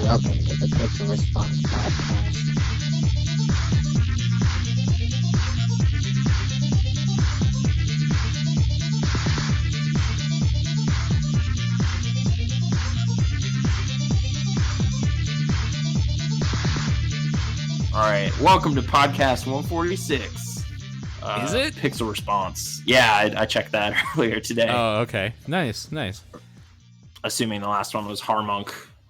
Welcome to the Quick and Response Podcast. All right, welcome to podcast 146. Is it? Pixel Response. Yeah, I checked that earlier today. Oh, okay. Nice. Assuming the last one was Harmonk,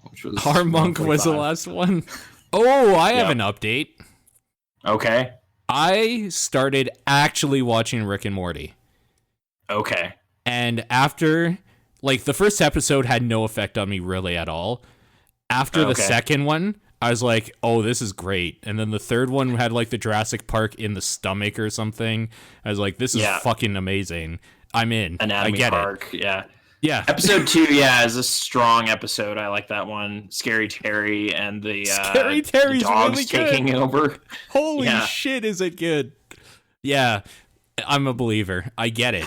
which was Harmonk was the 145. last one. Oh, I have Yep. an update. Okay. I started actually watching Rick and Morty. Okay. And after, like, the first episode had no effect on me really at all. After the Okay. second one, I was like, oh, this is great. And then the third one had, like, the Jurassic Park in the stomach or something. I was like, this is fucking amazing. I'm in. Anatomy I get Park. it. Yeah. Yeah. Episode 2, is a strong episode. I like that one. Scary Terry and the Scary Terry's dogs really good. taking over. Holy Yeah. shit, is it good? Yeah, I'm a believer. I get it.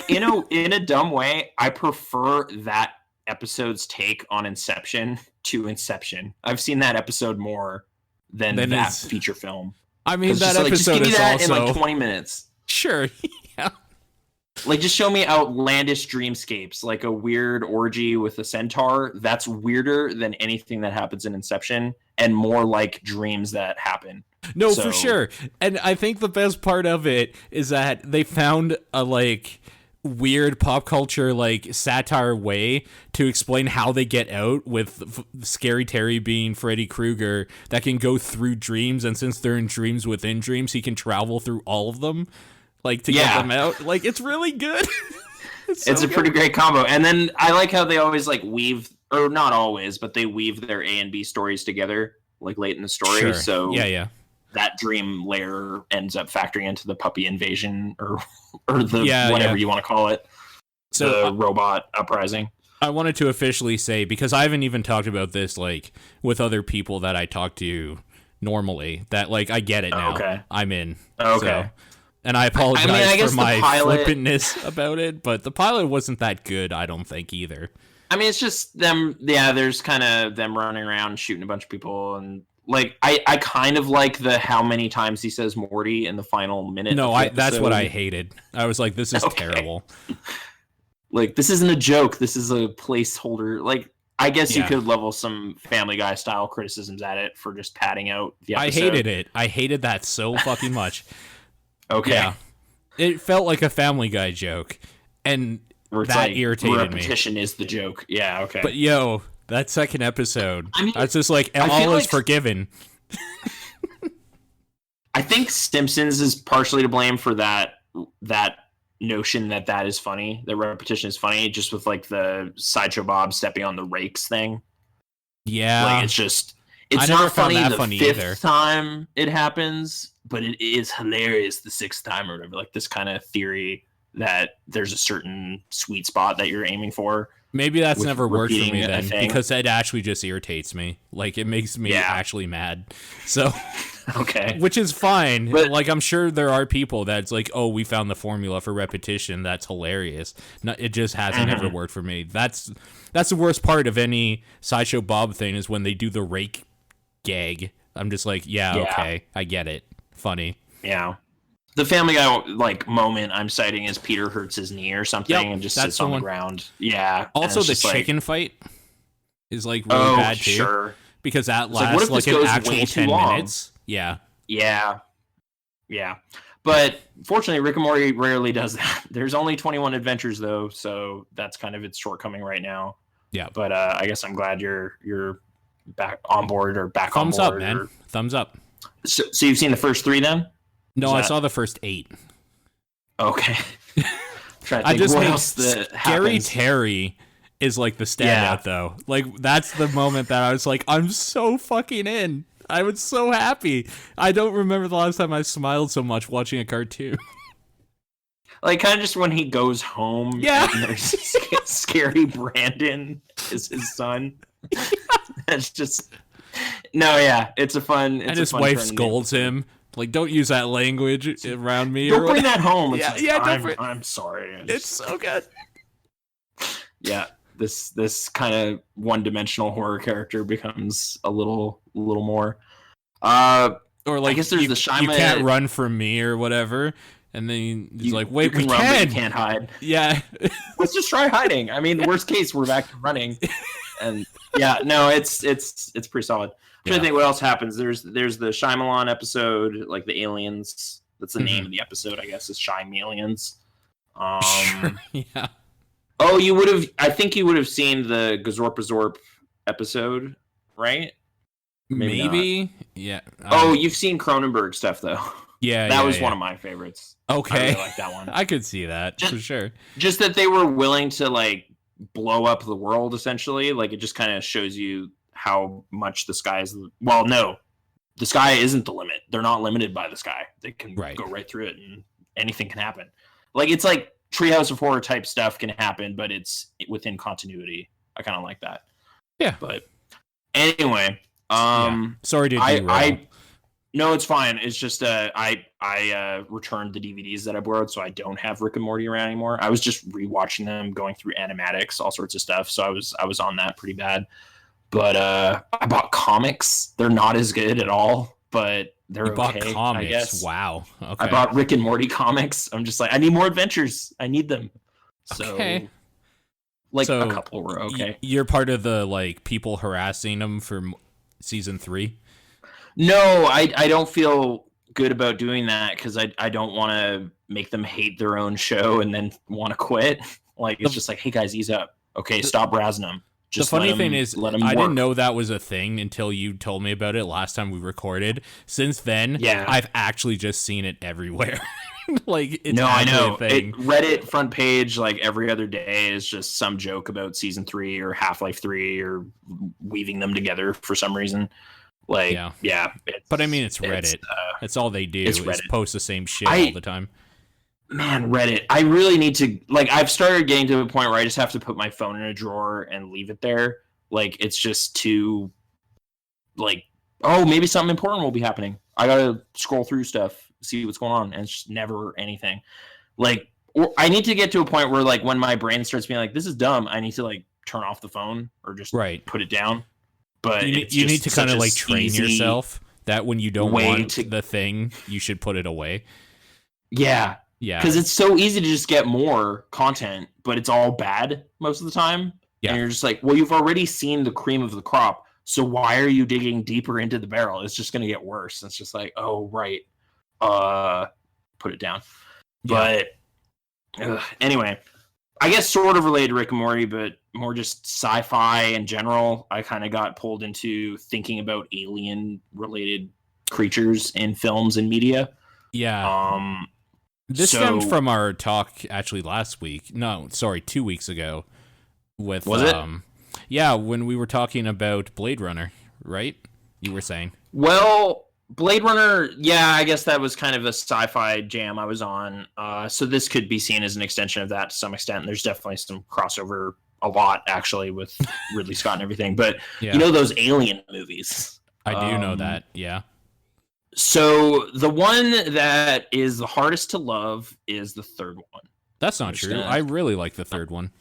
In a dumb way, I prefer that episode's take on Inception to Inception. I've seen that episode more than Then that it's- feature film. I mean, that just episode give me is that also... in like 20 minutes. Sure, yeah. Like, just show me outlandish dreamscapes, like a weird orgy with a centaur. That's weirder than anything that happens in Inception, and more like dreams that happen. No, So- for sure. And I think the best part of it is that they found a, like, weird pop culture, like, satire way to explain how they get out with Scary Terry being Freddy Krueger that can go through dreams, and since they're in dreams within dreams, he can travel through all of them, like, to get them out. Like, it's really good. It's a pretty great combo. And then I like how they always, like, weave, or not always, but they weave their A and B stories together, like, late in the story. Sure. So Yeah. that dream layer ends up factoring into the puppy invasion or the Yeah, whatever yeah. you want to call it. So The robot uprising. I wanted to officially say, because I haven't even talked about this, like, with other people that I talk to normally, that, like, I get it now. Okay. I'm in. Okay. So, and I apologize I guess for the my pilot- flippantness about it, but the pilot wasn't that good, I don't think, either. I mean, it's just them. Yeah, there's kind of them running around shooting a bunch of people, and like I kind of like the how many times he says Morty in the final minute. No, of the that's what I episode. hated. I was like, this is Okay. terrible. Like, this isn't a joke. This is a placeholder. Like, I guess you Yeah. could level some Family Guy style criticisms at it for just padding out the I episode. hated it. I hated that so fucking much. Okay. Yeah. It felt like a Family Guy joke, and Where it's that like, irritated me. repetition is the joke. Yeah, okay. But yo, that second episode, I mean, I was just like, I all feel is like- forgiven. I think Simpsons is partially to blame for that notion that is funny, that repetition is funny, just with like the Sideshow Bob stepping on the rakes thing. Yeah. Like, it's I never not found funny that the funny fifth either. time it happens, but it is hilarious the sixth time or whatever. Like, this kind of theory that there's a certain sweet spot that you're aiming for. Maybe that's with never worked for repeating me a then, thing. because it actually just irritates me. Like, it makes me Yeah. actually mad. So, Okay. which is fine. But- like, I'm sure there are people that's like, oh, we found the formula for repetition. That's hilarious. No, it just hasn't ever worked for me. That's the worst part of any Sideshow Bob thing, is when they do the rake gag. I'm just like, yeah. Okay, I get it. Funny. Yeah. The Family Guy like moment I'm citing is Peter hurts his knee or something Yep, and just that's sits the on the one. ground. Yeah. and Also, it's the just like, chicken fight is like really oh, bad too, sure. because that like, what if lasts this like an goes actual way too 10 long? minutes. Yeah. Yeah. Yeah. But fortunately, Rick and Morty rarely does that. There's only 21 adventures, though, so that's kind of its shortcoming right now. Yeah. But I guess I'm glad you're back on board or back Thumbs on up, board. man. Thumbs up. So you've seen the first 3 then? No, Is I that- saw the first 8. Okay. Trying to I think just what think else that Scary happens. Terry is like the standout, Yeah. though. Like, that's the moment that I was like, I'm so fucking in. I was so happy. I don't remember the last time I smiled so much watching a cartoon. Like, kind of just when he goes home. Yeah. And there's Scary Brandon is his son. That's just... No, yeah. It's a fun... And It's his a fun wife turn. scolds him. Like, don't use that language around me. Don't or bring whatever. that home. It's Yeah, like, yeah, don't bring- I'm sorry. It's so good. Yeah. this kind of one-dimensional horror character becomes a little more. Or like, I guess there's the Shyamalan. You can't run from me or whatever. And then he's like, wait, we run, but can. You can't hide. Yeah. Let's just try hiding. I mean, worst case, we're back to running. And yeah, no, it's pretty solid. I'm trying to think what else happens. There's the Shyamalan episode, like the aliens. That's the name of the episode, I guess, is Shyamalians. Sure. Yeah. Oh, I think you would have seen the Gazorpazorp episode, right? Maybe. Yeah. Oh, you've seen Cronenberg stuff though. Yeah, that was one of my favorites. Okay, I really like that one. I could see that for sure. Just that they were willing to like blow up the world, essentially. Like it just kind of shows you how much the sky is. Well, no, the sky isn't the limit. They're not limited by the sky. They can go right through it, and anything can happen. Like it's like Treehouse of Horror type stuff can happen, but it's within continuity. I kind of like that. Yeah. But anyway, sorry to derail. No, it's fine. It's just I returned the DVDs that I borrowed, so I don't have Rick and Morty around anymore. I was just rewatching them, going through animatics, all sorts of stuff. So I was on that pretty bad. But I bought comics. They're not as good at all, but they're okay. Bought comics. I guess. Wow. Okay. I bought Rick and Morty comics. I'm just like, I need more adventures. I need them. So, okay. A couple were okay. You're part of the like people harassing them for season 3. No, I don't feel good about doing that because I don't want to make them hate their own show and then want to quit. Like it's just like, hey guys, ease up. Okay, stop razzing them. Just the funny thing is, I didn't know that was a thing until you told me about it last time we recorded. Since then, I've actually just seen it everywhere. Like it's I know. A thing. Reddit front page like every other day is just some joke about season 3 or Half-Life 3 or weaving them together for some reason. Like, yeah. But I mean, it's Reddit. That's all they do is post the same shit all the time. Man, Reddit. I really need to, like, I've started getting to a point where I just have to put my phone in a drawer and leave it there. Like, it's just too, like, oh, maybe something important will be happening. I gotta scroll through stuff, see what's going on, and it's just never anything. Like, or I need to get to a point where, like, when my brain starts being like, this is dumb, I need to, like, turn off the phone or just put it down. But you need to kind of like train yourself that when you don't want the thing, you should put it away. Yeah. Because it's so easy to just get more content, but it's all bad most of the time. Yeah. And you're just like, well, you've already seen the cream of the crop, so why are you digging deeper into the barrel? It's just going to get worse. It's just like, oh, right. Put it down. Yeah. But anyway, I guess sort of related to Rick and Morty, but more just sci-fi in general. I kind of got pulled into thinking about alien-related creatures in films and media. Yeah. This stemmed from our talk actually last week. No, sorry, 2 weeks ago. Was it? Yeah, when we were talking about Blade Runner, right? You were saying. Well, Blade Runner, yeah, I guess that was kind of a sci-fi jam I was on. So this could be seen as an extension of that to some extent. There's definitely some crossover, a lot actually, with Ridley Scott and everything. But you know those Alien movies? I do know that, yeah. So the one that is the hardest to love is the third one. That's not true. I really like the third one.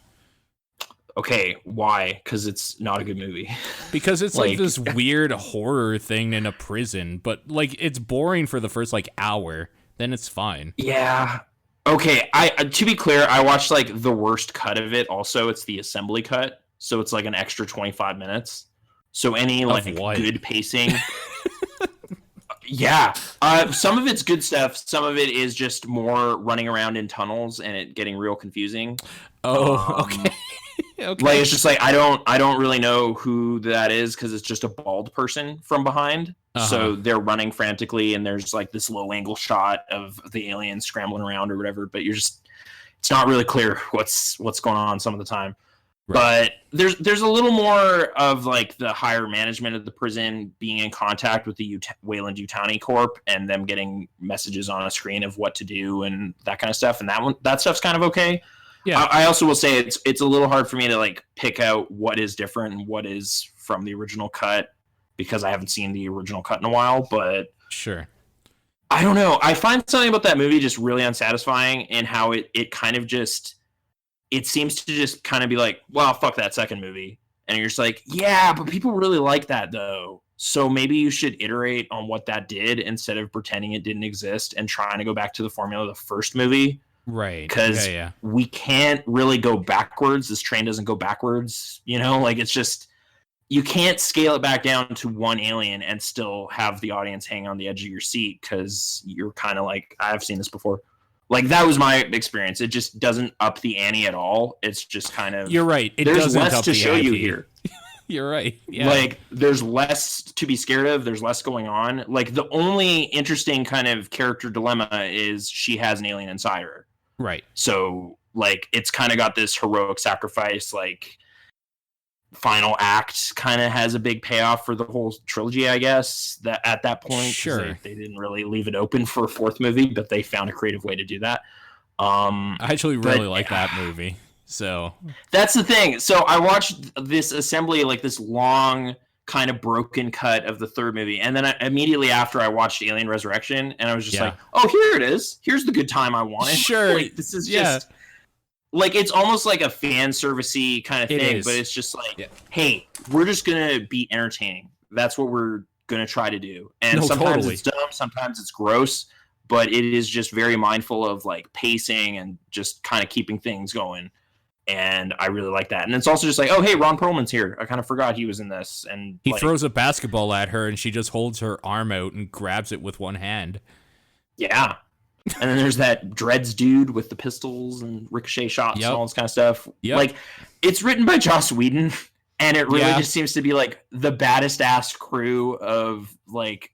Okay, why? Because it's not a good movie. Because it's like this weird horror thing in a prison, but like it's boring for the first like hour, then it's fine. Yeah. Okay, to be clear, I watched like the worst cut of it. Also, it's the assembly cut, so it's like an extra 25 minutes. So any like good pacing. Yeah. Some of it's good stuff. Some of it is just more running around in tunnels and it getting real confusing. Oh, okay. Okay. Like it's just like I don't really know who that is because it's just a bald person from behind. So they're running frantically and there's like this low angle shot of the alien scrambling around or whatever, but it's not really clear what's going on some of the time. Right. But there's a little more of like the higher management of the prison being in contact with the Weyland-Yutani Corp and them getting messages on a screen of what to do and that kind of stuff. And that stuff's kind of okay. Yeah. I also will say it's a little hard for me to like pick out what is different and what is from the original cut because I haven't seen the original cut in a while, but sure. I don't know. I find something about that movie just really unsatisfying in how it kind of just it seems to just kind of be like, well, fuck that second movie. And you're just like, yeah, but people really like that though. So maybe you should iterate on what that did instead of pretending it didn't exist and trying to go back to the formula of the first movie. Right. Because we can't really go backwards. This train doesn't go backwards. You know, like it's just, you can't scale it back down to one alien and still have the audience hang on the edge of your seat because you're kind of like, I've seen this before. Like that was my experience. It just doesn't up the ante at all. It's just kind of, you're right. There's less to show you here. You're right. Yeah. Like there's less to be scared of. There's less going on. Like the only interesting kind of character dilemma is she has an alien inside her. Right. So like it's kind of got this heroic sacrifice, like final act kind of has a big payoff for the whole trilogy, I guess, that at that point. Sure. They didn't really leave it open for a fourth movie, but they found a creative way to do that. I actually really like that movie. So that's the thing. So I watched this assembly, like this long kind of broken cut of the third movie. And then immediately after I watched Alien Resurrection, and I was just like, oh, here it is. Here's the good time I wanted. Sure. Like, this is just like, it's almost like a fan servicey kind of thing, but it's just like, hey, we're just going to be entertaining. That's what we're going to try to do. And sometimes it's dumb, sometimes it's gross, but it is just very mindful of like pacing and just kind of keeping things going. And I really like that. And it's also just like, oh, hey, Ron Perlman's here. I kind of forgot he was in this. And he throws a basketball at her and she just holds her arm out and grabs it with one hand. Yeah. And then there's that Dreads dude with the pistols and ricochet shots and all this kind of stuff. Like, it's written by Joss Whedon, and it really just seems to be like the baddest ass crew of like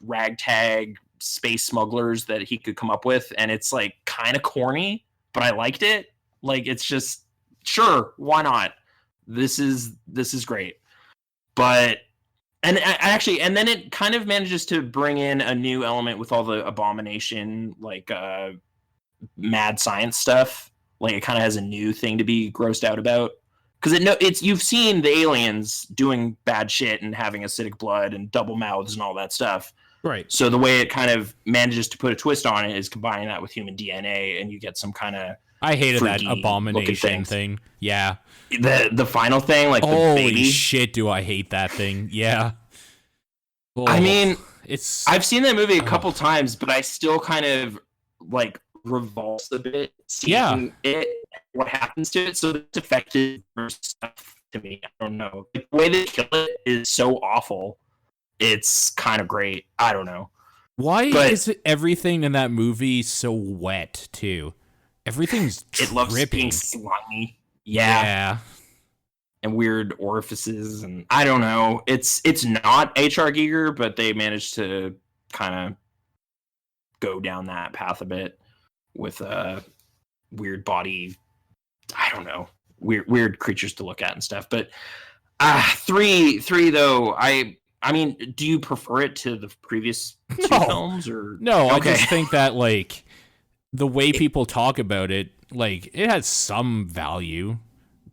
ragtag space smugglers that he could come up with. And it's like kind of corny, but I liked it. Like, it's just, sure, why not? This is great. But and then it kind of manages to bring in a new element with all the abomination, like mad science stuff. Like it kind of has a new thing to be grossed out about, because you've seen the aliens doing bad shit and having acidic blood and double mouths and all that stuff. Right. So the way it kind of manages to put a twist on it is combining that with human DNA, and you get some kind of, I hated that abomination thing. Yeah. The final thing, like holy the baby. Shit, do I hate that thing? Yeah. Oh, I mean, I've seen that movie a couple times, but I still kind of like revulse a bit seeing it, what happens to it. So it's affected stuff to me. I don't know. The way they kill it is so awful. It's kind of great. I don't know. Why is everything in that movie so wet too? Everything's it loves being slimy. Yeah. And weird orifices, and I don't know. It's not H.R. Giger, but they managed to kind of go down that path a bit with a weird body. I don't know, weird creatures to look at and stuff. But three though. I mean, do you prefer it to the previous two films or no? Okay. I just think that like the way people talk about it, like it has some value.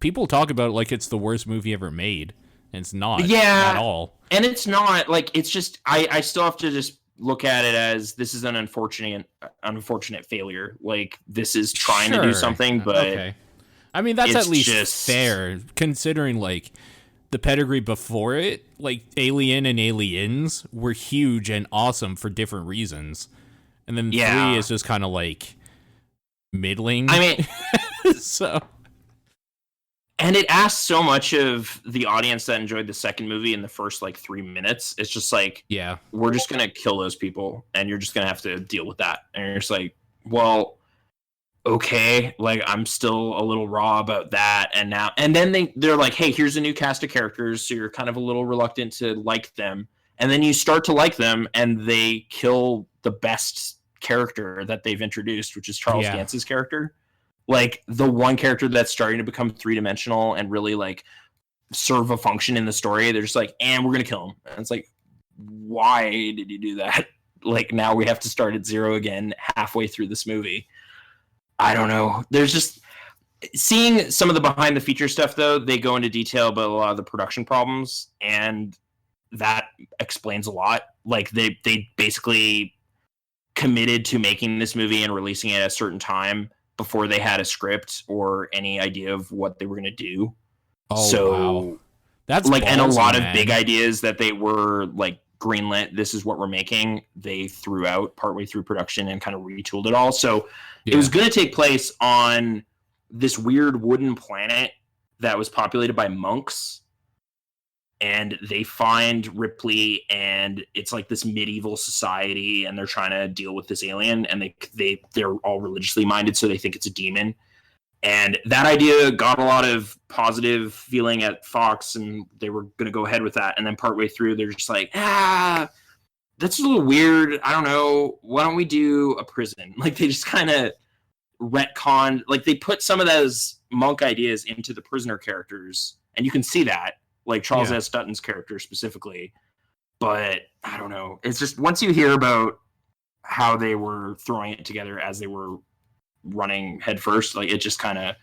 People talk about it like it's the worst movie ever made, and it's not at all. And it's not. Like, it's just, I still have to just look at it as this is an unfortunate failure. Like, this is trying to do something, but I mean, that's at least fair, considering like the pedigree before it. Like Alien and Aliens were huge and awesome for different reasons, and then 3 is just kind of like middling. I mean, so. And it asks so much of the audience that enjoyed the second movie in the first like 3 minutes. It's just like, we're just gonna kill those people, and you're just gonna have to deal with that. And you're just like, well, okay, like I'm still a little raw about that. And then they're like, hey, here's a new cast of characters, so you're kind of a little reluctant to like them, and then you start to like them, and they kill the best character that they've introduced, which is Charles Dance's character. Like the one character that's starting to become three-dimensional and really like serve a function in the story. They're just like, and we're gonna kill him. And it's like, why did you do that? Like now we have to start at zero again halfway through this movie. I don't know. There's just seeing some of the behind the feature stuff though. They go into detail about a lot of the production problems, and that explains a lot. Like they basically committed to making this movie and releasing it at a certain time before they had a script or any idea of what they were going to do. Oh, so wow. That's like, ballsy, and a lot man. of big ideas that they were like greenlit, this is what we're making, they threw out partway through production and kind of retooled it all. So it was going to take place on this weird wooden planet that was populated by monks, and they find Ripley, and it's like this medieval society, and they're trying to deal with this alien, and they're all religiously minded, so they think it's a demon. And that idea got a lot of positive feeling at Fox, and they were going to go ahead with that. And then partway through, they're just like, that's a little weird. I don't know. Why don't we do a prison? Like, they just kind of retconned. Like, they put some of those monk ideas into the prisoner characters, and you can see that, like Charles S. Dutton's character specifically. But I don't know. It's just, once you hear about how they were throwing it together as they were running headfirst, like, it just kind of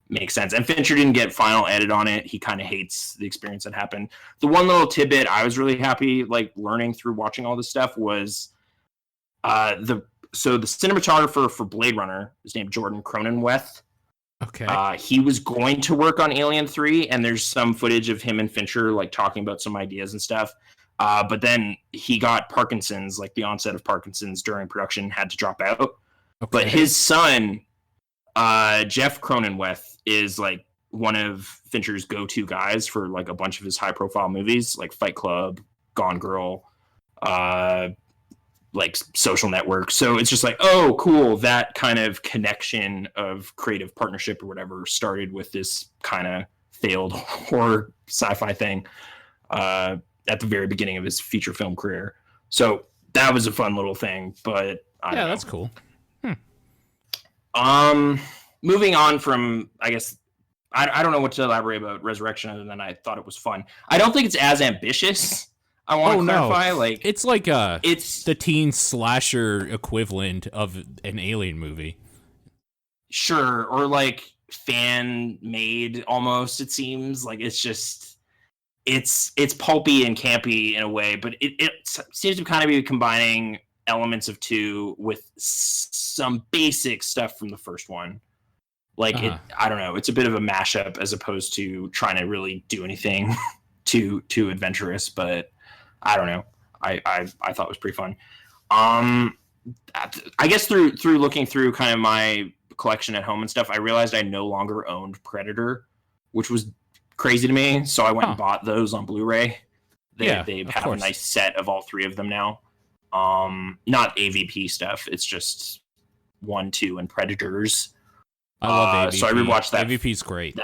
makes sense. And Fincher didn't get final edit on it. He kind of hates the experience that happened. The one little tidbit I was really happy, like, learning through watching all this stuff was the cinematographer for Blade Runner is named Jordan Cronenweth. Okay. He was going to work on Alien 3, and there's some footage of him and Fincher like talking about some ideas and stuff. But then he got Parkinson's, like the onset of Parkinson's during production, had to drop out. Okay. But his son, Jeff Cronenweth, is like one of Fincher's go-to guys for like a bunch of his high-profile movies, like Fight Club, Gone Girl, like Social Network. So it's just like, oh, cool. That kind of connection of creative partnership or whatever started with this kind of failed horror sci-fi thing at the very beginning of his feature film career. So that was a fun little thing. But yeah, that's cool. Moving on from, I guess, I don't know what to elaborate about Resurrection other than I thought it was fun. I don't think it's as ambitious. I want to clarify. Like, it's like it's the teen slasher equivalent of an Alien movie. Sure, or like fan made almost. It seems like it's just it's pulpy and campy in a way, but it seems to kind of be combining elements of two with some basic stuff from the first one. Like, I don't know, it's a bit of a mashup as opposed to trying to really do anything too adventurous, but I don't know. I thought it was pretty fun. I guess through looking through kind of my collection at home and stuff, I realized I no longer owned Predator, which was crazy to me. So I went and bought those on Blu-ray. They have a nice set of all three of them now. Not AVP stuff. It's just 1, 2, and Predators. I love AVP. So I rewatched that. AVP's great.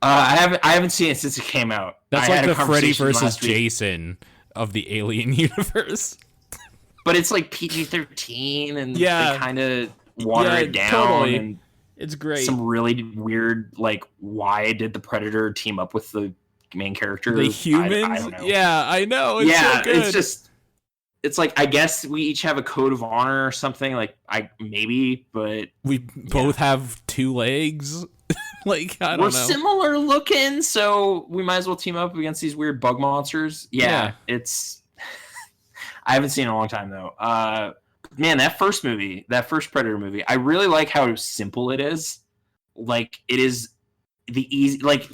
I haven't seen it since it came out. That's like the Freddy versus Jason of the Alien universe. But it's like PG-13, and they kind of water it down. Totally. And it's great. Some really weird, like, why did the Predator team up with the main character? The humans? I don't know. Yeah, I know. It's so good. It's just, it's like, I guess we each have a code of honor or something. Like, maybe, but we both have 2 legs. Like, I don't know. We're similar looking, so we might as well team up against these weird bug monsters. Yeah. It's. I haven't seen it in a long time though. Man, that first Predator movie, I really like how simple it is. Like, it is the easy, like,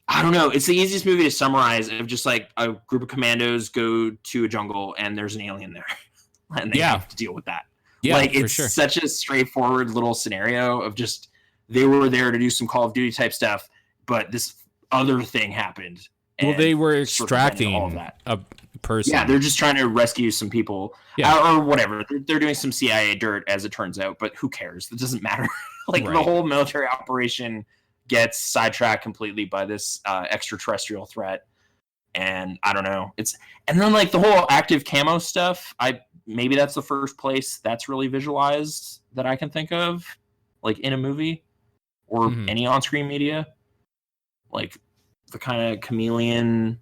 I don't know, it's the easiest movie to summarize of just like a group of commandos go to a jungle and there's an alien there, and they have to deal with that. Yeah, like, it's such a straightforward little scenario of just, they were there to do some Call of Duty type stuff, but this other thing happened. Well, they were extracting all of that. A person. Yeah, they're just trying to rescue some people, or whatever. They're doing some CIA dirt, as it turns out, but who cares? It doesn't matter. Like, the whole military operation gets sidetracked completely by this extraterrestrial threat, and I don't know. And then, like, the whole active camo stuff. Maybe that's the first place that's really visualized that I can think of, like, in a movie or any on-screen media, like the kind of chameleon.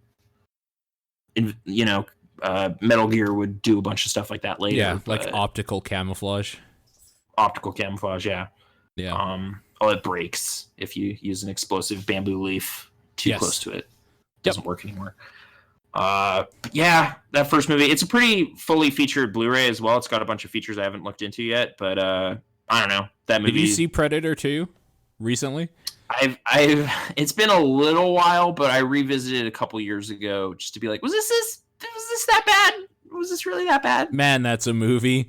Metal Gear would do a bunch of stuff like that later. Yeah, like optical camouflage. Yeah. It breaks if you use an explosive bamboo leaf too close to it. It doesn't work anymore. Yeah, that first movie. It's a pretty fully featured Blu-ray as well. It's got a bunch of features I haven't looked into yet, but I don't know. That Did you movie. see Predator 2 recently? I've. It's been a little while, but I revisited a couple years ago just to be like, was this that bad? Was this really that bad? Man, that's a movie.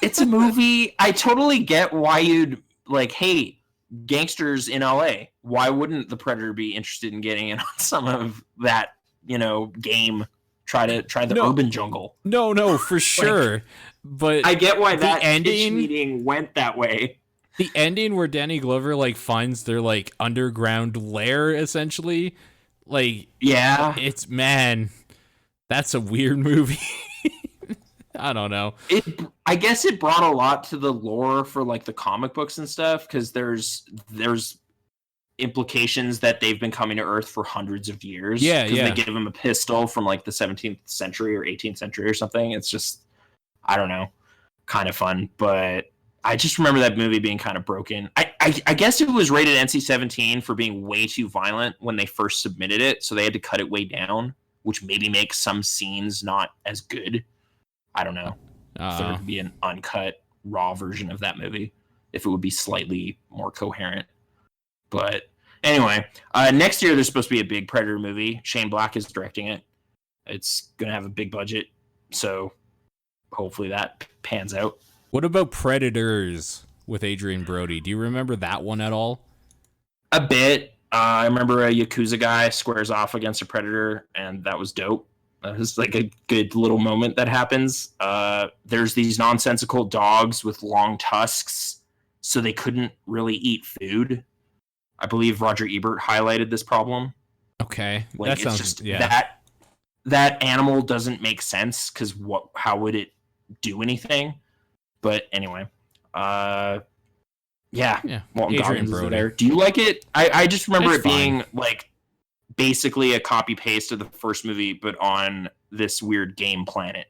It's a movie. I totally get why you'd like, hey, gangsters in LA. Why wouldn't the Predator be interested in getting in on some of that, game? Try the urban jungle. No, for sure. Like, but I get why that ending, pitch meeting went that way. The ending where Danny Glover like finds their like underground lair, essentially, like yeah, it's that's a weird movie. I don't know. I guess it brought a lot to the lore for like the comic books and stuff because there's implications that they've been coming to Earth for hundreds of years. Yeah. They give them a pistol from like the 17th century or 18th century or something. It's just, I don't know, kind of fun. But I just remember that movie being kind of broken. I guess it was rated NC-17 for being way too violent when they first submitted it, so they had to cut it way down, which maybe makes some scenes not as good. I don't know. If there would be an uncut, raw version of that movie, if it would be slightly more coherent. But anyway, next year there's supposed to be a big Predator movie. Shane Black is directing it. It's going to have a big budget, so hopefully that pans out. What about Predators with Adrian Brody? Do you remember that one at all? A bit. I remember a Yakuza guy squares off against a Predator, and that was dope. It was like a good little moment that happens. There's these nonsensical dogs with long tusks, so they couldn't really eat food. I believe Roger Ebert highlighted this problem. Okay, like that it's sounds just that animal doesn't make sense because how would it do anything? But anyway, yeah. Walton Goggins is there. Do you like it? I just remember it being like basically a copy paste of the first movie, but on this weird game planet.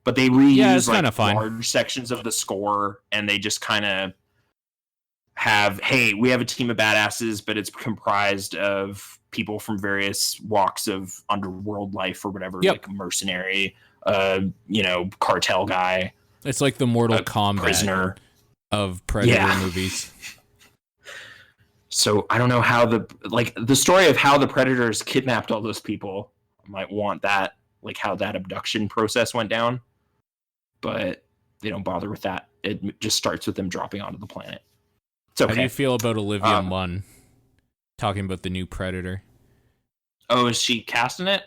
But they reuse like large sections of the score, and they just kind of have, hey, we have a team of badasses, but it's comprised of people from various walks of underworld life or whatever, like mercenary, cartel guy. It's like the Mortal Kombat prisoner of Predator movies. So I don't know how the story of how the Predators kidnapped all those people. I might want that, like how that abduction process went down, but they don't bother with that. It just starts with them dropping onto the planet. It's okay. How do you feel about Olivia Munn talking about the new Predator? Oh, is she casting it?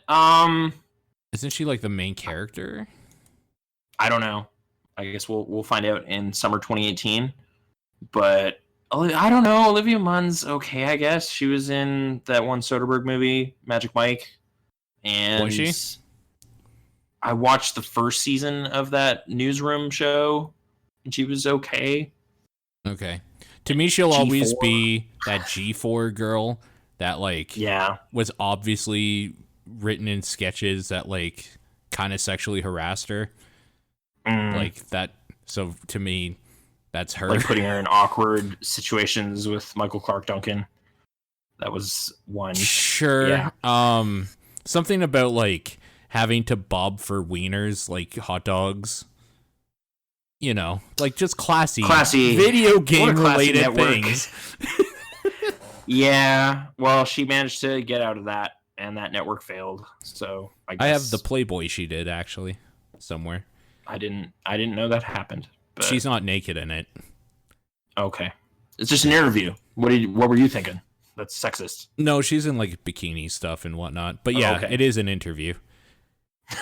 Isn't she like the main character? I don't know. I guess we'll find out in summer 2018. But I don't know. Olivia Munn's okay, I guess. She was in that one Soderbergh movie, Magic Mike. And was she? I watched the first season of that Newsroom show, and she was okay. Okay. To me, she'll always be that G4 girl that, like, was obviously written in sketches that, like, kind of sexually harassed her. Like, that. So, to me, that's her. Like, putting her in awkward situations with Michael Clark Duncan. That was one. Sure. Yeah. Something about, like, having to bob for wieners, like hot dogs. You know, like just classy video game related things. Yeah, well, she managed to get out of that, and that network failed. So I have the Playboy she did actually somewhere. I didn't know that happened. But... She's not naked in it. Okay, it's just an interview. What were you thinking? That's sexist. No, she's in like bikini stuff and whatnot. But yeah, It is an interview.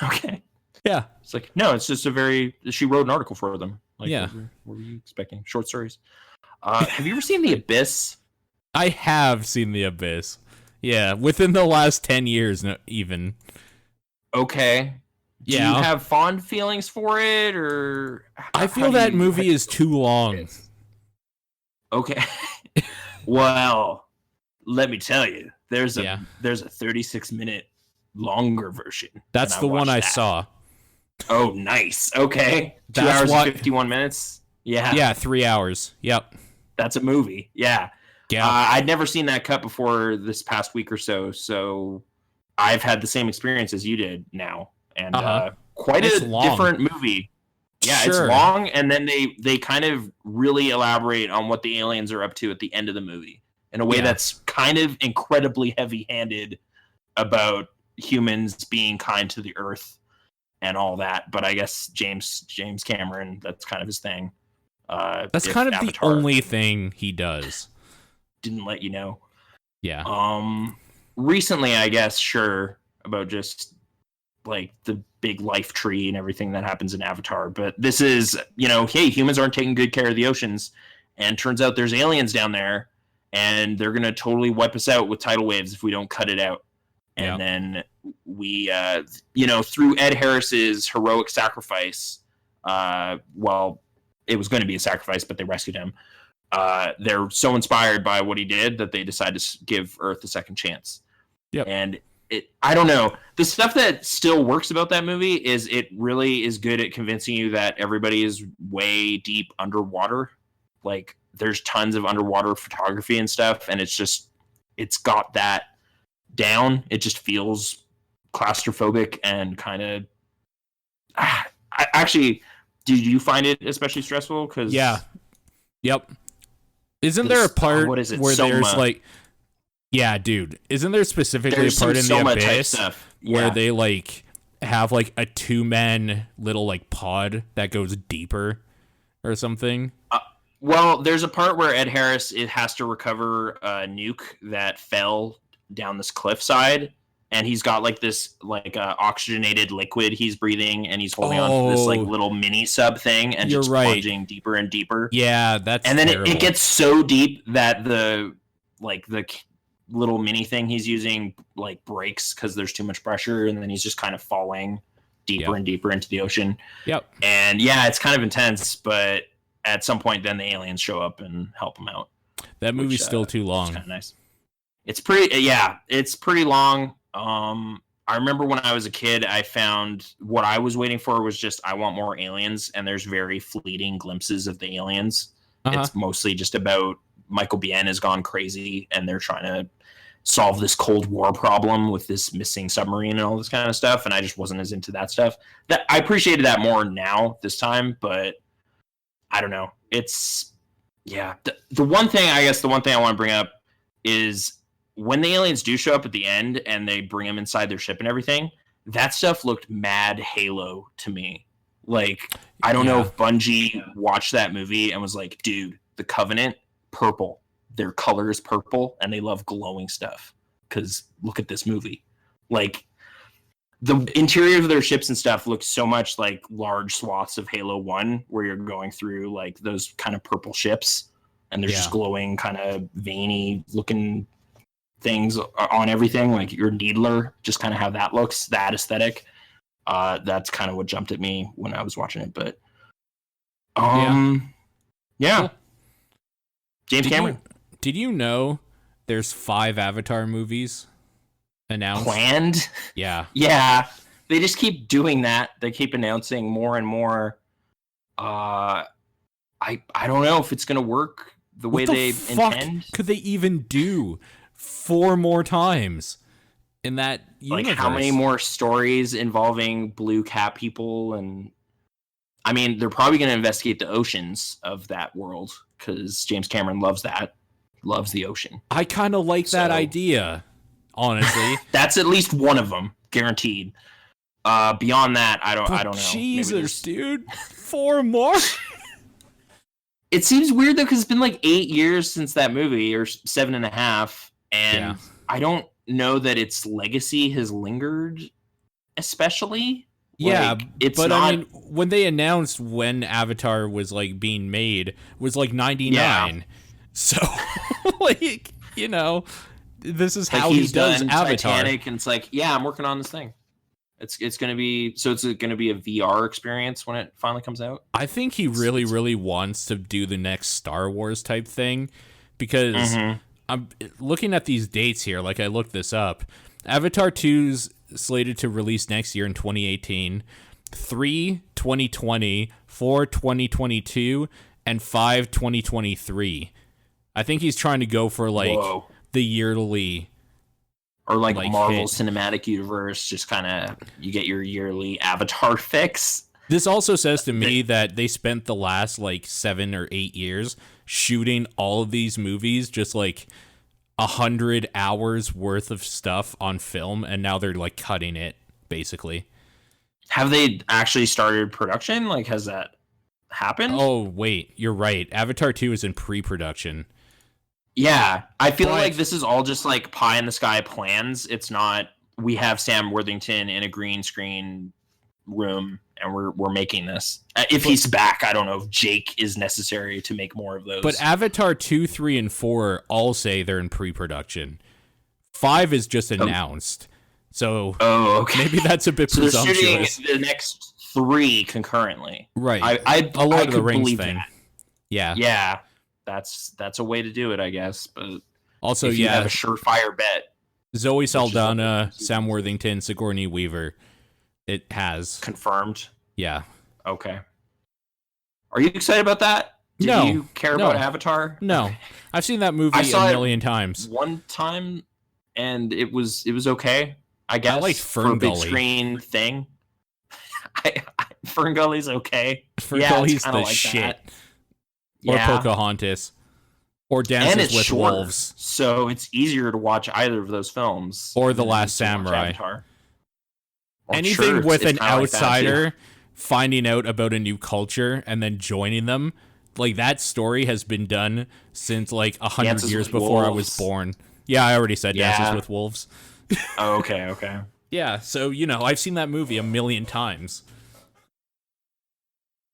Okay. Yeah. It's like, no, it's just she wrote an article for them. Like, yeah. What were you expecting? Short stories. Have you ever seen The Abyss? I have seen The Abyss. Yeah, within the last 10 years even. Okay. Do you have fond feelings for it, or... I feel that movie is too long. Okay. Well, let me tell you, there's a 36-minute longer version. That's the one I saw. Oh, nice. Okay. 2 hours and 51 minutes? Yeah. Yeah, 3 hours. Yep. That's a movie. Yeah. Yeah. I'd never seen that cut before this past week or so I've had the same experience as you did now, and quite It's a long. different movie. Yeah, Sure. it's long, and then they kind of really elaborate on what the aliens are up to at the end of the movie in a way that's kind of incredibly heavy-handed about humans being kind to the Earth and all that. But I guess James Cameron, that's kind of his thing. That's kind of Avatar the only thing he does. Didn't let you know. Yeah. Recently, I guess, sure, about just like the big life tree and everything that happens in Avatar. But this is, hey, humans aren't taking good care of the oceans. And turns out there's aliens down there, and they're going to totally wipe us out with tidal waves if we don't cut it out. And then we, through Ed Harris's heroic sacrifice, well, it was going to be a sacrifice, but they rescued him. They're so inspired by what he did that they decide to give Earth a second chance. Yep. And I don't know. The stuff that still works about that movie is it really is good at convincing you that everybody is way deep underwater. Like, there's tons of underwater photography and stuff, and it's got that down. It just feels claustrophobic and kind of... Actually, did you find it especially stressful? Yeah. Yep. Isn't there a part where there's like... Yeah, dude. Isn't there specifically a part in the Abyss where they like have like a 2-man little like pod that goes deeper or something? Well, there's a part where Ed Harris has to recover a nuke that fell down this cliffside, and he's got like this like oxygenated liquid he's breathing, and he's holding on to this like little mini sub thing and just plunging deeper and deeper. Yeah, that's and then it gets so deep that the little mini thing he's using like breaks because there's too much pressure, and then he's just kind of falling deeper and deeper into the ocean. Yep. And yeah, it's kind of intense, but at some point then the aliens show up and help him out. That movie's still too long. It's kind of nice. It's pretty long. I remember when I was a kid, I found what I was waiting for was just, I want more aliens, and there's very fleeting glimpses of the aliens. It's mostly just about Michael Biehn has gone crazy, and they're trying to solve this Cold War problem with this missing submarine and all this kind of stuff, and I just wasn't as into that stuff. That I appreciated that more now this time, but I don't know. It's the one thing I want to bring up is when the aliens do show up at the end and they bring them inside their ship and everything, that stuff looked mad Halo to me. Like, I don't know if Bungie watched that movie and was like, dude, the Covenant, purple. Their color is purple, and they love glowing stuff. Because look at this movie. Like, the interior of their ships and stuff looks so much like large swaths of Halo 1, where you're going through, like, those kind of purple ships, and there's just glowing, kind of veiny-looking things on everything. Like, your Needler, just kind of how that looks, that aesthetic. That's kind of what jumped at me when I was watching it, but... Yeah. James Cameron. Did you know there's 5 Avatar movies announced? Planned? Yeah. Yeah. They just keep doing that. They keep announcing more and more. I don't know if it's going to work the way they intend. Could they even do 4 more times in that universe? Like, how many more stories involving blue cat people? And I mean, they're probably going to investigate the oceans of that world, because James Cameron loves that. Loves the ocean. I kind of like that idea, honestly. That's at least one of them, guaranteed. Beyond that, I don't know. Jesus, dude. 4 more? It seems weird, though, because it's been like 8 years since that movie, or 7.5, and I don't know that its legacy has lingered, especially. Yeah, like, it's but not... I mean, when they announced when Avatar was like being made, was like 99. Yeah. So, like, you know, this is how he does Avatar. Titanic, and it's like, yeah, I'm working on this thing. It's gonna be a VR experience when it finally comes out. I think he really wants to do the next Star Wars type thing, because I'm looking at these dates here. Like, I looked this up. Avatar 2's slated to release next year in 2018, 3 2020, 4 2022, and 5 2023. I think he's trying to go for like the yearly Or like Marvel hit. Cinematic Universe, just kind of you get your yearly Avatar fix. This also says to me that they spent the last like 7 or 8 years shooting all of these movies, just like 100 hours worth of stuff on film, and now they're like cutting it basically. Have they actually started production? Like, has that happened? Oh wait, you're right. Avatar 2 is in pre-production. Yeah, I feel like this is all just like pie in the sky plans. It's not. We have Sam Worthington in a green screen room, and we're making this. If he's back, I don't know if Jake is necessary to make more of those. But Avatar 2, 3, and 4 all say they're in pre-production. 5 is just announced. So okay. Maybe that's a bit presumptuous. So they're shooting the next 3 concurrently. Right. I Lord of the Rings thing. That. Yeah. Yeah. That's a way to do it, I guess. But also, if you have a surefire bet. Zoe Saldana, Sam Worthington, Sigourney Weaver. It has. Confirmed? Yeah. Okay. Are you excited about that? Do you care about Avatar? No. Okay. I've seen that movie a million times. One time, and it was okay, I guess. I like Fern for a Gully. Big screen thing. Fern Gully's okay. Fern Gully's the like shit. That. Or Yeah. Pocahontas. Or Dances with shorter, Wolves. So it's easier to watch either of those films. Or The Last Samurai. Anything with an outsider like finding out about a new culture and then joining them. Like, that story has been done since like 100 years before I was born. Yeah, I already said Dances with Wolves. Oh, okay. Yeah, so, I've seen that movie a million times.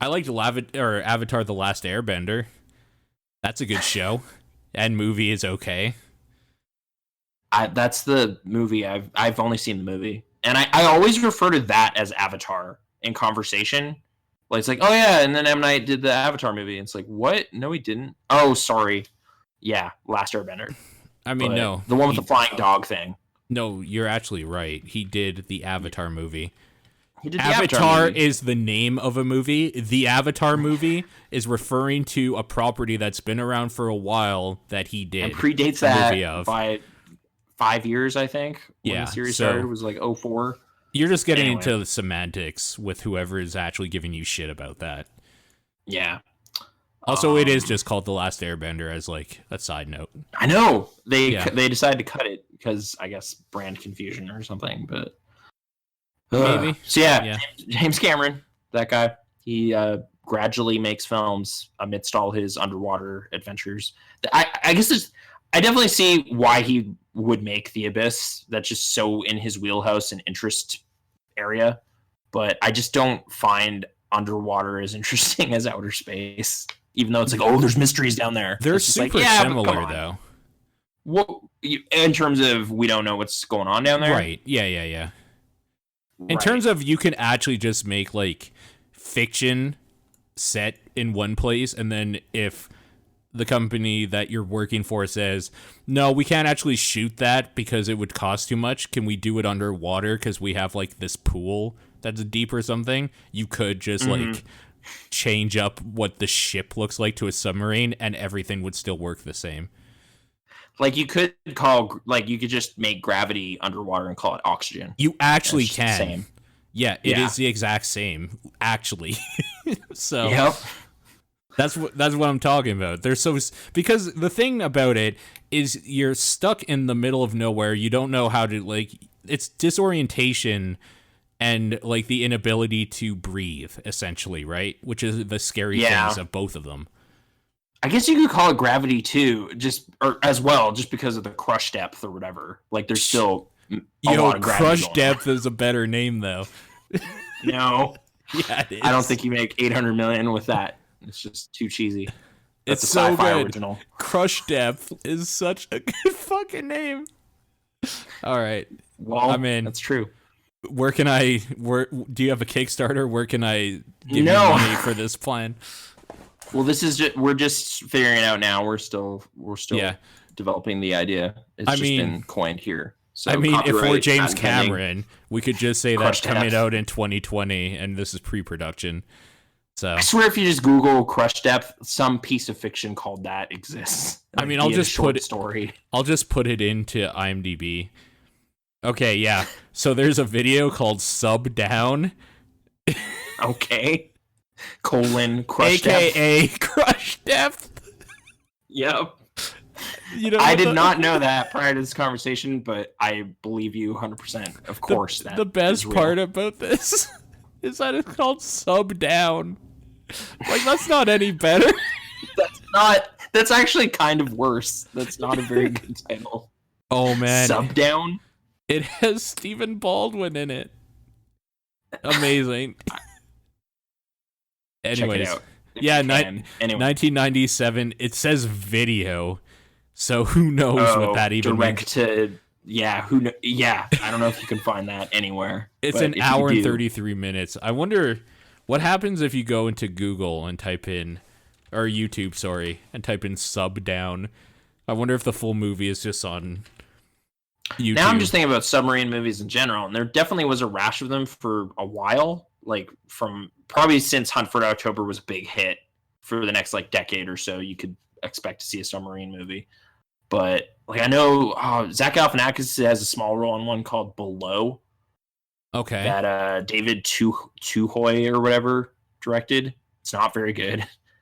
I liked Avatar The Last Airbender. That's a good show. And movie is okay. That's the movie. I've only seen the movie. And I always refer to that as Avatar in conversation. Like, it's like, oh yeah, and then M. Night did the Avatar movie. And it's like, what? No, he didn't. Oh, sorry. Yeah, Last Airbender. I mean, no. The one with the flying dog thing. No, you're actually right. He did the Avatar movie. He did the Avatar movie. is the name of a movie. The Avatar movie is referring to a property that's been around for a while that he did. And predates that by 5 years, I think. When the series started, it was like 2004. You're just getting into the semantics with whoever is actually giving you shit about that. Yeah. Also, it is just called The Last Airbender as like a side note. I know. They decided to cut it because, I guess, brand confusion or something, but... Maybe. So James Cameron, that guy, he gradually makes films amidst all his underwater adventures. I guess I definitely see why he would make The Abyss. That's just so in his wheelhouse and interest area. But I just don't find underwater as interesting as outer space. Even though it's like, oh, there's mysteries down there. They're super similar, though. What, in terms of we don't know what's going on down there? Right. Yeah. In terms of you can actually just make like fiction set in one place, and then if the company that you're working for says, no, we can't actually shoot that because it would cost too much, can we do it underwater because we have like this pool that's deep or something, you could just like change up what the ship looks like to a submarine and everything would still work the same. Like you could just make gravity underwater and call it oxygen. You actually can. Same. Yeah, it is the exact same, actually. So yep. That's what I'm talking about. Because the thing about it is you're stuck in the middle of nowhere. You don't know how to it's disorientation and like the inability to breathe, essentially, right? Which is the scary things of both of them. I guess you could call it gravity too, just because of the crush depth or whatever. Like there's still a lot of gravity. Crush depth is a better name though. No. Yeah, it is. I don't think you make 800 million with that. It's just too cheesy. That's it's a so sci-fi good. Original. Crush depth is such a good fucking name. All right. Well, I'm in. That's true. Do you have a Kickstarter? Where can I give you money for this plan? Well, we're just figuring it out now. We're still developing the idea. It's been coined here. So if we're James Cameron, we could just say that's coming out in 2020, and this is pre-production. So I swear, if you just Google crush depth, some piece of fiction called that exists. I'll just put it into IMDb. Okay, yeah. So there's a video called Sub Down, Okay. Colon crush depth. aka Crush Depth. Yep. You know, I did not know that prior to this conversation, but I believe you 100%. Of course, the best part about this is that it's called Sub Down. Like, that's not any better. That's actually kind of worse. That's not a very good title. Oh man, Sub Down. it has Stephen Baldwin in it. Amazing. Anyways, Check it out. Yeah, Anyway. 1997. It says video, so who knows what that even direct means. to I don't know if you can find that anywhere. It's an hour and 33 minutes. I wonder what happens if you go into Google and type in, or YouTube, sorry, and type in Sub Down. I wonder if the full movie is just on YouTube. Now I'm just thinking about submarine movies in general, and there definitely was a rash of them for a while, like from probably since Hunt for October was a big hit. For the next like decade or so, you could expect to see a submarine movie. But like I know Zach Galifianakis has a small role in one called Below. Okay. That David Tuhoy or whatever directed. It's not very good.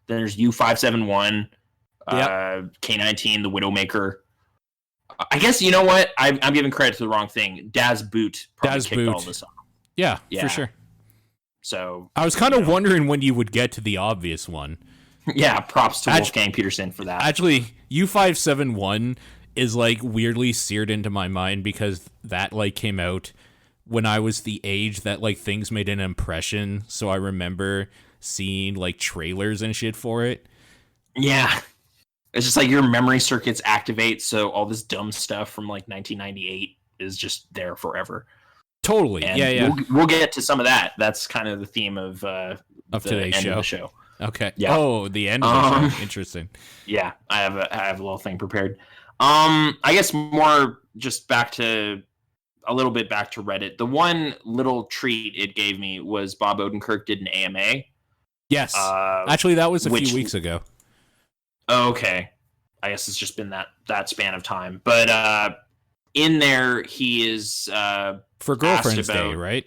Then there's U571, K-19, The Widowmaker. I guess you know what? I'm giving credit to the wrong thing. Daz Boot probably kicked all this off. Yeah, for sure. So I was kind of wondering when you would get to the obvious one. Yeah, props to Wolfgang Peterson for that. Actually, U571 is like weirdly seared into my mind because that like came out when I was the age that like things made an impression. So I remember seeing like trailers and shit for it. Yeah. It's just like your memory circuits activate, so all this dumb stuff from like 1998 is just there forever. Totally. And yeah. We'll get to some of that. That's kind of the theme of today's end show. Of the show. Okay. Yeah. Oh, the end of the show. Interesting. Yeah, I have a little thing prepared. I guess more just a little bit back to Reddit. The one little treat it gave me was Bob Odenkirk did an AMA. Yes. Actually, that was a few weeks ago. Okay. I guess it's just been that span of time. But in there, he is for Girlfriend's Day, right?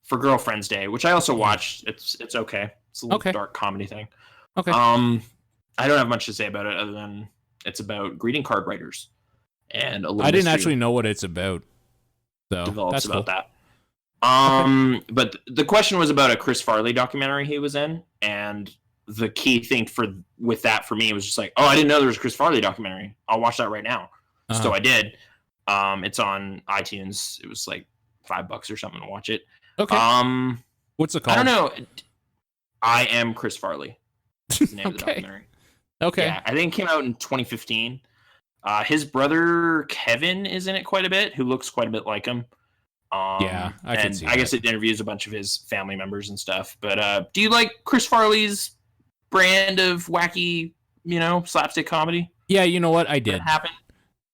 For Girlfriend's Day, which I also watched. It's okay. It's a little dark comedy thing. Okay. I don't have much to say about it other than it's about greeting card writers and a little. I didn't actually know what it's about. So develops that's about cool. that. But the question was about a Chris Farley documentary he was in, and the key thing with that for me was just like, oh, I didn't know there was a Chris Farley documentary. I'll watch that right now. So I did. It's on iTunes. It was like $5 or something to watch it. Okay. What's it called? I don't know. I Am Chris Farley. Is the name of the documentary. Okay. Yeah, I think it came out in 2015. His brother Kevin is in it quite a bit, who looks quite a bit like him. I can see that. I guess it interviews a bunch of his family members and stuff. But do you like Chris Farley's brand of wacky, slapstick comedy? Yeah, you know what? I did. That happened.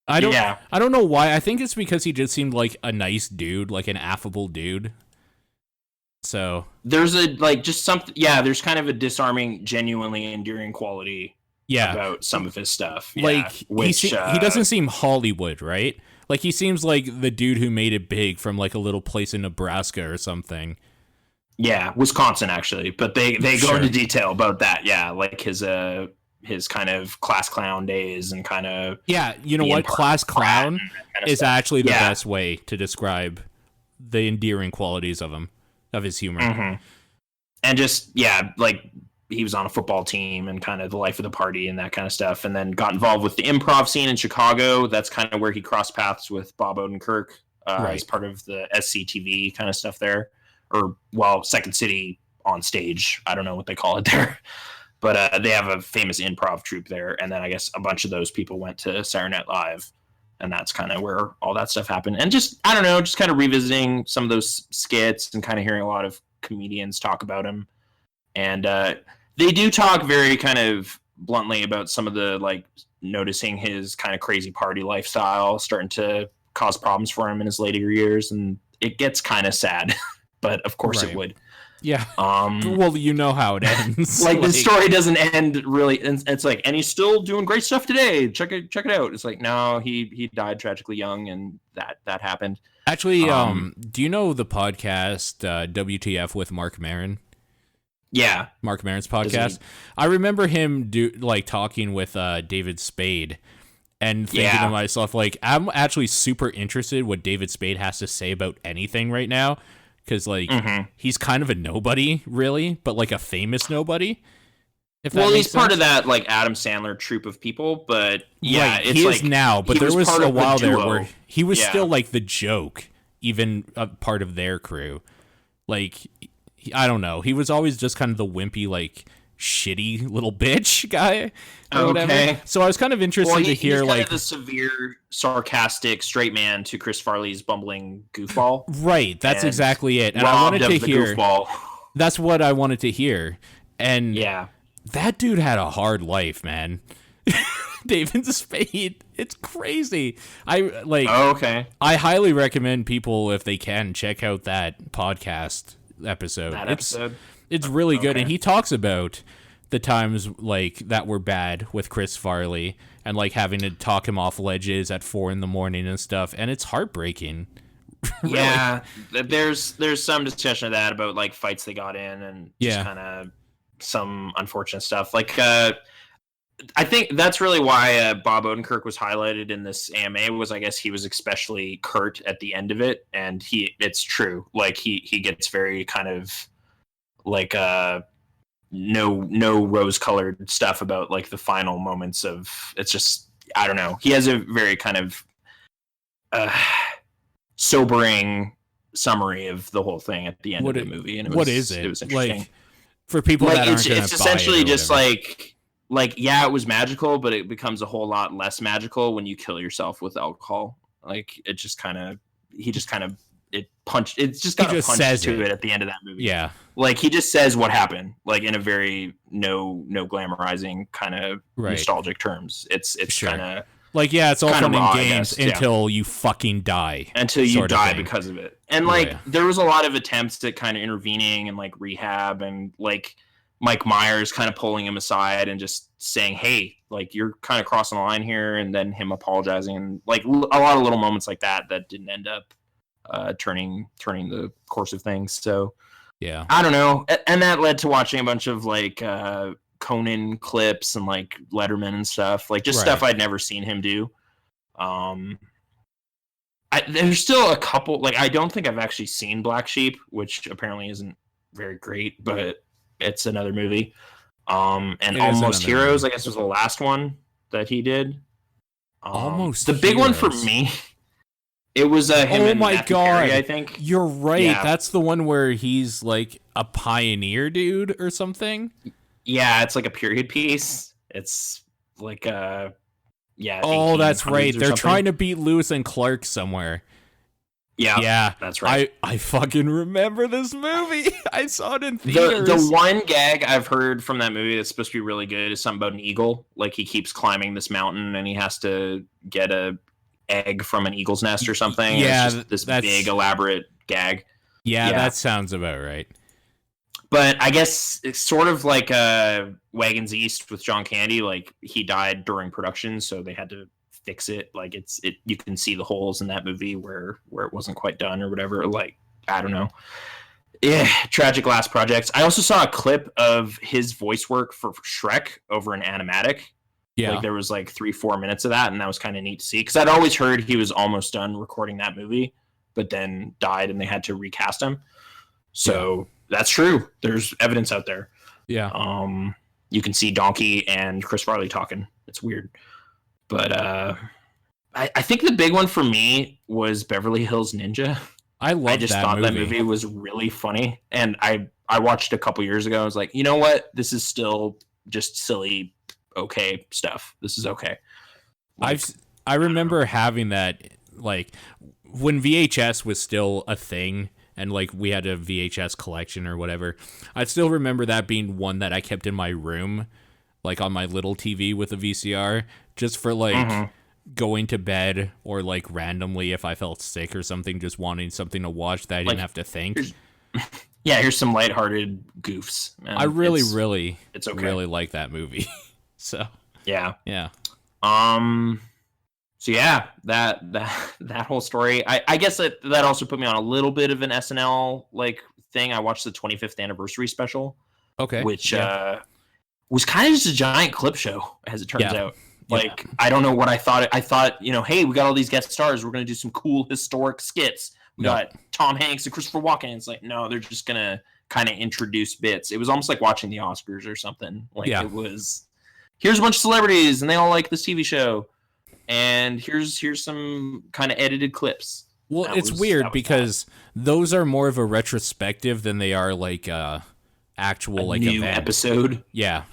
I don't know why. I think it's because he just seemed like a nice dude, like an affable dude. So there's just something. Yeah, there's kind of a disarming, genuinely endearing quality. Yeah, about some of his stuff. Like he doesn't seem Hollywood, right? Like he seems like the dude who made it big from like a little place in Nebraska or something. Yeah, Wisconsin actually, but they go into detail about that. Yeah, like his kind of class clown days and kind of you know what, class clown is actually the best way to describe the endearing qualities of his humor. Mm-hmm. And just like he was on a football team and kind of the life of the party and that kind of stuff, and then got involved with the improv scene in Chicago. That's kind of where he crossed paths with Bob Odenkirk as part of the SCTV kind of stuff there, or Second City on stage. I don't know what they call it there. But they have a famous improv troupe there, and then I guess a bunch of those people went to Saturday Night Live, and that's kind of where all that stuff happened. And just, I don't know, just kind of revisiting some of those skits and kind of hearing a lot of comedians talk about him. And they do talk very kind of bluntly about some of the, like, noticing his kind of crazy party lifestyle starting to cause problems for him in his later years, and it gets kind of sad, but of course it would. Yeah. Well, you know how it ends. Like the story doesn't end really. It's like, and he's still doing great stuff today. Check it out. It's like, no, he died tragically young, and that happened. Actually, do you know the podcast WTF with Mark Maron? Yeah, Mark Maron's podcast. I remember him talking with David Spade, and thinking to myself, like, I'm actually super interested what David Spade has to say about anything right now, because he's kind of a nobody, really, but like a famous nobody. He's part of that like Adam Sandler troupe of people, but yeah, right, he is now. But there was a while there where he was still like the joke, even a part of their crew. Like, I don't know, he was always just kind of the wimpy, like, shitty little bitch guy or whatever. So I was kind of interested to hear, he's kind of the severe, sarcastic straight man to Chris Farley's bumbling goofball. Right, that's exactly it. And I wanted to hear goofball. That's what I wanted to hear. And that dude had a hard life, man. David Spade, it's crazy. I highly recommend people, if they can, check out that podcast episode. It's really good, and he talks about the times like that were bad with Chris Farley, and like having to talk him off ledges at 4 a.m. and stuff, and it's heartbreaking. Really. Yeah, there's some discussion of that about like fights they got in, and just kind of some unfortunate stuff. Like, I think that's really why Bob Odenkirk was highlighted in this AMA, was I guess he was especially curt at the end of it, and it's true. Like he gets very kind of like no rose-colored stuff about like the final moments of, it's just, I don't know. He has a very kind of sobering summary of the whole thing at the end of the movie. And what is it? It was interesting. Like, for people that aren't gonna it's essentially just like yeah, it was magical, but it becomes a whole lot less magical when you kill yourself with alcohol. Like it just kind of it just got a punch to it at the end of that movie. Yeah. Like he just says what happened, like in a very no glamorizing kind of nostalgic terms. It's kind of like, yeah, it's all fun and games until you fucking die. Until you die because of it. And like there was a lot of attempts at kind of intervening and like rehab, and like Mike Myers kind of pulling him aside and just saying, hey, like you're kind of crossing the line here, and then him apologizing, and like a lot of little moments like that didn't end up turning the course of things. So yeah, I don't know. And that led to watching a bunch of like Conan clips and like Letterman and stuff, like just stuff I'd never seen him do. There's still a couple, like I don't think I've actually seen Black Sheep, which apparently isn't very great, but it's another movie. And Almost Heroes, I guess, was the last one that he did. Almost the big one for me. It was him and Matthew Perry, I think. You're right. Yeah. That's the one where he's like a pioneer dude or something. Yeah, it's like a period piece. It's like oh, that's right. They're trying to beat Lewis and Clark somewhere. Yeah, that's right. I fucking remember this movie. I saw it in theaters. The one gag I've heard from that movie that's supposed to be really good is something about an eagle. Like he keeps climbing this mountain and he has to get a egg from an eagle's nest or something. Yeah, it's just this big elaborate gag. Yeah, that sounds about right. But I guess it's sort of like Wagons East with John Candy. Like he died during production, so they had to fix it. Like you can see the holes in that movie where it wasn't quite done or whatever. Like, I don't know. Yeah, tragic last projects. I also saw a clip of his voice work for Shrek over in Animatic. Yeah, like there was like 3-4 minutes of that, and that was kind of neat to see, because I'd always heard he was almost done recording that movie, but then died and they had to recast him. So that's true. There's evidence out there. Yeah. You can see Donkey and Chris Farley talking. It's weird. But I think the big one for me was Beverly Hills Ninja. I just thought that movie was really funny. And I watched a couple years ago. I was like, you know what? This is still just silly, okay stuff. This is okay. Like, I remember having that, like, when VHS was still a thing, and like we had a VHS collection or whatever. I still remember that being one that I kept in my room, like on my little TV with a VCR, just for like going to bed, or like randomly if I felt sick or something, just wanting something to watch that I didn't have to think. Yeah, here's some lighthearted goofs. And I really it's okay. really like that movie. So Yeah. yeah. So yeah, that whole story. I guess that also put me on a little bit of an SNL like thing. I watched the 25th anniversary special, Okay. which was kind of just a giant clip show, as it turns out. Like, I don't know what I thought. I thought, hey, we got all these guest stars. We're going to do some cool historic skits. We got Tom Hanks and Christopher Walken. It's like, no, they're just going to kind of introduce bits. It was almost like watching the Oscars or something. Like, it was, here's a bunch of celebrities, and they all like this TV show. And here's some kind of edited clips. Well, it's weird because those are more of a retrospective than they are like actual like new event. Episode. Yeah.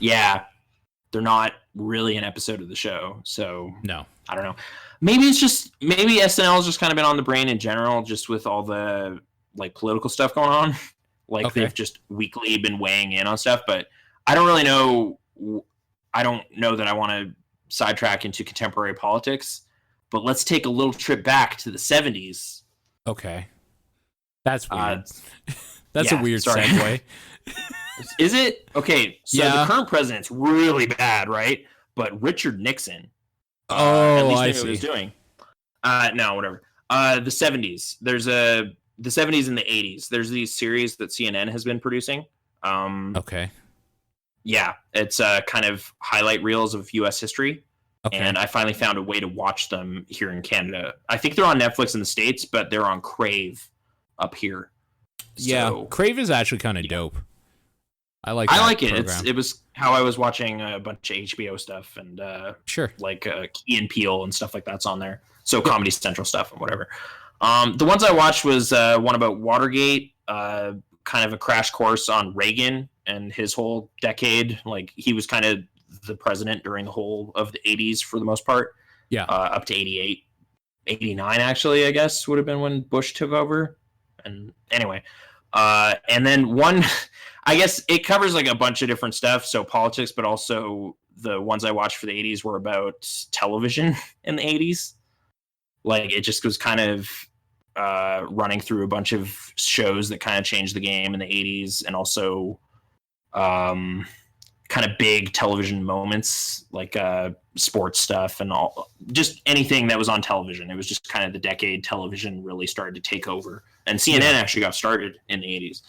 They're not really an episode of the show, so no, I don't know. Maybe SNL's just kind of been on the brain in general, just with all the like political stuff going on. Like they've just weekly been weighing in on stuff, but I don't really know. I don't know that I want to sidetrack into contemporary politics, but let's take a little trip back to the 70s. Okay, that's weird. That's a weird segue. Is it? Okay, so the current president's really bad, right? But Richard Nixon, at least I see what he was doing. No, whatever. The 70s. There's the 70s and the 80s. There's these series that CNN has been producing. Okay. Yeah, it's kind of highlight reels of U.S. history. Okay. And I finally found a way to watch them here in Canada. I think they're on Netflix in the States, but they're on Crave up here. Yeah, Crave is actually kind of dope. I like it. It was how I was watching a bunch of HBO stuff and like Key and Peele and stuff like that's on there. So Comedy Central stuff and whatever. The ones I watched was one about Watergate, kind of a crash course on Reagan and his whole decade. Like he was kind of the president during the whole of the 80s for the most part. Yeah. Up to 88, 89 actually, I guess would have been when Bush took over. And anyway, and then one, I guess it covers like a bunch of different stuff. So politics, but also the ones I watched for the 80s were about television in the 80s. Like it just was kind of running through a bunch of shows that kind of changed the game in the 80s, and also kind of big television moments like sports stuff and all, just anything that was on television. It was just kind of the decade television really started to take over, and CNN actually got started in the 80s.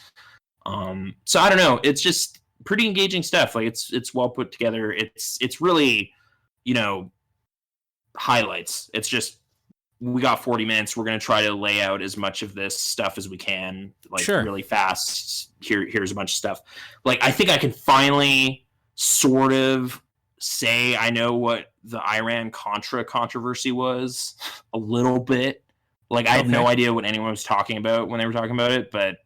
So I don't know, it's just pretty engaging stuff. Like it's well put together. It's really, highlights. It's just, we got 40 minutes. We're going to try to lay out as much of this stuff as we can, like really fast. Here's a bunch of stuff. Like, I think I can finally sort of say I know what the Iran-Contra controversy was a little bit. Like, I had no idea what anyone was talking about when they were talking about it, but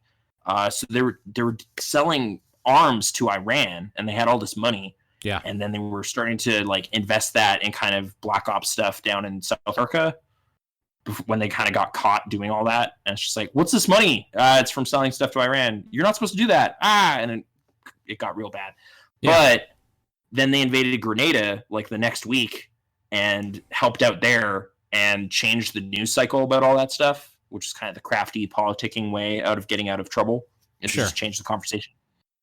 so they were selling arms to Iran, and they had all this money. Yeah. And then they were starting to like invest that in kind of black ops stuff down in South Africa when they kind of got caught doing all that. And it's just like, what's this money? It's from selling stuff to Iran. You're not supposed to do that. And then it got real bad. Yeah. But then they invaded Grenada like the next week and helped out there and changed the news cycle about all that stuff, which is kind of the crafty politicking way out of getting out of trouble. It just changed the conversation.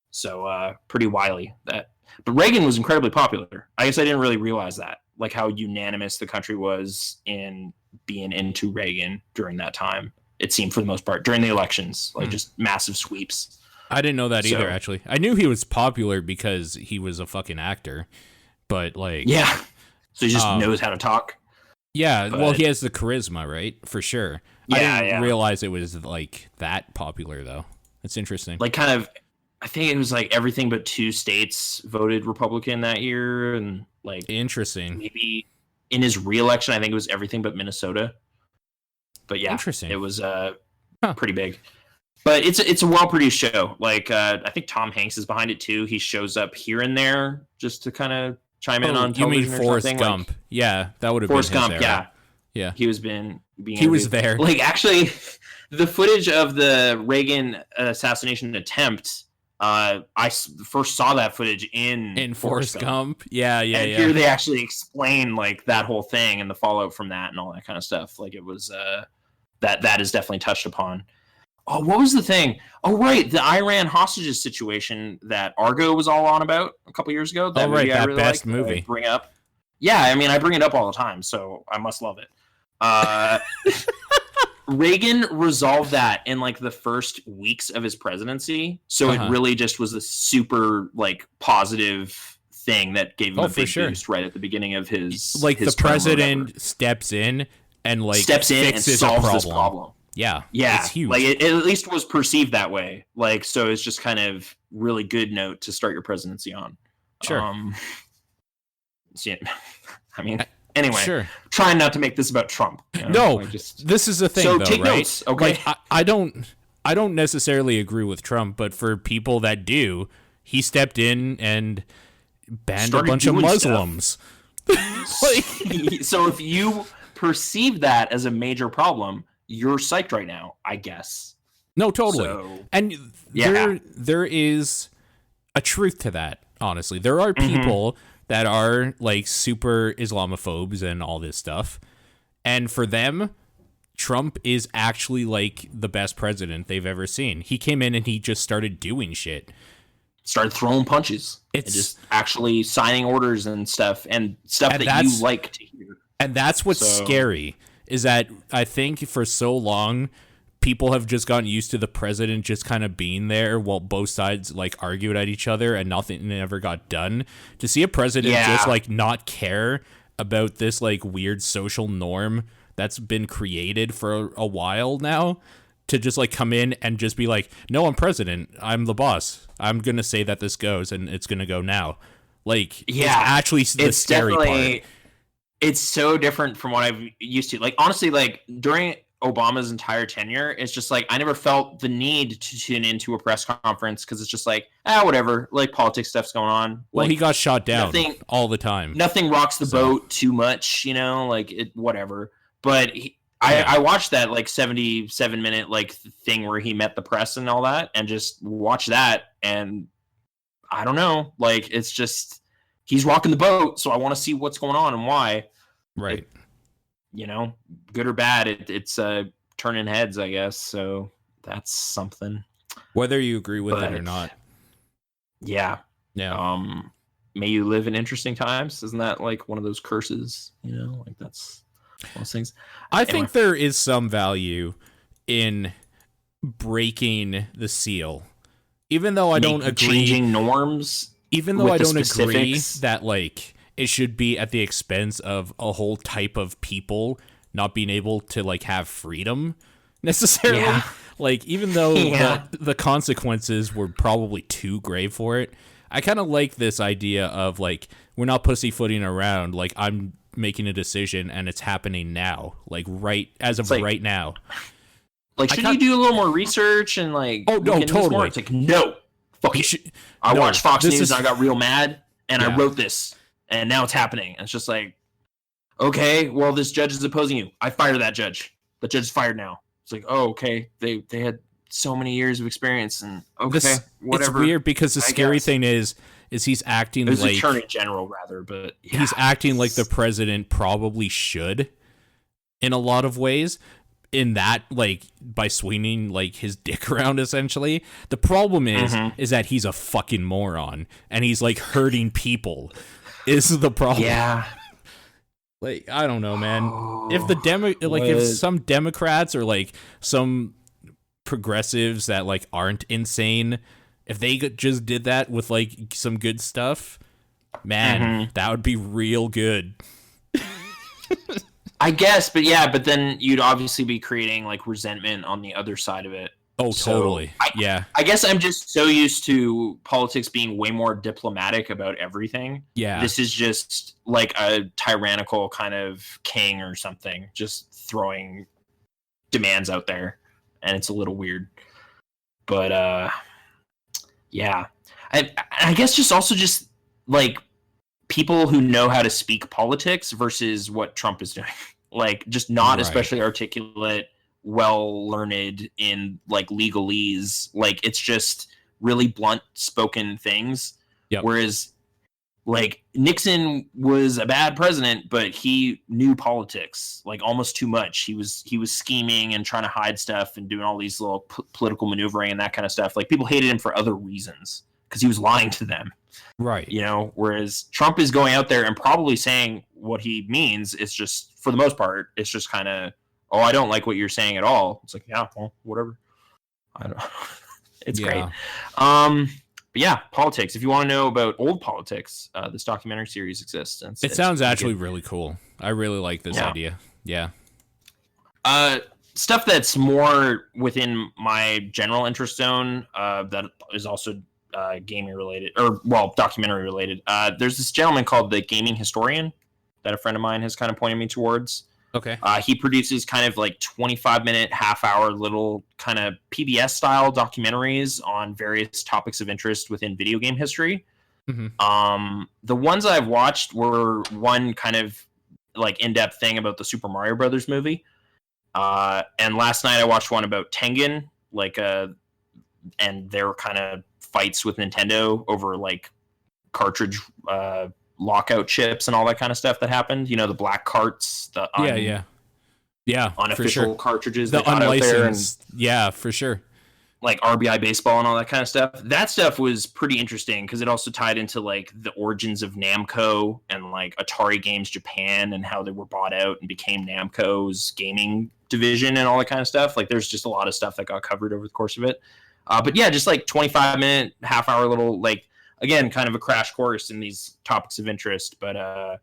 So pretty wily that. But Reagan was incredibly popular. I guess I didn't really realize that, like how unanimous the country was in being into Reagan during that time. It seemed for the most part during the elections, like just massive sweeps. I didn't know that either, actually. I knew he was popular because he was a fucking actor, but like... Yeah, so he just knows how to talk. Yeah, well, he has the charisma, right? For sure. Yeah, I didn't realize it was like that popular, though. It's interesting. Like kind of... I think it was like everything but 2 states voted Republican that year, and like interesting. Maybe in his re-election, I think it was everything but Minnesota. But yeah, interesting. It was pretty big. But it's a well-produced show. Like I think Tom Hanks is behind it too. He shows up here and there just to kind of chime in on television. You mean Forrest Gump? Like, yeah, that would have been Forrest Gump. Era. Yeah. He was being. He was there. Like actually, the footage of the Reagan assassination attempt. I first saw that footage in Forrest Gump. Yeah. Here they actually explain like that whole thing and the fallout from that and all that kind of stuff. Like it was that is definitely touched upon. Oh, what was the thing? Oh, right, the Iran hostages situation that Argo was all on about a couple years ago. That Oh, right, movie I that really best like. I movie. bring up. Yeah, I mean, I bring it up all the time, so I must love it. Uh, Reagan resolved that in like the first weeks of his presidency, so it really just was a super like positive thing that gave him a for big sure. boost right at the beginning of his like his the president steps in and like fixes solves a problem. this problem. Yeah, Yeah, it's huge. like it at least was perceived that way. Like, so it's just kind of really good note to start your presidency on. Sure. So, I mean, anyway, sure. Trying not to make this about Trump. You No, know? this is the thing. So though, take right? notes, okay? Like, I don't necessarily agree with Trump, but for people that do, he stepped in and banned a bunch of Muslims. So if you perceive that as a major problem, you're psyched right now, I guess. No, totally. So, and there is a truth to that, honestly. There are people that are like super Islamophobes and all this stuff. And for them, Trump is actually like the best president they've ever seen. He came in and he just started doing shit. Started throwing punches. And just actually signing orders and stuff that you like to hear. And that's what's scary, is that I think for so long, people have just gotten used to the president just kind of being there while both sides like argued at each other and nothing ever got done. To see a president just like not care about this like weird social norm that's been created for a while now, to just like come in and just be like, no, I'm president, I'm the boss, I'm gonna say that this goes and it's gonna go now. Like, it's actually the scary part. It's so different from what I've used to. Like, honestly, like during Obama's entire tenure, it's just like I never felt the need to tune into a press conference because it's just like, whatever, like politics stuff's going on. Well, like, he got shot down all the time. Nothing rocks the boat too much, you know, like it, whatever. But I watched that like 77-minute like thing where he met the press and all that, and just watched that, and I don't know, like it's just he's rocking the boat, so I want to see what's going on and why. Right. You know, good or bad, it's turning heads, I guess. So that's something. Whether you agree with it or not. Yeah. Yeah. May you live in interesting times. Isn't that like one of those curses? You know, like that's one of those things. I think there is some value in breaking the seal, even though I don't agree. Changing norms. Even though I don't agree that like it should be at the expense of a whole type of people not being able to like have freedom necessarily. Yeah. Like, even though the consequences were probably too grave for it, I kind of like this idea of like, we're not pussyfooting around. Like, I'm making a decision and it's happening now, like right as of like, right now. Like, shouldn't you do a little more research and like? Oh no, totally. It's like, no, fuck it. I watched Fox News and I got real mad and I wrote this and now it's happening. And it's just like, okay, well, this judge is opposing you. I fire that judge. The judge is fired now. It's like, oh, okay. They had so many years of experience and okay, whatever. It's weird because the scary thing is he's acting like attorney general rather, but he's acting like the president probably should in a lot of ways. In that, like, by swinging like his dick around, essentially. The problem is that he's a fucking moron and he's like hurting people. Is the problem? Yeah. Like, I don't know, man. If if some Democrats or like some progressives that like aren't insane, if they just did that with like some good stuff, man, that would be real good. I guess, but then you'd obviously be creating like resentment on the other side of it. Oh, totally. I guess I'm just so used to politics being way more diplomatic about everything. Yeah. This is just like a tyrannical kind of king or something, just throwing demands out there, and it's a little weird. But I guess just like people who know how to speak politics versus what Trump is doing. Like, just not especially articulate, well learned in like legalese. Like, it's just really blunt spoken things. Yep. Whereas like Nixon was a bad president, but he knew politics like almost too much. He was scheming and trying to hide stuff and doing all these little political maneuvering and that kind of stuff. Like people hated him for other reasons because he was lying to them. Right. You know, whereas Trump is going out there and probably saying what he means. It's just, for the most part, it's just kind of, oh, I don't like what you're saying at all. It's like, yeah, well, whatever. I don't. It's great. But yeah, politics. If you want to know about old politics, this documentary series exists. And it sounds actually really cool. I really like this idea. Yeah. Stuff that's more within my general interest zone that is also gaming related, or well, documentary related. There's this gentleman called the Gaming Historian that a friend of mine has kind of pointed me towards. Okay. He produces kind of like 25-minute, half-hour little kind of PBS-style documentaries on various topics of interest within video game history. Mm-hmm. The ones I've watched were one kind of like in-depth thing about the Super Mario Brothers movie. And last night I watched one about Tengen, and their kind of fights with Nintendo over like cartridge lockout chips and all that kind of stuff that happened. You know, the black carts, the unofficial cartridges, the unlicensed. Yeah, for sure. Like RBI baseball and all that kind of stuff. That stuff was pretty interesting because it also tied into like the origins of Namco and like Atari Games Japan and how they were bought out and became Namco's gaming division and all that kind of stuff. Like there's just a lot of stuff that got covered over the course of it. But yeah, just like 25-minute, half-hour little, like, again, kind of a crash course in these topics of interest, but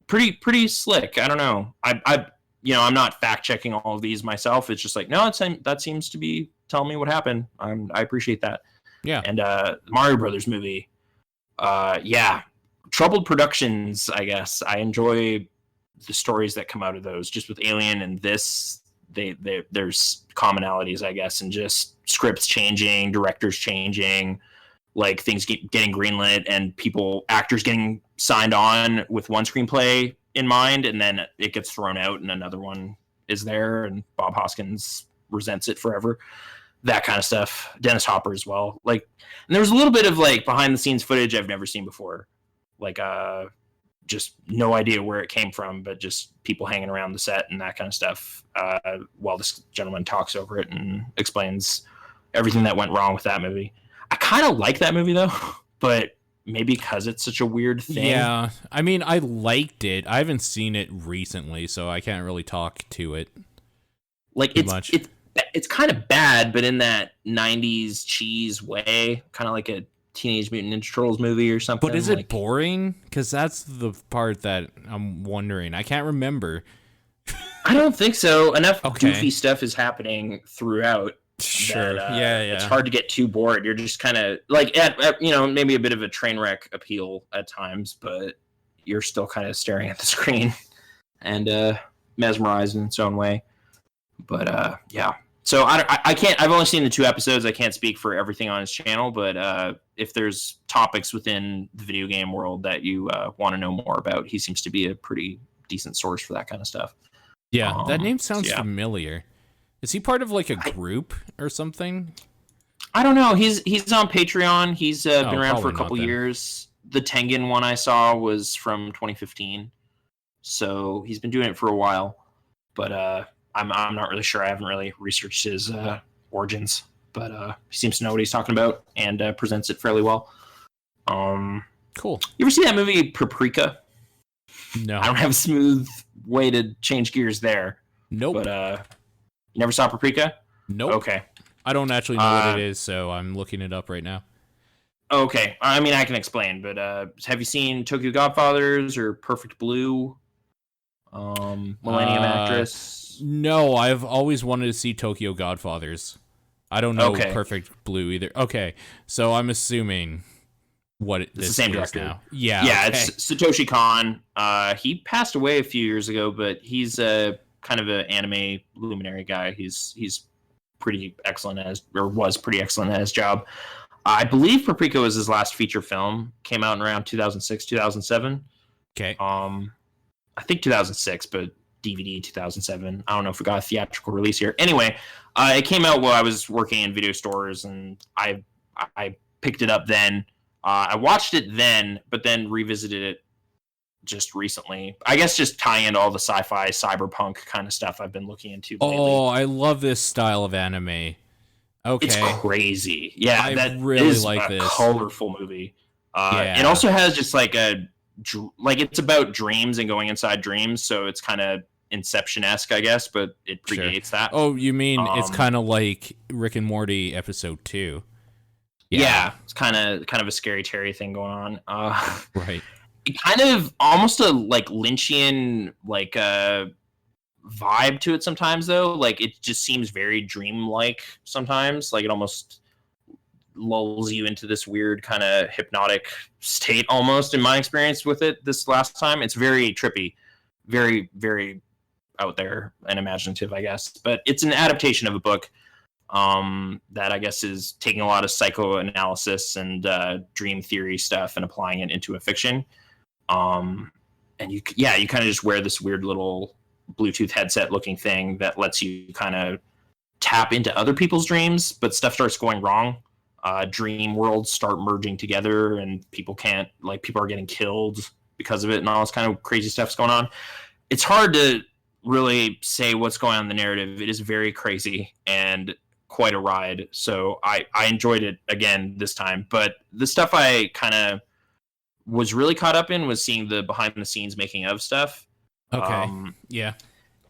pretty slick. I don't know. I'm not fact checking all of these myself. It's just like, no, that seems to be telling me what happened. I appreciate that. Yeah. And Mario Brothers movie, yeah, troubled productions. I guess I enjoy the stories that come out of those. Just with Alien and this, there's commonalities, I guess, and just scripts changing, directors changing, like things getting greenlit, and actors getting signed on with one screenplay in mind, and then it gets thrown out and another one is there, and Bob Hoskins resents it forever. That kind of stuff. Dennis Hopper as well. Like, and there was a little bit of like behind the scenes footage I've never seen before. Like, just no idea where it came from, but just people hanging around the set and that kind of stuff while this gentleman talks over it and explains everything that went wrong with that movie. I kind of like that movie though, but maybe because it's such a weird thing. Yeah, I mean, I liked it. I haven't seen it recently, so I can't really talk to it. Like it's kind of bad, but in that 90s cheese way, kind of like a Teenage Mutant Ninja Turtles movie or something. But is it boring? Because that's the part that I'm wondering. I can't remember. I don't think so. Enough goofy stuff is happening throughout. Sure. That, It's hard to get too bored. You're just kind of like at maybe a bit of a train wreck appeal at times, but you're still kind of staring at the screen and mesmerized in its own way. But yeah. So I can't. I've only seen the 2 episodes. I can't speak for everything on his channel, but if there's topics within the video game world that you want to know more about, he seems to be a pretty decent source for that kind of stuff. Yeah, that name sounds familiar. Is he part of like a group or something? I don't know. He's on Patreon. He's been around for a couple years. The Tengen one I saw was from 2015, so he's been doing it for a while. But I'm not really sure. I haven't really researched his origins, but he seems to know what he's talking about and presents it fairly well. Cool. You ever see that movie Paprika? No. I don't have a smooth way to change gears there. Nope. But you never saw Paprika? Nope. Okay. I don't actually know what it is, so I'm looking it up right now. Okay. I mean, I can explain, but have you seen Tokyo Godfathers or Perfect Blue? Millennium Actress? No, I've always wanted to see Tokyo Godfathers. I don't know Perfect Blue either. Okay, so I'm assuming it's the same director now. Yeah, it's Satoshi Kon. He passed away a few years ago, but he's kind of an anime luminary guy. He's pretty excellent was pretty excellent at his job. I believe Paprika was his last feature film. Came out in around 2006, 2007. Okay. I think 2006, but DVD 2007. I don't know if it got a theatrical release here. Anyway, it came out while I was working in video stores, and I picked it up then. I watched it then, but then revisited it just recently. I guess just tie into all the sci-fi, cyberpunk kind of stuff I've been looking into lately. Oh, I love this style of anime. Okay. It's crazy. Yeah, I that really is like a this. colorful movie. Yeah. It also has just like it's about dreams and going inside dreams, so it's kind of Inception-esque, I guess, but it predates that. Oh, you mean it's kind of like Rick and Morty episode 2? Yeah, it's kind of a scary Terry thing going on. Right. It kind of almost a like Lynchian like vibe to it sometimes, though. Like it just seems very dream-like sometimes. Like it almost lulls you into this weird kind of hypnotic state almost, in my experience with it this last time. It's very trippy, very, very out there and imaginative, I guess. But it's an adaptation of a book that I guess is taking a lot of psychoanalysis and dream theory stuff and applying it into a fiction. And you kind of just wear this weird little Bluetooth headset looking thing that lets you kind of tap into other people's dreams, but stuff starts going wrong. Dream worlds start merging together and people are getting killed because of it and all this kind of crazy stuff's going on. It's hard to really say what's going on in the narrative. It is very crazy and quite a ride. So I enjoyed it again this time, but the stuff I kind of was really caught up in was seeing the behind the scenes making of stuff. Okay. Yeah.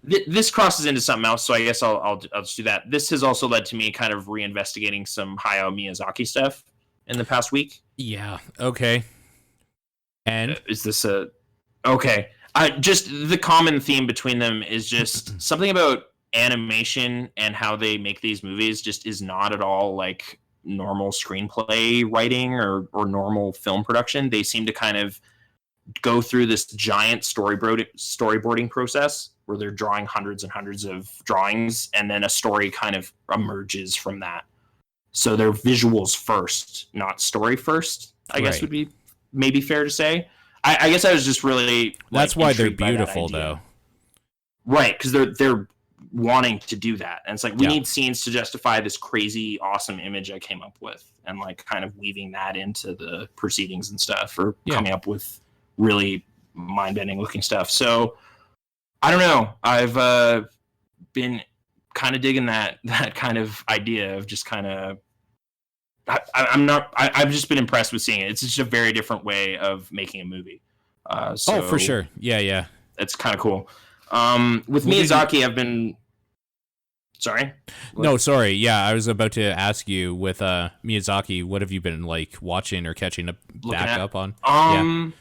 This crosses into something else, so I guess I'll just do that. This has also led to me kind of reinvestigating some Hayao Miyazaki stuff in the past week. Yeah. Okay. And is this okay? Just the common theme between them is just something about animation and how they make these movies just is not at all like normal screenplay writing or normal film production. They seem to kind of go through this giant storyboarding process where they're drawing hundreds and hundreds of drawings, and then a story kind of emerges from that. So they're visuals first, not story first, I guess would be maybe fair to say. I guess I was just really that's why they're beautiful, though. Right, because they're wanting to do that. And it's like, we need scenes to justify this crazy, awesome image I came up with, and like kind of weaving that into the proceedings and stuff, or coming up with really mind-bending looking stuff. So I don't know. I've been kind of digging that kind of idea of just kind of I've just been impressed with seeing it. It's just a very different way of making a movie. So for sure. Yeah. It's kind of cool. With Miyazaki, I've been... Sorry? No, sorry. Yeah, I was about to ask you with Miyazaki, what have you been like watching or catching up on?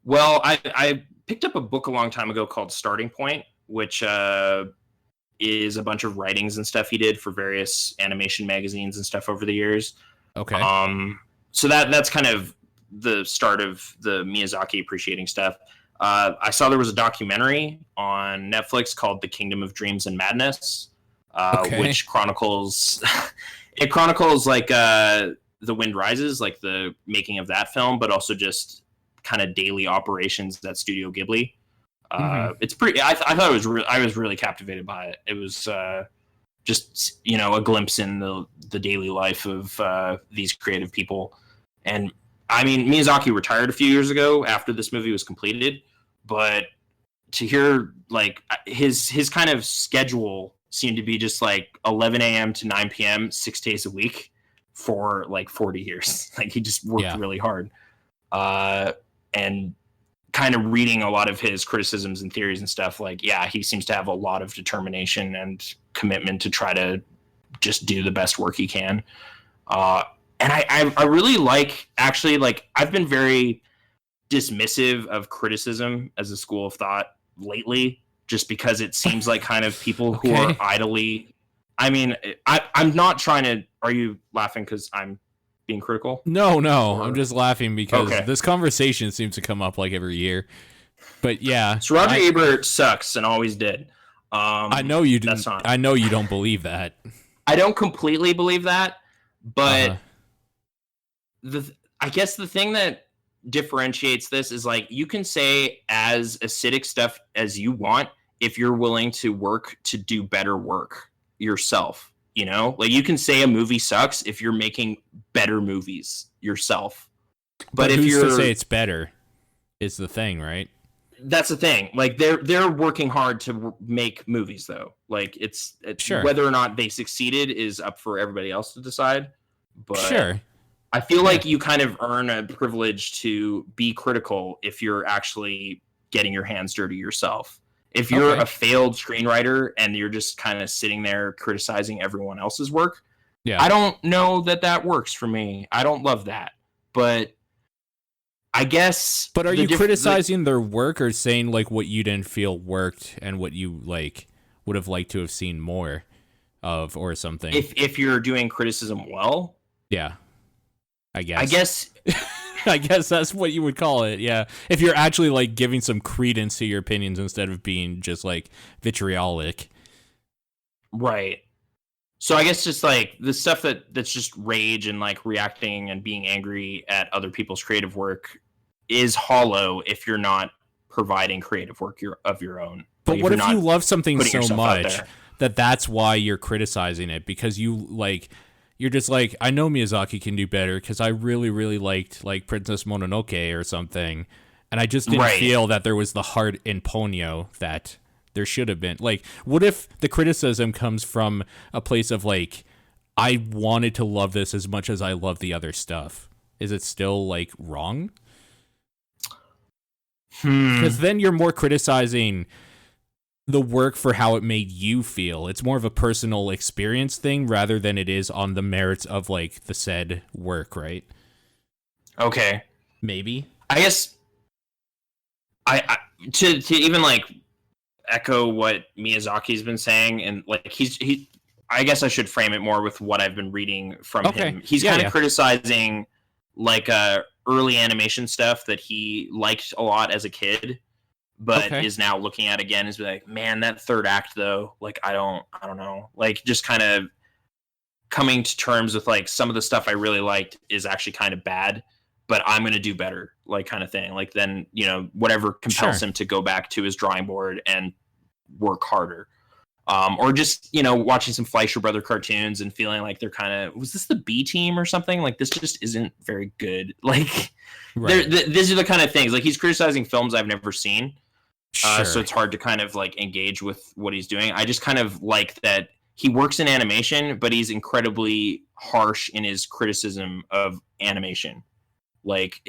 Well, I picked up a book a long time ago called Starting Point, which is a bunch of writings and stuff he did for various animation magazines and stuff over the years. Okay. So that's kind of the start of the Miyazaki appreciating stuff. I saw there was a documentary on Netflix called The Kingdom of Dreams and Madness, which chronicles like The Wind Rises, like the making of that film, but also just kind of daily operations at Studio Ghibli. It's pretty. I thought it was. I was really captivated by it. It was just a glimpse in the daily life of these creative people. And I mean, Miyazaki retired a few years ago after this movie was completed, but to hear like his kind of schedule seemed to be just like 11 a.m. to 9 p.m. 6 days a week for like 40 years. Like he just worked really hard. And kind of reading a lot of his criticisms and theories and stuff, like, he seems to have a lot of determination and commitment to try to just do the best work he can. And I really like, actually, like, I've been very dismissive of criticism as a school of thought lately, just because it seems like kind of people who are idly, I mean, I'm not trying to, are you laughing because I'm being critical? No, I'm just laughing because this conversation seems to come up like every year. But yeah, so Roger Ebert sucks and always did. I know you do. I know you don't believe that. I don't completely believe that, but I guess the thing that differentiates this is like you can say as acidic stuff as you want if you're willing to work to do better work yourself. Like you can say a movie sucks if you're making better movies yourself. But if who's to say it's better is the thing, right? That's the thing. Like they're working hard to make movies, though. Like it's sure. Whether or not they succeeded is up for everybody else to decide. But sure. I feel like you kind of earn a privilege to be critical if you're actually getting your hands dirty yourself. If you're a failed screenwriter and you're just kind of sitting there criticizing everyone else's work, I don't know that works for me. I don't love that. But I guess... But are you criticizing their work or saying like what you didn't feel worked and what you like would have liked to have seen more of or something? If you're doing criticism well? Yeah. I guess I guess that's what you would call it. Yeah. If you're actually like giving some credence to your opinions instead of being just like vitriolic. Right. So I guess just like the stuff that's just rage and like reacting and being angry at other people's creative work is hollow if you're not providing creative work of your own. But like what if you love something so much that's why you're criticizing it? Because you like... You're just like, I know Miyazaki can do better because I really, really liked like Princess Mononoke or something. And I just didn't feel that there was the heart in Ponyo that there should have been. Like, what if the criticism comes from a place of like, I wanted to love this as much as I love the other stuff? Is it still like wrong? Because then you're more criticizing the work for how it made you feel. It's more of a personal experience thing rather than it is on the merits of like the said work, right? Okay. Maybe. I guess I to even like echo what Miyazaki's been saying, and like he I guess I should frame it more with what I've been reading from him. He's kind of criticizing like early animation stuff that he liked a lot as a kid, but is now looking at again is like, man, that third act though, like I don't know, like just kind of coming to terms with like some of the stuff I really liked is actually kind of bad, but I'm going to do better, like kind of thing. Like then, you know, whatever compels him to go back to his drawing board and work harder. Or just, you know, watching some Fleischer Brother cartoons and feeling like they're kind of, was this the B Team or something? Like this just isn't very good. Like these are the kind of things, like he's criticizing films I've never seen. So it's hard to kind of like engage with what he's doing. I just kind of like that he works in animation, but he's incredibly harsh in his criticism of animation. Like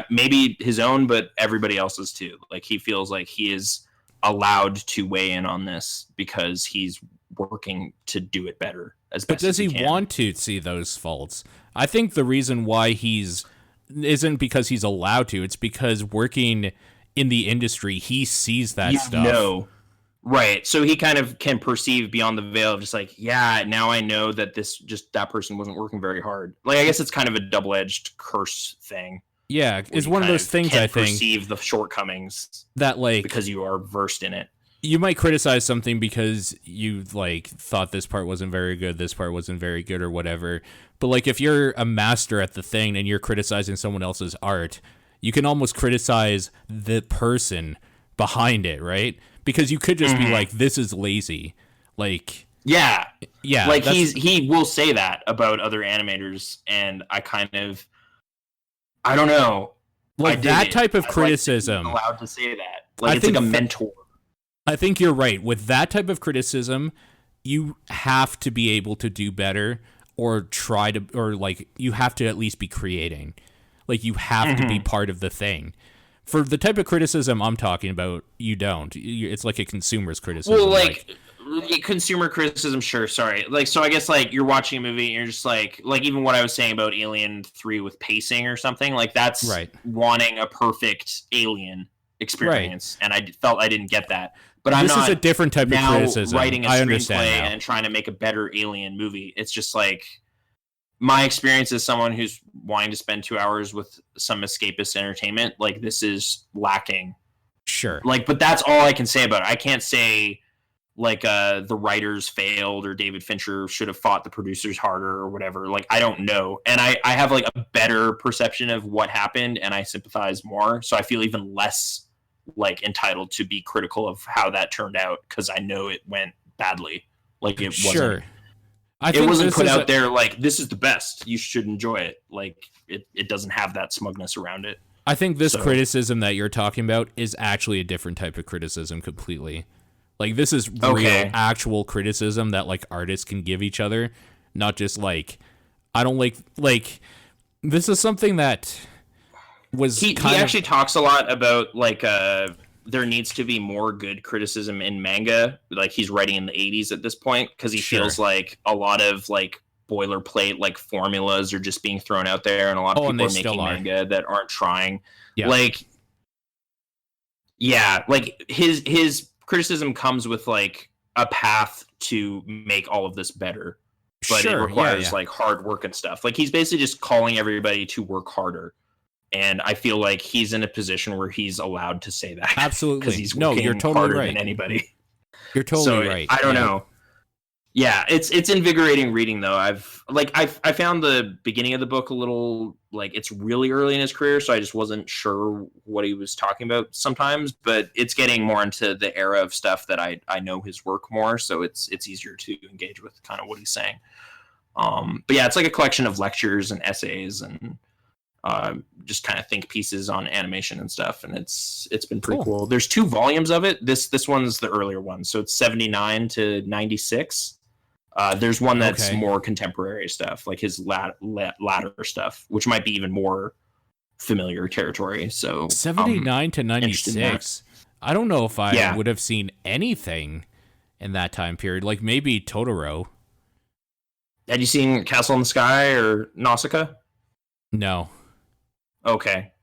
maybe his own, but everybody else's too. Like he feels like he is allowed to weigh in on this because he's working to do it better as best as he can. But does he want to see those faults? I think the reason why isn't because he's allowed to. It's because working in the industry, he sees that stuff. No. Right. So he kind of can perceive beyond the veil of just like, yeah, now I know that that person wasn't working very hard. Like, I guess it's kind of a double-edged curse thing. Yeah, it's one of those things, I think. Perceive the shortcomings that, like, because you are versed in it. You might criticize something because you, like, thought this part wasn't very good, this part wasn't very good, or whatever. But, like, if you're a master at the thing and you're criticizing someone else's art, you can almost criticize the person behind it, right? Because you could just be like, this is lazy. Like, yeah. Like he will say that about other animators, and I don't know. Like that type of criticism. Like allowed to say that. Like it's like a mentor. I think you're right. With that type of criticism, you have to be able to do better or you have to at least be creating. Like, you have to be part of the thing. For the type of criticism I'm talking about, you don't. It's like a consumer's criticism. Well, like consumer criticism, sure, sorry. Like, so I guess, like, you're watching a movie and you're just like even what I was saying about Alien 3 with pacing or something, like, that's wanting a perfect Alien experience. Right. And I felt I didn't get that. But this is a different type of criticism. Writing a screenplay and trying to make a better Alien movie. It's just like, my experience as someone who's wanting to spend 2 hours with some escapist entertainment, like, this is lacking. Sure. Like, but that's all I can say about it. I can't say, like, the writers failed or David Fincher should have fought the producers harder or whatever. Like, I don't know. And I have, like, a better perception of what happened, and I sympathize more. So I feel even less, like, entitled to be critical of how that turned out because I know it went badly. Like, it wasn't. It wasn't put out there like, this is the best, you should enjoy it. Like, it doesn't have that smugness around it. I think this criticism that you're talking about is actually a different type of criticism completely. Like, this is real, actual criticism that, like, artists can give each other, not just, like, I don't like, this is something that was he actually talks a lot about, like, there needs to be more good criticism in manga. Like, he's writing in the 80s at this point, because he feels like a lot of, like, boilerplate, like, formulas are just being thrown out there, and a lot of people are making manga that aren't trying. Yeah. Like, yeah, like, his criticism comes with, like, a path to make all of this better. But it requires, like, hard work and stuff. Like, he's basically just calling everybody to work harder. And I feel like he's in a position where he's allowed to say that. Absolutely. Because he's working you're totally harder right. than anybody. You're totally right. I don't know. Yeah, it's invigorating reading, though. I found the beginning of the book a little, like, it's really early in his career, so I just wasn't sure what he was talking about sometimes. But it's getting more into the era of stuff that I know his work more, so it's easier to engage with kind of what he's saying. But yeah, it's like a collection of lectures and essays and just kind of think pieces on animation and stuff, and it's been pretty cool. There's 2 volumes of it. This one's the earlier one, so it's 79 to 96. There's one that's more contemporary stuff, like his latter stuff, which might be even more familiar territory. So 79 to 96. I don't know if I would have seen anything in that time period. Like, maybe Totoro. Had you seen Castle in the Sky or Nausicaa? No. Okay.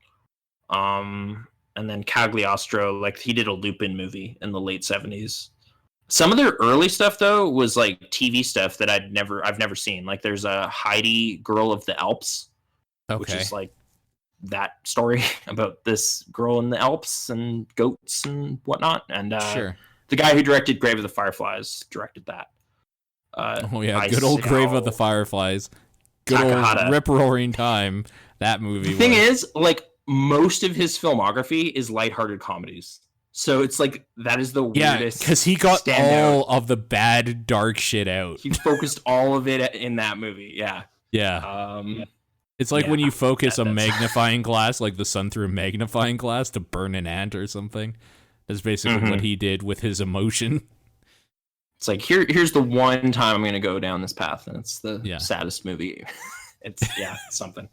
And then Cagliostro, like, he did a Lupin movie in the late 70s. Some of their early stuff, though, was like TV stuff that I've never seen. Like, there's a Heidi, Girl of the Alps, which is like that story about this girl in the Alps and goats and whatnot. And the guy who directed Grave of the Fireflies directed that. Good old Grave of the Fireflies. Good Takahata. Old rip-roaring time. That movie. The thing is, like, most of his filmography is lighthearted comedies. So it's like, that is the weirdest. Because he got all of the bad, dark shit out. He focused all of it in that movie. Yeah. Yeah. It's like when you focus a magnifying glass, like the sun through a magnifying glass, to burn an ant or something. That's basically what he did with his emotion. It's like, here's the one time I'm going to go down this path, and it's the saddest movie. It's something.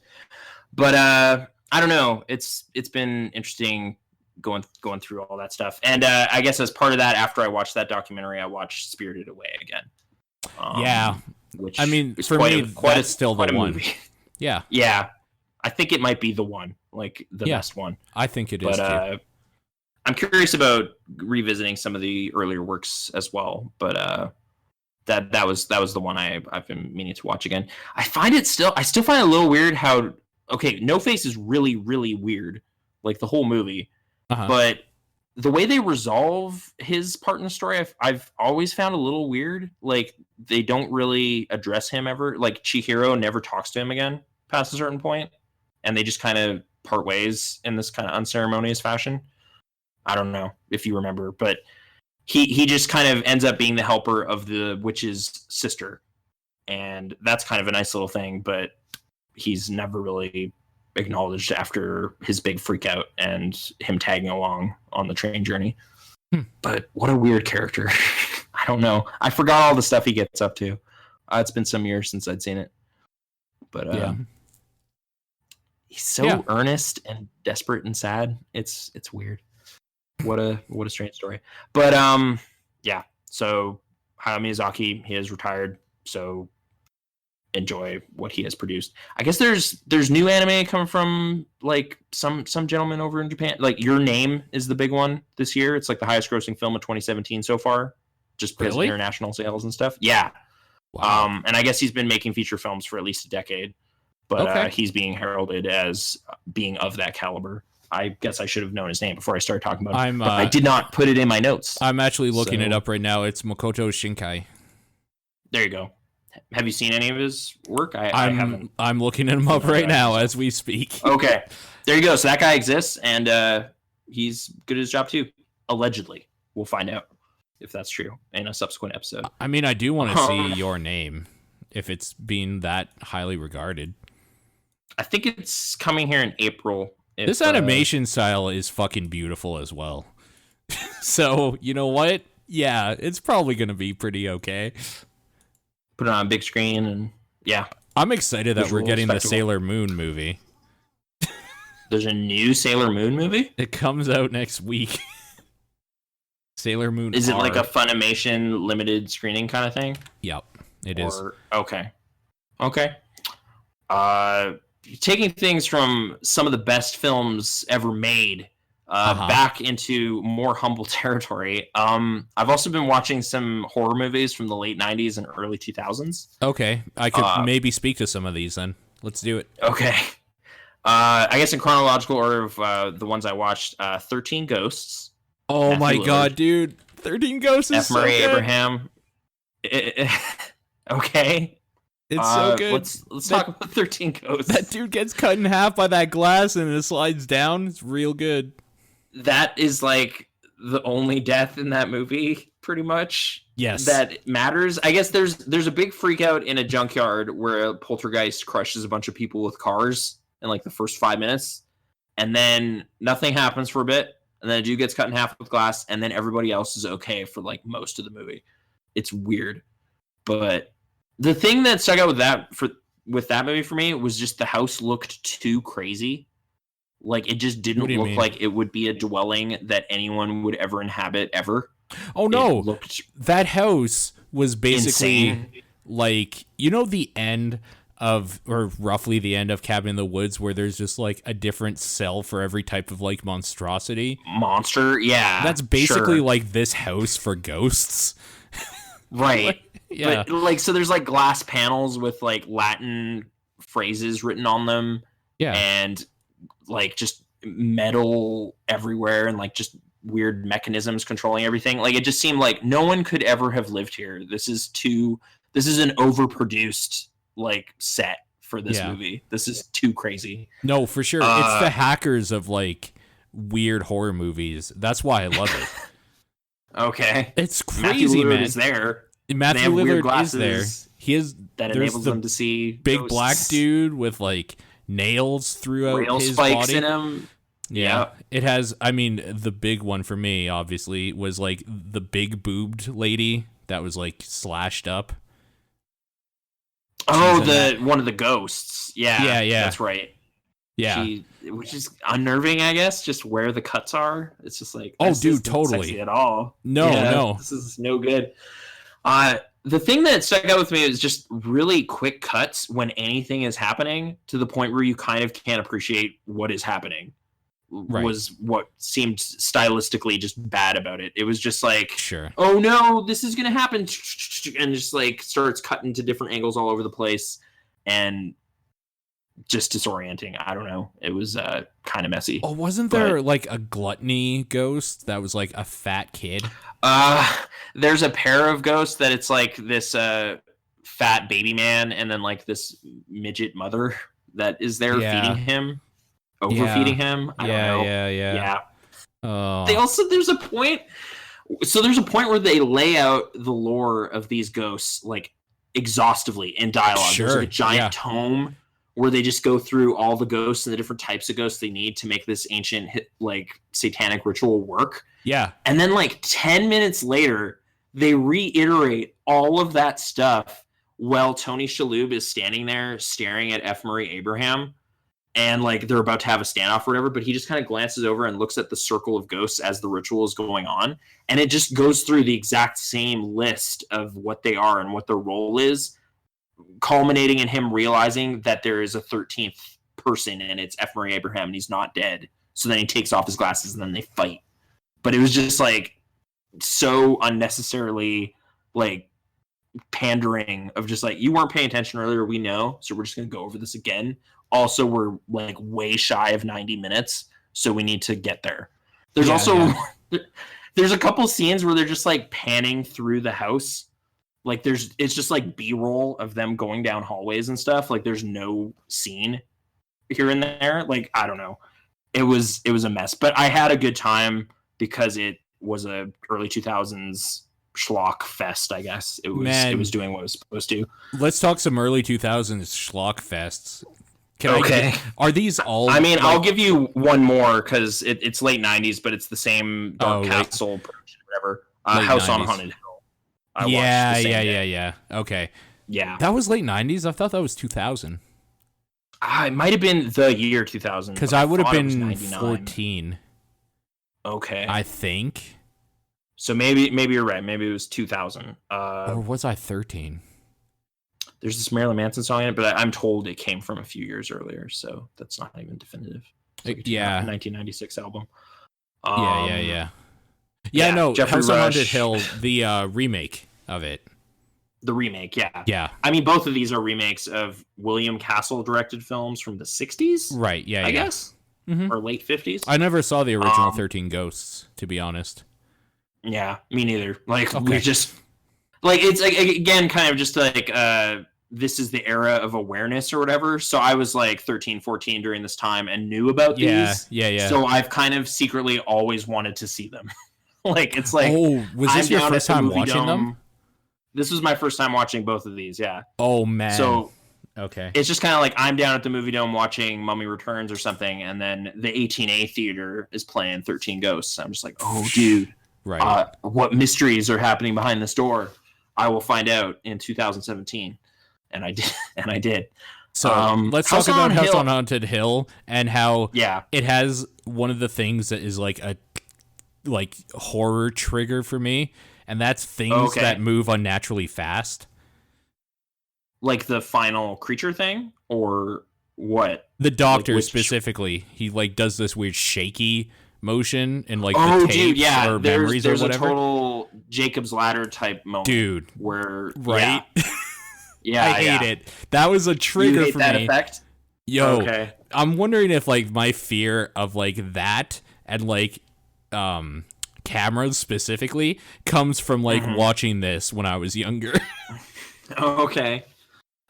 But I don't know. It's been interesting going through all that stuff. And I guess as part of that, after I watched that documentary, I watched Spirited Away again. Which, I mean, for me, that's still the one. Movie. Yeah. Yeah. I think it might be the one, like the best one. I think it is too. I'm curious about revisiting some of the earlier works as well, but that was the one I've been meaning to watch again. I still find it a little weird how No Face is really, really weird, like the whole movie. But the way they resolve his part in the story, I've always found a little weird. Like, they don't really address him ever. Like, Chihiro never talks to him again past a certain point, and they just kind of part ways in this kind of unceremonious fashion. I don't know if you remember, but he just kind of ends up being the helper of the witch's sister, and that's kind of a nice little thing, but he's never really acknowledged after his big freak out and him tagging along on the train journey. But what a weird character. I don't know. I forgot all the stuff he gets up to. It's been some years since I'd seen it. But he's so earnest and desperate and sad. It's weird. What a strange story. But so Hayao Miyazaki, he is retired, so enjoy what he has produced. I guess there's new anime coming from, like, some gentleman over in Japan. Like, Your Name is the big one this year. It's like the highest grossing film of 2017 so far, just because of international sales and stuff. Yeah. Wow. And I guess he's been making feature films for at least a decade, but he's being heralded as being of that caliber. I guess I should have known his name before I started talking about it, but I did not put it in my notes. I'm actually looking it up right now. It's Makoto Shinkai. There you go. Have you seen any of his work? I haven't. I'm looking him up right now as we speak. Okay. There you go. So that guy exists, and he's good at his job too. Allegedly. We'll find out if that's true in a subsequent episode. I mean, I do want to see Your Name. if it's being that highly regarded. I think it's coming here in April. This animation style is fucking beautiful as well. So, you know what? Yeah, it's probably going to be pretty okay. Put it on a big screen, and yeah. I'm excited that we're getting the Sailor Moon movie. There's a new Sailor Moon movie? It comes out next week. Sailor Moon Is it R. like a Funimation limited screening kind of thing? Yep, it is. Okay. Taking things from some of the best films ever made back into more humble territory. I've also been watching some horror movies from the late 90s and early 2000s. Okay, I could maybe speak to some of these then. Let's do it. Okay. I guess in chronological order of the ones I watched, 13 Ghosts. Oh Matthew my Lillard. God, dude. 13 Ghosts is F. Murray so good. Abraham. Okay. It's so good. Let's talk about 13 Ghosts. That dude gets cut in half by that glass and it slides down. It's real good. That is like the only death in that movie, pretty much. Yes. That matters. I guess there's a big freak out in a junkyard where a poltergeist crushes a bunch of people with cars in like the first 5 minutes. And then nothing happens for a bit. And then a dude gets cut in half with glass. And then everybody else is okay for like most of the movie. It's weird. But the thing that stuck out with that movie for me was just the house looked too crazy. Like it just didn't look like it would be a dwelling that anyone would ever inhabit ever. Oh no, that house was basically insane. Like, you know, the end of, or roughly the end of Cabin in the Woods, where there's just like a different cell for every type of like monstrosity. Monster, yeah. That's basically like this house for ghosts. Right. Like, yeah. But like, so there's like glass panels with like Latin phrases written on them. Yeah. And like just metal everywhere and like just weird mechanisms controlling everything. Like it just seemed like no one could ever have lived here. This is an overproduced like set for this movie. This is too crazy. No, for sure. It's the hackers of like weird horror movies. That's why I love it. Okay. It's Matthew crazy, Lillard man. is there. Matthew Lillard is there. He is. That enables them to see big ghosts. black dude with like nails throughout Rail his spikes body. in him. Yeah. It has, I mean, the big one for me, obviously, was like the big boobed lady that was like slashed up. Oh, one of the ghosts. Yeah. That's right. Yeah. Which is unnerving, I guess, just where the cuts are. It's just like, oh, this dude, isn't totally. sexy at all. No. This is no good. The thing that stuck out with me is just really quick cuts when anything is happening to the point where you kind of can't appreciate what is happening. Right. Was what seemed stylistically just bad about it. It was just like, sure. Oh no, this is gonna happen, and just like starts cutting to different angles all over the place, and just disorienting. I don't know. It was kind of messy. Oh, wasn't there like a gluttony ghost that was like a fat kid? There's a pair of ghosts that it's like this fat baby man and then like this midget mother that is there feeding him, overfeeding him. I don't know. Yeah. Oh. They also there's a point where they lay out the lore of these ghosts like exhaustively in dialogue. Sure. There's like a giant tome where they just go through all the ghosts and the different types of ghosts they need to make this ancient like satanic ritual work. Yeah. And then like 10 minutes later, they reiterate all of that stuff while Tony Shalhoub is standing there staring at F. Murray Abraham. And like they're about to have a standoff or whatever, but he just kind of glances over and looks at the circle of ghosts as the ritual is going on. And it just goes through the exact same list of what they are and what their role is, culminating in him realizing that there is a 13th person and it's F. Murray Abraham and he's not dead. So then he takes off his glasses and then they fight. But it was just like so unnecessarily like pandering of just like, you weren't paying attention earlier, we know, so we're just going to go over this again. Also, we're like way shy of 90 minutes, so we need to get there. There's there's a couple scenes where they're just like panning through the house. Like it's just like B-roll of them going down hallways and stuff. Like there's no scene here and there. Like, I don't know. It was a mess, but I had a good time because it was a early 2000s schlock fest, I guess. It was doing what it was supposed to. Let's talk some early 2000s schlock fests. Okay. Are these all... I mean, I'll give you one more because it's late 90s, but it's the same Dark Castle production, whatever. House 90s. On Haunted Hill. Yeah. Okay. Yeah. That was late 90s? I thought that was 2000. It might have been the year 2000. Because I would have been 14. Okay. I think. So maybe you're right. Maybe it was 2000. Or was I 13? There's this Marilyn Manson song in it, but I'm told it came from a few years earlier, so that's not even definitive. Like 1996 album. Yeah, no, Jeffrey House on Rush. Haunted Hill, the remake of it. The remake, yeah. Yeah. I mean, both of these are remakes of William Castle-directed films from the 60s? Right, I guess? Mm-hmm. Or late 50s? I never saw the original 13 Ghosts, to be honest. Yeah, me neither. Like, we just... Like, it's, like, again, kind of just like... this is the era of awareness or whatever. So I was like 13, 14 during this time and knew about these. Yeah. So I've kind of secretly always wanted to see them. Like, it's like... Oh, was this your first time watching them? This was my first time watching both of these, yeah. Oh, man. So... Okay. It's just kind of like I'm down at the movie dome watching Mummy Returns or something, and then the 18A theater is playing 13 Ghosts. I'm just like, oh, dude. Right. What mysteries are happening behind this door? I will find out in 2017. And I did. So let's talk about House on Haunted Hill and how it has one of the things that is like a horror trigger for me, and that's things that move unnaturally fast. Like the final creature thing, or what? The doctor specifically, he like does this weird shaky motion and like the tapes or memories or whatever. There's a total Jacob's Ladder type moment, dude. Where Yeah, I hate it. That was a trigger you hate for that me. Effect? Yo, I'm wondering if like my fear of like that and like cameras specifically comes from like watching this when I was younger. Okay.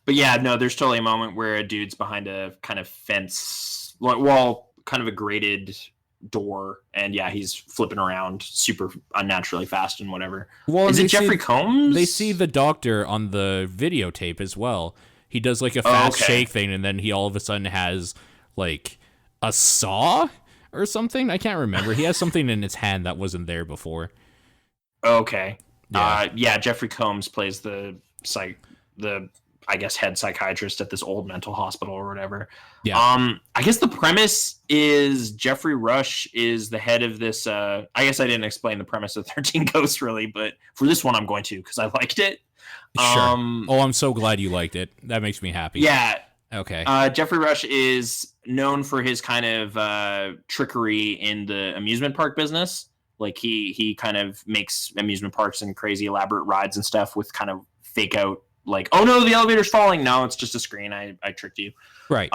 But yeah, no, there's totally a moment where a dude's behind a kind of fence, wall, kind of a grated door, and he's flipping around super unnaturally fast and whatever. Well, is it Jeffrey Combs? They see the doctor on the videotape as well. He does like a fast shake thing, and then he all of a sudden has like a saw or something. I can't remember. He has something in his hand that wasn't there before. Okay. Jeffrey Combs plays the I guess head psychiatrist at this old mental hospital or whatever. Yeah. I guess the premise is Jeffrey Rush is the head of this. I guess I didn't explain the premise of 13 Ghosts really, but for this one I'm going to because I liked it. Sure. I'm so glad you liked it. That makes me happy. Yeah. Okay. Jeffrey Rush is known for his kind of trickery in the amusement park business. Like he kind of makes amusement parks and crazy elaborate rides and stuff with kind of fake out. Like, oh no, the elevator's falling. No, it's just a screen. I tricked you. Right.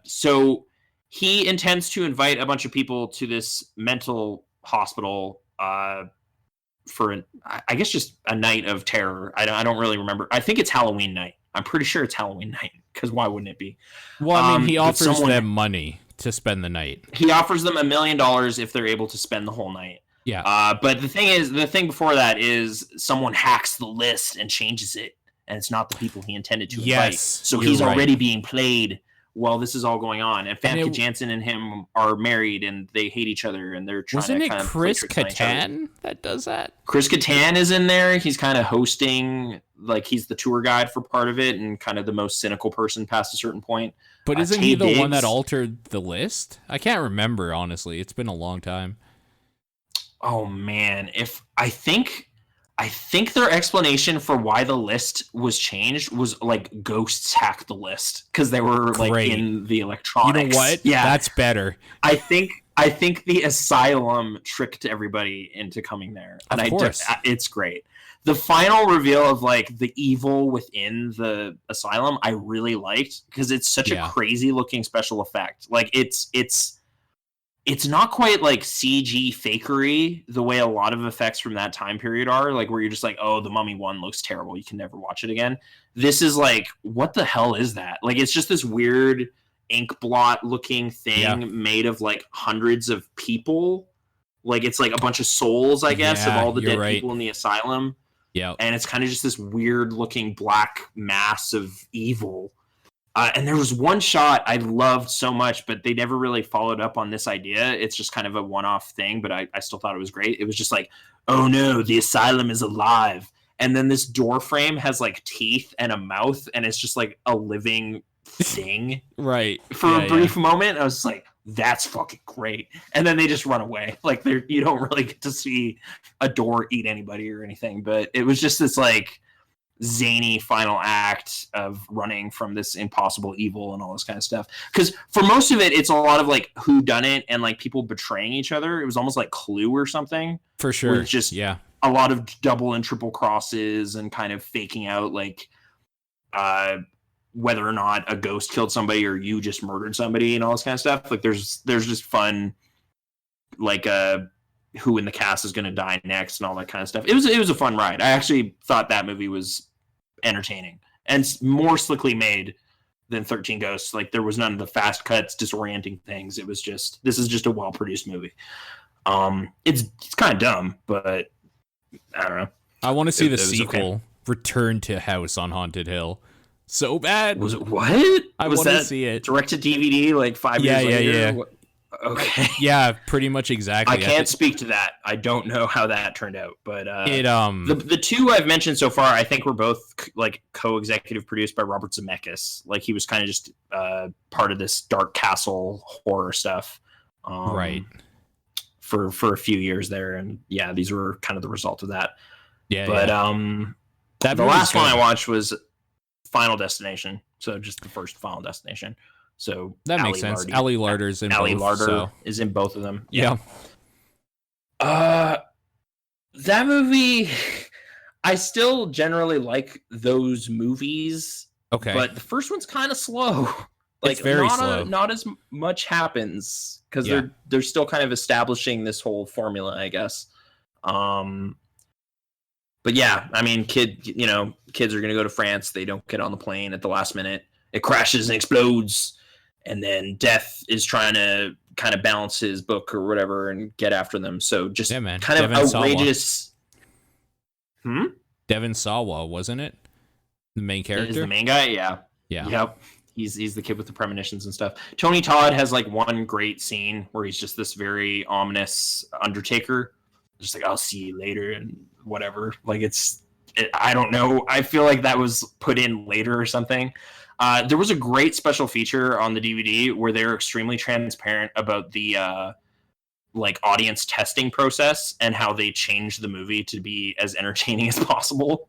So he intends to invite a bunch of people to this mental hospital for, I guess, just a night of terror. I don't really remember. I think it's Halloween night. I'm pretty sure it's Halloween night because why wouldn't it be? Well, I mean, he offers them money to spend the night. He offers them $1 million if they're able to spend the whole night. Yeah. But the thing before that is someone hacks the list and changes it. And it's not the people he intended to invite. So he's already being played while this is all going on. And Famke Janssen and him are married and they hate each other and they're trying to kind of Chris Kattan that does that? Chris Kattan is in there. He's kind of hosting, like he's the tour guide for part of it and kind of the most cynical person past a certain point. But isn't he the one that altered the list? I can't remember, honestly. It's been a long time. Oh, man. I think their explanation for why the list was changed was like ghosts hacked the list because they were like in the electronics. You know what? Yeah, that's better. I think the asylum tricked everybody into coming there, and of course, it's great. The final reveal of like the evil within the asylum, I really liked because it's such a crazy looking special effect. Like it's not quite like CG fakery the way a lot of effects from that time period are, like where you're just like, oh, the Mummy 1 looks terrible. You can never watch it again. This is like, what the hell is that? Like, it's just this weird ink blot looking thing made of like hundreds of people. Like, it's like a bunch of souls, I guess, of all the dead people in the asylum. Yeah. And it's kind of just this weird looking black mass of evil. And there was one shot I loved so much, but they never really followed up on this idea. It's just kind of a one-off thing, but I still thought it was great. It was just like, oh no, the asylum is alive. And then this door frame has like teeth and a mouth, and it's just like a living thing. Right. For a brief moment, I was like, that's fucking great. And then they just run away. Like you don't really get to see a door eat anybody or anything, but it was just this like zany final act of running from this impossible evil and all this kind of stuff. Because for most of it, it's a lot of like who done it and like people betraying each other. It was almost like Clue or something. For sure. It's just a lot of double and triple crosses and kind of faking out like whether or not a ghost killed somebody or you just murdered somebody and all this kind of stuff. Like there's just fun like who in the cast is going to die next and all that kind of stuff. It was a fun ride. I actually thought that movie was entertaining and more slickly made than 13 Ghosts. Like there was none of the fast cuts, disorienting things. It was just, this is just a well-produced movie. It's kind of dumb, but I don't know. I want to see the sequel, okay. Return to House on Haunted Hill. So bad. Was it what? I want to see it. Direct to DVD like 5 years later? Yeah. Okay. Yeah, pretty much exactly. I can't speak to that. I don't know how that turned out, but the two I've mentioned so far, I think were both like co-executive produced by Robert Zemeckis. Like he was kind of just part of this Dark Castle horror stuff, right? For a few years there, and yeah, these were kind of the result of that. Yeah, but that the last one I watched was Final Destination, so just the first Final Destination. So that makes sense. Ali Larder's in Ali both. Larder So. is in both of them. Yeah. That movie, I still generally like those movies. Okay. But the first one's kind of slow. Like it's very slow. Not as much happens because they're still kind of establishing this whole formula, I guess. But yeah, I mean, kids are gonna go to France. They don't get on the plane at the last minute. It crashes and explodes. And then Death is trying to kind of balance his book or whatever and get after them. So just kind of Devon outrageous. Sawa. Devon Sawa, wasn't it? The main character? Is the main guy? Yeah. Yep. He's the kid with the premonitions and stuff. Tony Todd has like one great scene where he's just this very ominous Undertaker. Just like, I'll see you later and whatever. Like I don't know. I feel like that was put in later or something. There was a great special feature on the DVD where they're extremely transparent about the like audience testing process and how they changed the movie to be as entertaining as possible.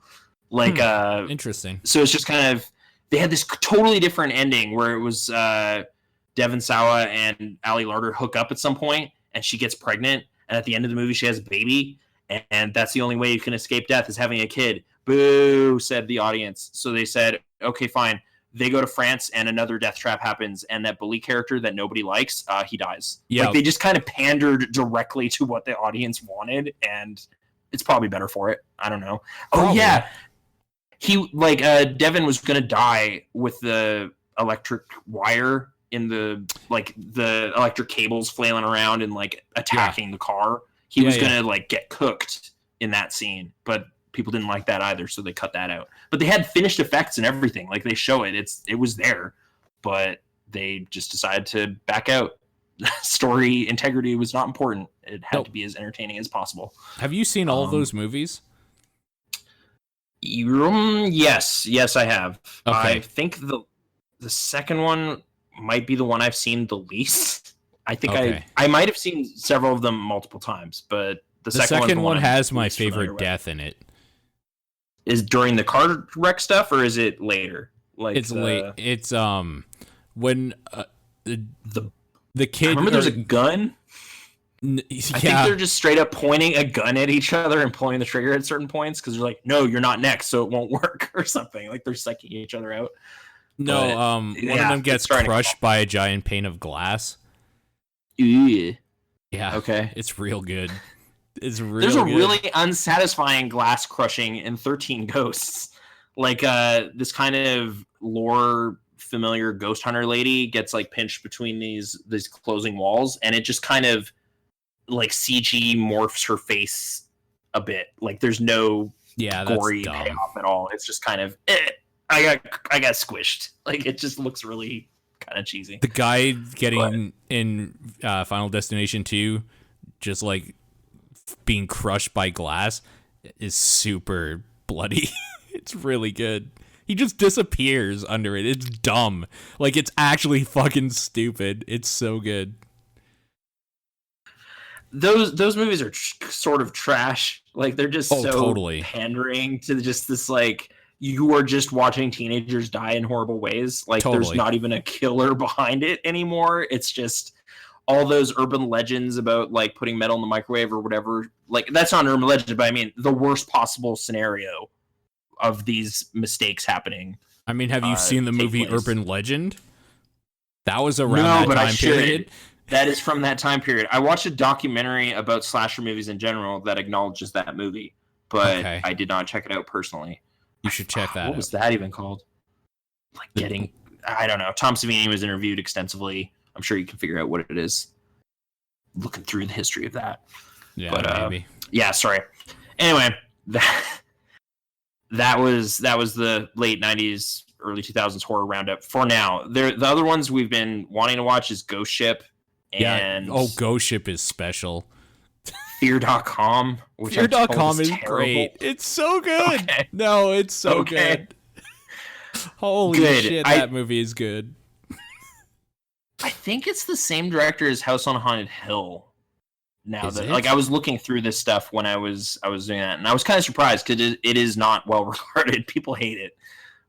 Like, interesting. So it's just kind of, they had this totally different ending where it was Devon Sawa and Ali Larder hook up at some point and she gets pregnant. And at the end of the movie, she has a baby. And that's the only way you can escape death is having a kid. Boo, said the audience. So they said, okay, fine. They go to France and another death trap happens, and that bully character that nobody likes, he dies. Yeah. Like they just kind of pandered directly to what the audience wanted, and it's probably better for it. I don't know. Probably. Oh yeah, he Devin was gonna die with the electric wire in the electric cables flailing around and like attacking the car. He was gonna like get cooked in that scene, but people didn't like that either, so they cut that out. But they had finished effects and everything. Like they show it. It was there, but they just decided to back out. Story integrity was not important. It had to be as entertaining as possible. Have you seen all of those movies? Yes, I have. Okay. I think the second one might be the one I've seen the least. I think I might have seen several of them multiple times, but the second one has my favorite death in it. Is during the car wreck stuff, or is it later? Like it's late. It's when the kid. I remember there's a gun. I think they're just straight up pointing a gun at each other and pulling the trigger at certain points because they're like, "No, you're not next, so it won't work," or something. Like they're psyching each other out. No, one of them gets crushed by a giant pane of glass. Yeah. Okay. It's real good. There's a really unsatisfying glass crushing in 13 Ghosts. Like this kind of lore familiar ghost hunter lady gets like pinched between these closing walls, and it just kind of like CG morphs her face a bit. Like there's no Yeah, that's gory dumb. payoff at all. It's just kind of I got squished. Like it just looks really kind of cheesy. The guy getting in Final Destination 2, just like being crushed by glass, is super bloody. It's really good. He just disappears under it. It's dumb. Like, it's actually fucking stupid. It's so good. Those movies are sort of trash. Like they're just totally pandering to just this like you are just watching teenagers die in horrible ways. Like there's not even a killer behind it anymore. It's just all those urban legends about like putting metal in the microwave or whatever. Like that's not an urban legend, but I mean the worst possible scenario of these mistakes happening. I mean, have you seen the movie Urban Legend? That was around that time period. That is from that time period. I watched a documentary about slasher movies in general that acknowledges that movie, but I did not check it out personally. You should check that out. What was that even called? Like I don't know. Tom Savini was interviewed extensively. I'm sure you can figure out what it is. Looking through the history of that. Yeah, but, maybe. Yeah, sorry. Anyway, that was the late 90s, early 2000s horror roundup for now. The other ones we've been wanting to watch is Ghost Ship. And Ghost Ship is special. Fear.com. Fear.com is great. It's so good. Okay. No, it's so good. Holy shit, that movie is good. I think it's the same director as House on Haunted Hill. Now that like I was looking through this stuff when I was doing that, and I was kind of surprised because it is not well regarded. People hate it,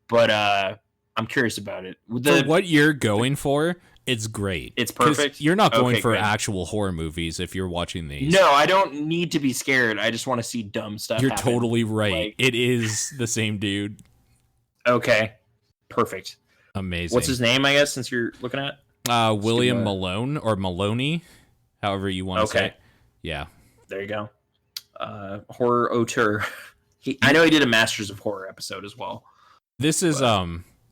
but I'm curious about it. For what you're going for, it's great. It's perfect. You're not going for actual horror movies if you're watching these. No, I don't need to be scared. I just want to see dumb stuff. You're totally right. Like, it is the same dude. Okay, perfect. Amazing. What's his name? I guess since you're looking at William Malone or Maloney, however you want to say it. Yeah. There you go. Horror auteur. I know he did a Masters of Horror episode as well. This is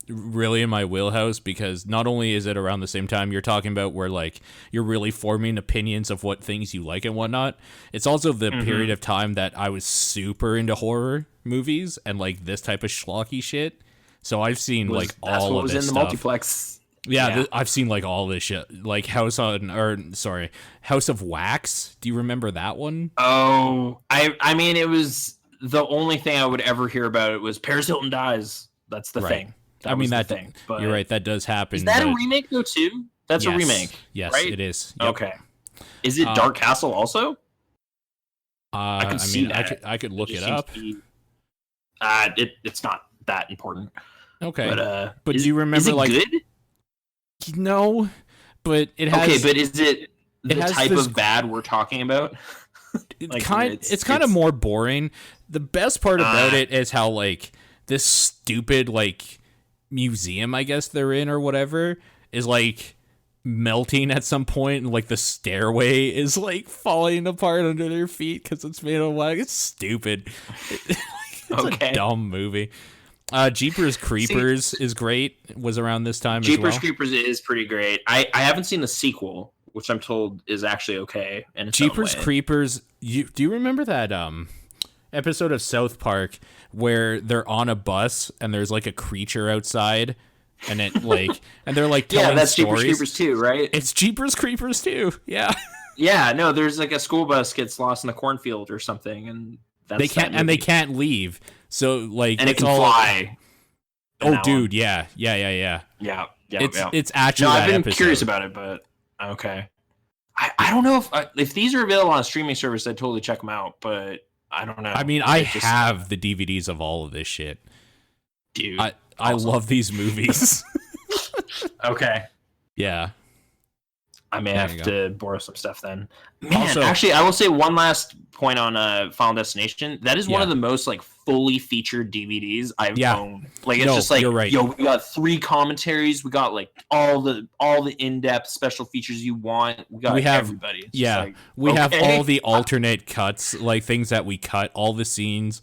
really in my wheelhouse because not only is it around the same time you're talking about where like you're really forming opinions of what things you like and whatnot, it's also the period of time that I was super into horror movies and like this type of schlocky shit. So I've seen all of this stuff. That's what was in the multiplex. Yeah. I've seen like all this shit, like House of Wax. Do you remember that one? Oh, I mean, it was the only thing I would ever hear about. It was Paris Hilton dies. That's the thing. That thing. But you're right. That does happen. Is that a remake though too? That's a remake. Yes, right? It is. Yep. Okay. Is it Dark Castle also? I can see that. I could look it up. It's not that important. Okay. But do you remember is it good? No, but it has. Okay, but is it the type of bad we're talking about? It's kind of more boring. The best part about it is how like this stupid like museum, I guess they're in or whatever, is like melting at some point, and like the stairway is like falling apart under their feet because it's made of wax. It's stupid. It's a dumb movie. Jeepers Creepers is great. Was around this time. Jeepers Creepers is pretty great. I haven't seen the sequel, which I'm told is actually okay. And Jeepers Creepers. Do you remember that episode of South Park where they're on a bus and there's like a creature outside and it like and they're like telling that's stories? Jeepers Creepers 2, right? It's Jeepers Creepers 2. Yeah. Yeah, no, there's like a school bus gets lost in the cornfield or something, and they can't leave. So like and it can fly. Oh, dude, yeah. It's actually. No, I've been curious about it, but okay. I don't know if these are available on a streaming service. I'd totally check them out, but I don't know. I mean, I have the DVDs of all of this shit, dude. I love these movies. Okay. Yeah. I may have to borrow some stuff then. Man, actually, I will say one last point on Final Destination. That is one of the most like fully featured DVDs I've owned. Like it's just like, right. Yo, we got 3 commentaries. We got like all the in-depth special features you want. We have everybody. It's we have all the alternate cuts, like things that we cut, all the scenes.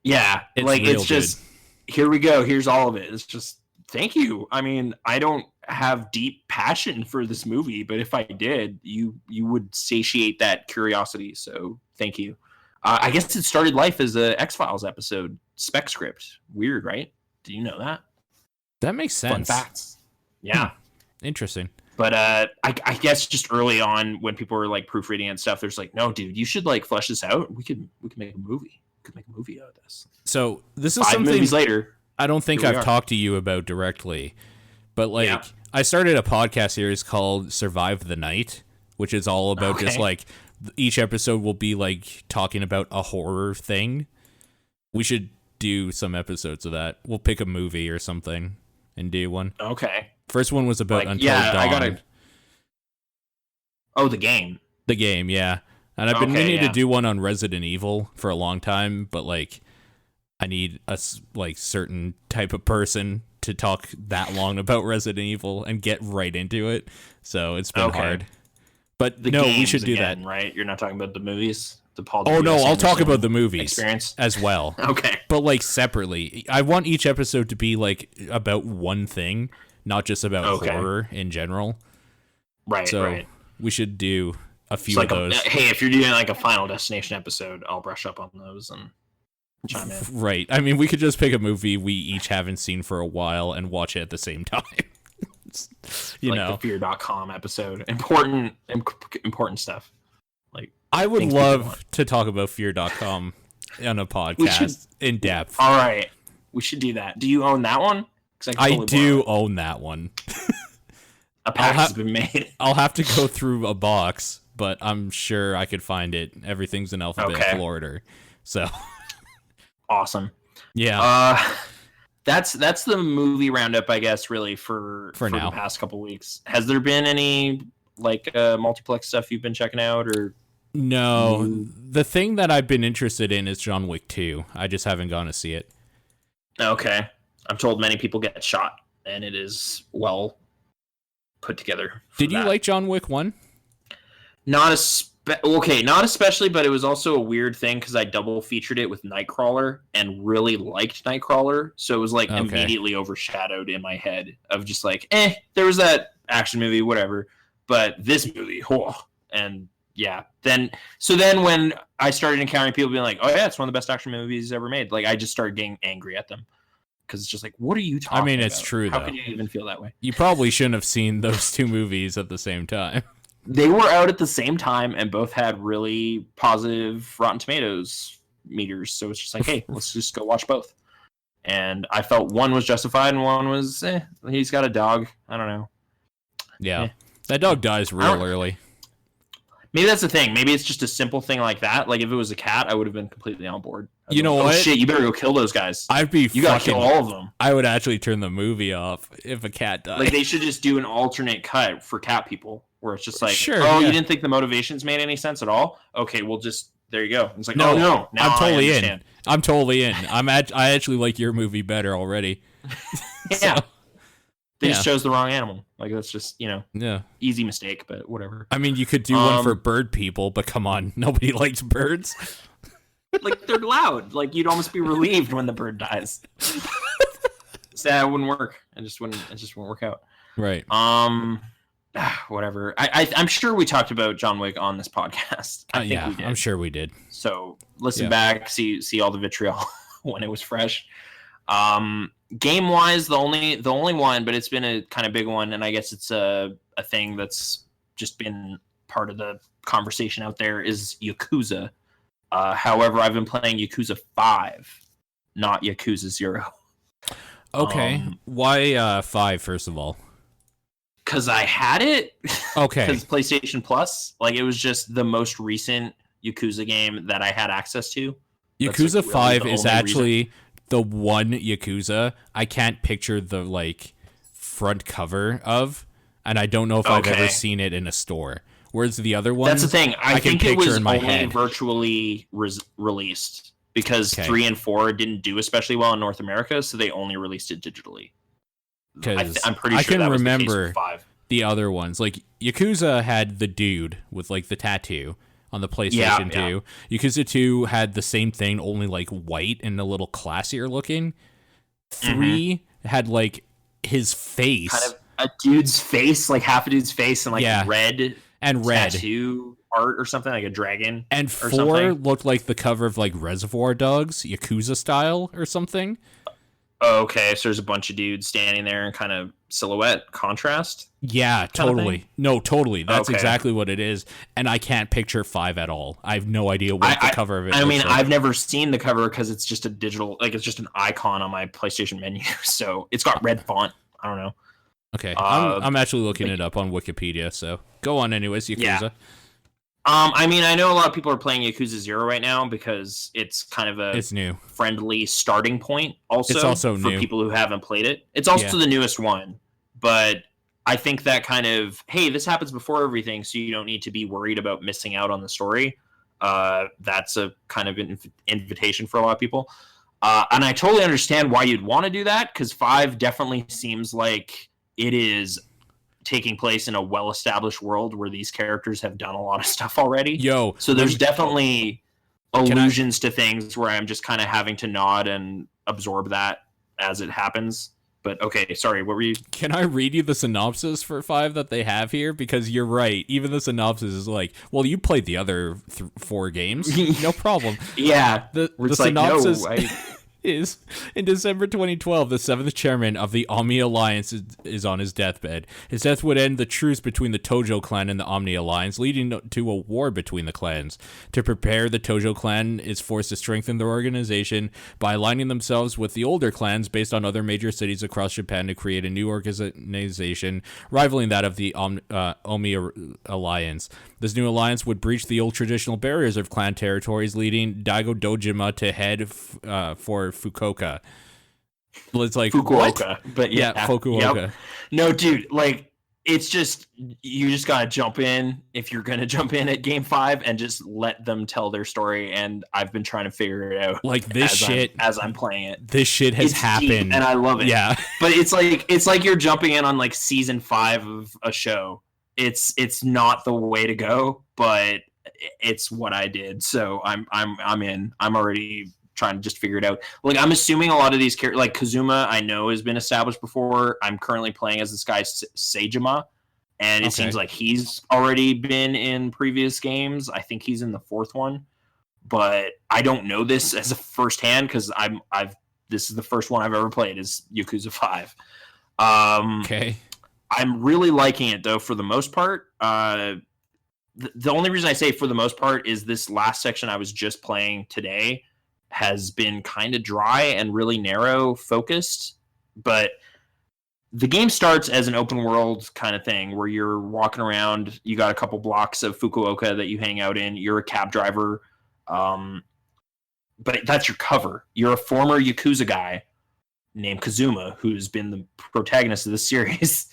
Yeah, it's just here we go. Here's all of it. It's just thank you. I mean, I don't have deep passion for this movie, but if I did, you would satiate that curiosity. So thank you. I guess it started life as a X-Files episode spec script. Weird, right? Do you know that? That makes sense. Fun facts. Yeah. Interesting. But I guess just early on when people were like proofreading and stuff, there's like, no, dude, you should like flesh this out. We could make a movie. We could make a movie out of this. So this is 5 something movies later. I don't think I've talked to you about directly, but like I started a podcast series called Survive the Night, which is all about just like each episode will be like talking about a horror thing. We should do some episodes of that. We'll pick a movie or something and do one. Okay. First one was about like, Until Dawn. I gotta. Oh, the game. The game, yeah. And I've been meaning to do one on Resident Evil for a long time, but like I need a like certain type of person to talk that long about Resident Evil and get right into it. So it's been hard. But no, we should do that. Right? You're not talking about the movies? The Paul Oh, no, I'll talk about the movies experience as well. Okay. But like separately. I want each episode to be like about one thing, not just about horror in general. Right, so we should do a few like of those. Hey, if you're doing like a Final Destination episode, I'll brush up on those and chime in. Right. I mean, we could just pick a movie we each haven't seen for a while and watch it at the same time. You know, the Fear.com episode. Important stuff. Like I would love to talk about Fear.com on a podcast in depth. All right. We should do that. Do you own that one? I do own that one. A pack has been made. I'll have to go through a box, but I'm sure I could find it. Everything's in alphabetical order. So awesome. Yeah. That's the movie roundup, I guess, really for now. The past couple weeks. Has there been any like multiplex stuff you've been checking out or? No. The thing that I've been interested in is John Wick 2. I just haven't gone to see it. Okay. I'm told many people get shot, and it is well put together. Did you like John Wick 1? Not especially, but it was also a weird thing because I double featured it with Nightcrawler and really liked Nightcrawler, so it was like immediately overshadowed in my head of just like, there was that action movie, whatever, but this movie, and yeah. Then when I started encountering people being like, oh yeah, it's one of the best action movies ever made, like I just started getting angry at them. Because it's just like, what are you talking about? I mean, it's true, How though. can you even feel that way? You probably shouldn't have seen those two movies at the same time. They were out at the same time and both had really positive Rotten Tomatoes meters. So it's just like, hey, let's just go watch both. And I felt one was justified and one was, he's got a dog. I don't know. Yeah. That dog dies real early. Maybe that's the thing. Maybe it's just a simple thing like that. Like if it was a cat, I would have been completely on board. You know what? Oh shit, you better go kill those guys. You gotta kill all of them. I would actually turn the movie off if a cat died. Like they should just do an alternate cut for cat people where it's just like, you didn't think the motivations made any sense at all? Okay, well just there you go. It's like, no, now I'm totally in. I'm totally in. I actually like your movie better already. Yeah. They just chose the wrong animal. Like that's just, easy mistake, but whatever. I mean, you could do one for bird people, but come on, nobody likes birds. Like they're loud. Like you'd almost be relieved when the bird dies. So that wouldn't work. It just wouldn't work out. Right. Whatever. I'm sure we talked about John Wick on this podcast. I think we did. I'm sure we did. So listen back, see all the vitriol when it was fresh. Game wise, the only one, but it's been a kind of big one, and I guess it's a thing that's just been part of the conversation out there is Yakuza. However, I've been playing Yakuza 5, not Yakuza 0. Okay. Why 5, first of all? Because I had it. Okay. Because PlayStation Plus, like it was just the most recent Yakuza game that I had access to. Yakuza 5 is actually the one Yakuza I can't picture the like front cover of, and I don't know if I've ever seen it in a store. Whereas the other one, that's the thing. I think it was only head. Virtually released because 3 and 4 didn't do especially well in North America, so they only released it digitally. Because I'm pretty sure that was the case with 5. The other ones. Like Yakuza had the dude with like the tattoo on the PlayStation 2. Yakuza 2 had the same thing, only like white and a little classier looking. 3 had like his face, kind of a dude's face, like half a dude's face, and like red and red tattoo art or something, like a dragon. And or 4 something. looked like the cover of like Reservoir Dogs, Yakuza style or something. Oh, okay, so there's a bunch of dudes standing there in kind of silhouette contrast. Yeah, totally. No, totally. That's Okay. exactly what it is. And I can't picture 5 at all. I have no idea what the cover of it I mean, looks like. I've never seen the cover because it's just a digital, like it's just an icon on my PlayStation menu. So it's got red font. I don't know. Okay, I'm actually looking it up on Wikipedia, so go on anyways, Yakuza. Yeah. I mean, I know a lot of people are playing Yakuza 0 right now because it's kind of It's new. friendly starting point also, It's also for new. people who haven't played it. It's also the newest one, but I think that kind of, hey, this happens before everything, so you don't need to be worried about missing out on the story. That's a kind of invitation for a lot of people. And I totally understand why you'd want to do that, because 5 definitely seems like it is taking place in a well-established world where these characters have done a lot of stuff already. So there's definitely allusions to things where I'm just kind of having to nod and absorb that as it happens. But okay, sorry, what were you? Can I read you the synopsis for 5 that they have here? Because you're right. Even the synopsis is like, well, you played the other 4 games. No problem. Yeah. The synopsis is, in December 2012, the 7th chairman of the Omni Alliance is on his deathbed. His death would end the truce between the Tojo clan and the Omni Alliance, leading to a war between the clans. To prepare, the Tojo clan is forced to strengthen their organization by aligning themselves with the older clans based on other major cities across Japan to create a new organization rivaling that of the Omni Alliance. This new alliance would breach the old traditional barriers of clan territories, leading Daigo Dojima to head for Fukuoka. It's like Fukuoka, what? But yeah, Fukuoka. Yep. No, dude, like it's just, you just gotta jump in if you're gonna jump in at game 5 and just let them tell their story. And I've been trying to figure it out, like this shit as I'm playing it. This shit has happened, deep, and I love it. Yeah, but it's like you're jumping in on like season 5 of a show. It's not the way to go, but it's what I did. So I'm in. I'm already trying to just figure it out. Like, I'm assuming a lot of these characters, like Kazuma, I know has been established before. I'm currently playing as this guy Seijima, and it seems like he's already been in previous games. I think he's in the 4th one, but I don't know this as a firsthand because this is the first one I've ever played is Yakuza 5. Okay. I'm really liking it though for the most part. The only reason I say for the most part is this last section I was just playing today has been kind of dry and really narrow focused, but the game starts as an open world kind of thing where you're walking around. You got a couple blocks of Fukuoka that you hang out in. You're a cab driver, but that's your cover. You're a former Yakuza guy named Kazuma, who's been the protagonist of this series.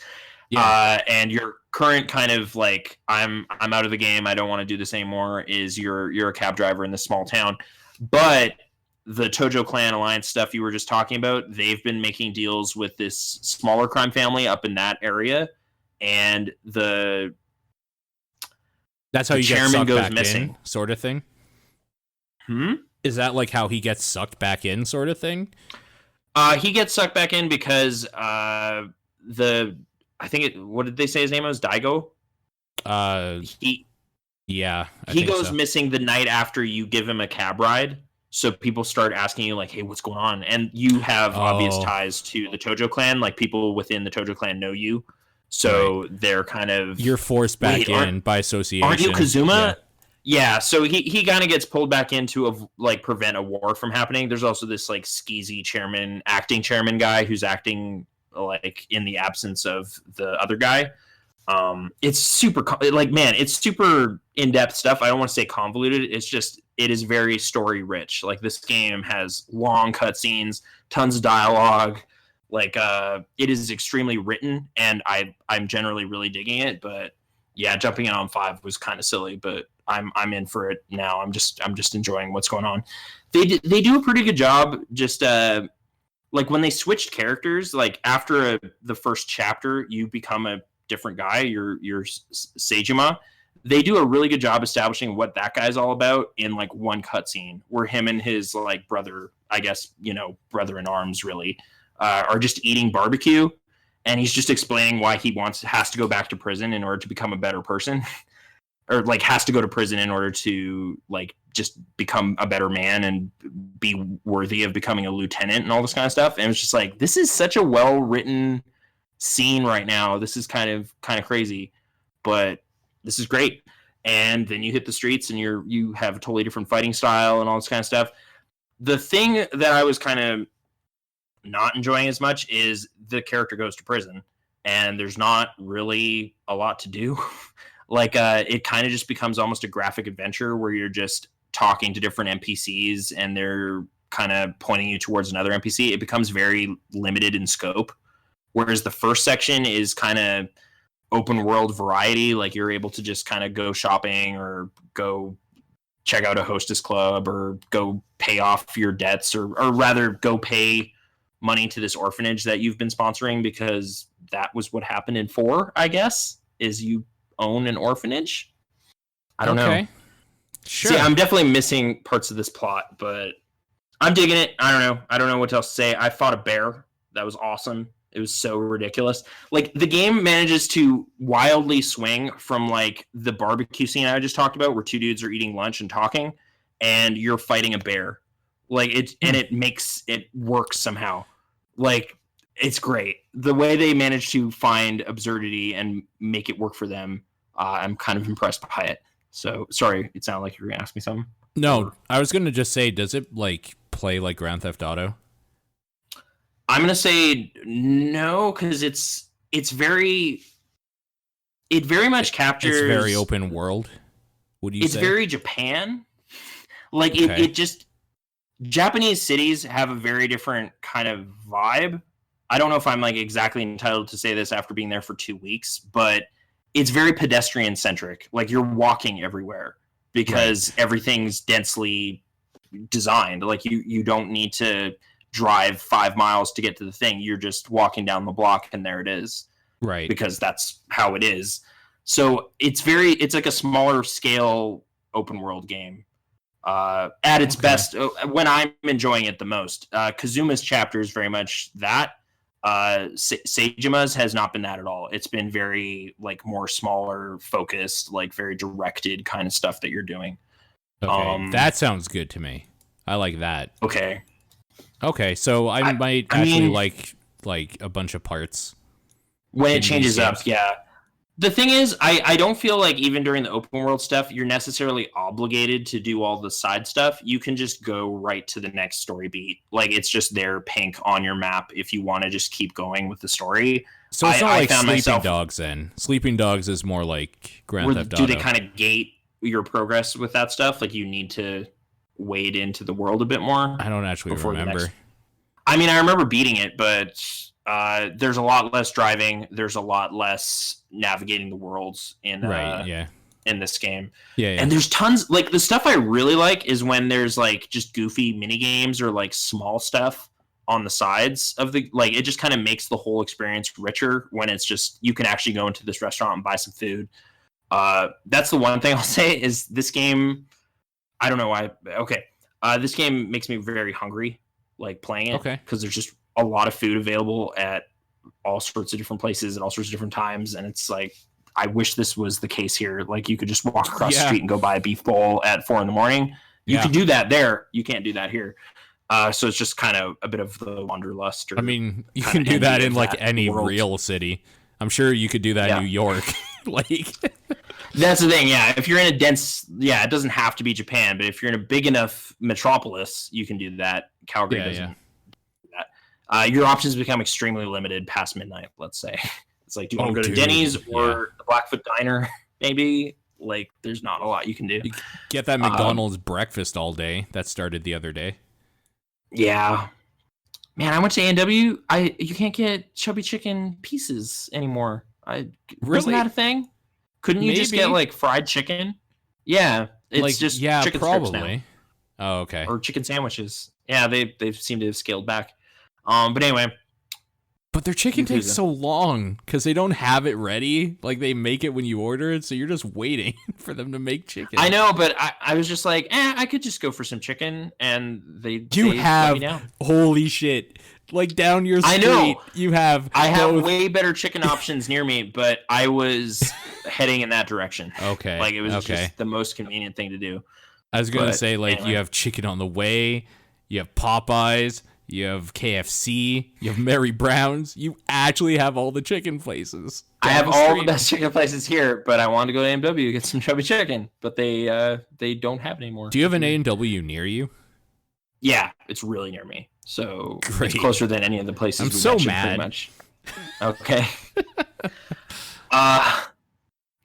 Yeah. And your current kind of like, I'm out of the game, I don't want to do this anymore, is you're a cab driver in this small town. But the Tojo Clan Alliance stuff you were just talking about, they've been making deals with this smaller crime family up in that area, and that's how you chairman get sucked goes back missing, in, sort of thing. Is that like how he gets sucked back in, sort of thing? He gets sucked back in because what did they say his name was? Daigo? He goes missing the night after you give him a cab ride. So people start asking you like, hey, what's going on? And you have obvious ties to the Tojo clan. Like, people within the Tojo clan know you. So they're kind of... You're forced back in by association. Aren't you Kazuma? Yeah, so he kind of gets pulled back in to like prevent a war from happening. There's also this like skeezy acting chairman guy who's acting like in the absence of the other guy. It's super it's super in-depth stuff. I don't want to say convoluted. It's just, it is very story rich. Like, this game has long cutscenes, tons of dialogue. Like, it is extremely written, and I'm generally really digging it. But yeah, jumping in on 5 was kind of silly, but I'm in for it now. I'm just enjoying what's going on. They do a pretty good job. Just like when they switched characters, like after the first chapter, you become a different guy. You're Seijima. They do a really good job establishing what that guy's all about in like one cutscene, where him and his like brother, I guess, brother in arms, really, are just eating barbecue, and he's just explaining why he has to go back to prison in order to become a better person. or like has to go to prison in order to like just become a better man and be worthy of becoming a lieutenant and all this kind of stuff. And it's just like, this is such a well written scene right now. This is kind of crazy, but this is great. And then you hit the streets and you have a totally different fighting style and all this kind of stuff. The thing that I was kind of not enjoying as much is the character goes to prison and there's not really a lot to do. Like it kind of just becomes almost a graphic adventure where you're just talking to different NPCs and they're kind of pointing you towards another NPC. It becomes very limited in scope. Whereas the first section is kind of open world variety. Like you're able to just kind of go shopping or go check out a hostess club or go pay off your debts or rather go pay money to this orphanage that you've been sponsoring because that was what happened in 4, I guess, is you own an orphanage. I don't know. Sure. See, I'm definitely missing parts of this plot, but I'm digging it. I don't know what else to say. I fought a bear. That was awesome. It was so ridiculous. Like the game manages to wildly swing from like the barbecue scene I just talked about where 2 dudes are eating lunch and talking and you're fighting a bear. Like it makes it work somehow. Like it's great. The way they manage to find absurdity and make it work for them, I'm kind of impressed by it. So, sorry, it sounded like you were going to ask me something. No, I was going to just say, does it like play like Grand Theft Auto? I'm going to say no, because it very much captures... It's very open world, would you say? It's very Japan. Like, Okay. it just... Japanese cities have a very different kind of vibe. I don't know if I'm like exactly entitled to say this after being there for 2 weeks, but it's very pedestrian centric. Like you're walking everywhere because everything's densely designed. Like you don't need to drive 5 miles to get to the thing. You're just walking down the block and there it is. Right. Because that's how it is. So it's like a smaller scale open world game. At its best, when I'm enjoying it the most. Kazuma's chapter is very much that. Seijima's has not been that at all. It's been very like more smaller, focused, like very directed kind of stuff that you're doing. Okay, that sounds good to me. I like that. Okay. Okay, so I might actually like a bunch of parts when it changes up. Yeah. The thing is, I don't feel like even during the open world stuff, you're necessarily obligated to do all the side stuff. You can just go right to the next story beat. Like, it's just there pink on your map if you want to just keep going with the story. So it's not like Sleeping Dogs then. Sleeping Dogs is more like Grand Theft Auto. Do they kind of gate your progress with that stuff? Like, you need to wade into the world a bit more? I don't actually remember. I mean, I remember beating it, but... there's a lot less driving. There's a lot less navigating the worlds in this game. Yeah. And there's tons, like the stuff I really like is when there's like just goofy mini games or like small stuff on the sides of the, like it just kind of makes the whole experience richer when it's just, you can actually go into this restaurant and buy some food. That's the one thing I'll say is this game, I don't know why. Okay. This game makes me very hungry, like playing it. Okay. Because there's just a lot of food available at all sorts of different places at all sorts of different times, and it's like I wish this was the case here. Like you could just walk across the street and go buy a beef bowl at 4 a.m. You can do that there. You can't do that here. So it's just kind of a bit of the wanderlust. I mean, you can do that in like any real city. I'm sure you could do that in New York. Like that's the thing. Yeah, if you're in a dense, it doesn't have to be Japan, but if you're in a big enough metropolis, you can do that. Calgary doesn't. Your options become extremely limited past midnight, let's say. It's like, do you want to go to Denny's or the Blackfoot Diner? Maybe. Like, there's not a lot you can do. You get that McDonald's breakfast all day. That started the other day. Yeah. Man, I went to A&W. You can't get chubby chicken pieces anymore. Really? Wasn't that a thing? Couldn't you just get, like, fried chicken? Yeah. It's like, just chicken strips now. Oh, okay. Or chicken sandwiches. Yeah, they seem to have scaled back. But anyway, But their chicken takes Yakuza. so long because they don't have it ready. Like, they make it when you order it, so you're just waiting for them to make chicken. I know, but I was just like, I could just go for some chicken, and they let me down. Holy shit. Like, down your street, I know. you have I have way better chicken options near me, but I was heading in that direction. Okay. Like, it was just the most convenient thing to do. I was going to say, like, anyway. You have chicken on the way, you have Popeyes, you have KFC, you have Mary Brown's. You actually have all the chicken places. I have all the best chicken places here, but I wanted to go to A&W to get some chubby chicken, but they don't have it anymore. Do you have an A&W near you? Yeah, it's really near me. So Great. It's closer than any of the places I'm we so mentioned, mad. pretty much. Okay.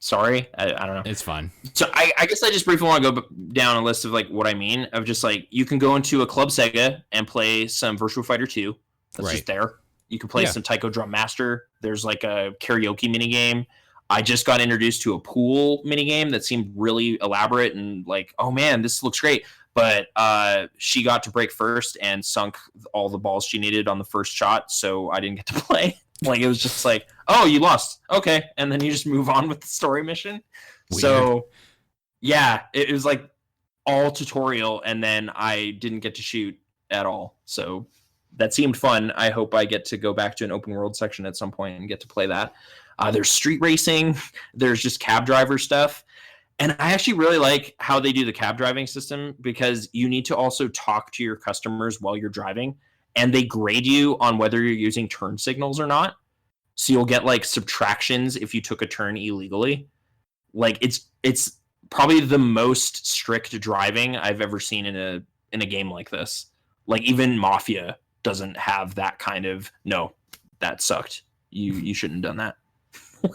Sorry. I don't know. It's fine. So I guess I just briefly want to go down a list of like what I mean of just like you can go into a Club Sega and play some Virtua Fighter 2. That's just there. You can play some Taiko Drum Master. There's like a karaoke minigame. I just got introduced to a pool minigame that seemed really elaborate and like, oh man, this looks great. But she got to break first and sunk all the balls she needed on the first shot, so I didn't get to play. Like, it was just like, oh, you lost. Okay. And then you just move on with the story mission. Weird. So, yeah, it was like all tutorial, and then I didn't get to shoot at all. So that seemed fun. I hope I get to go back to an open world section at some point and get to play that. There's street racing. There's just cab driver stuff. And I actually really like how they do the cab driving system because you need to also talk to your customers while you're driving. And they grade you on whether you're using turn signals or not. So you'll get like subtractions if you took a turn illegally. Like it's probably the most strict driving I've ever seen in a game like this. Like even Mafia doesn't have that kind of no, that sucked. You shouldn't have done that.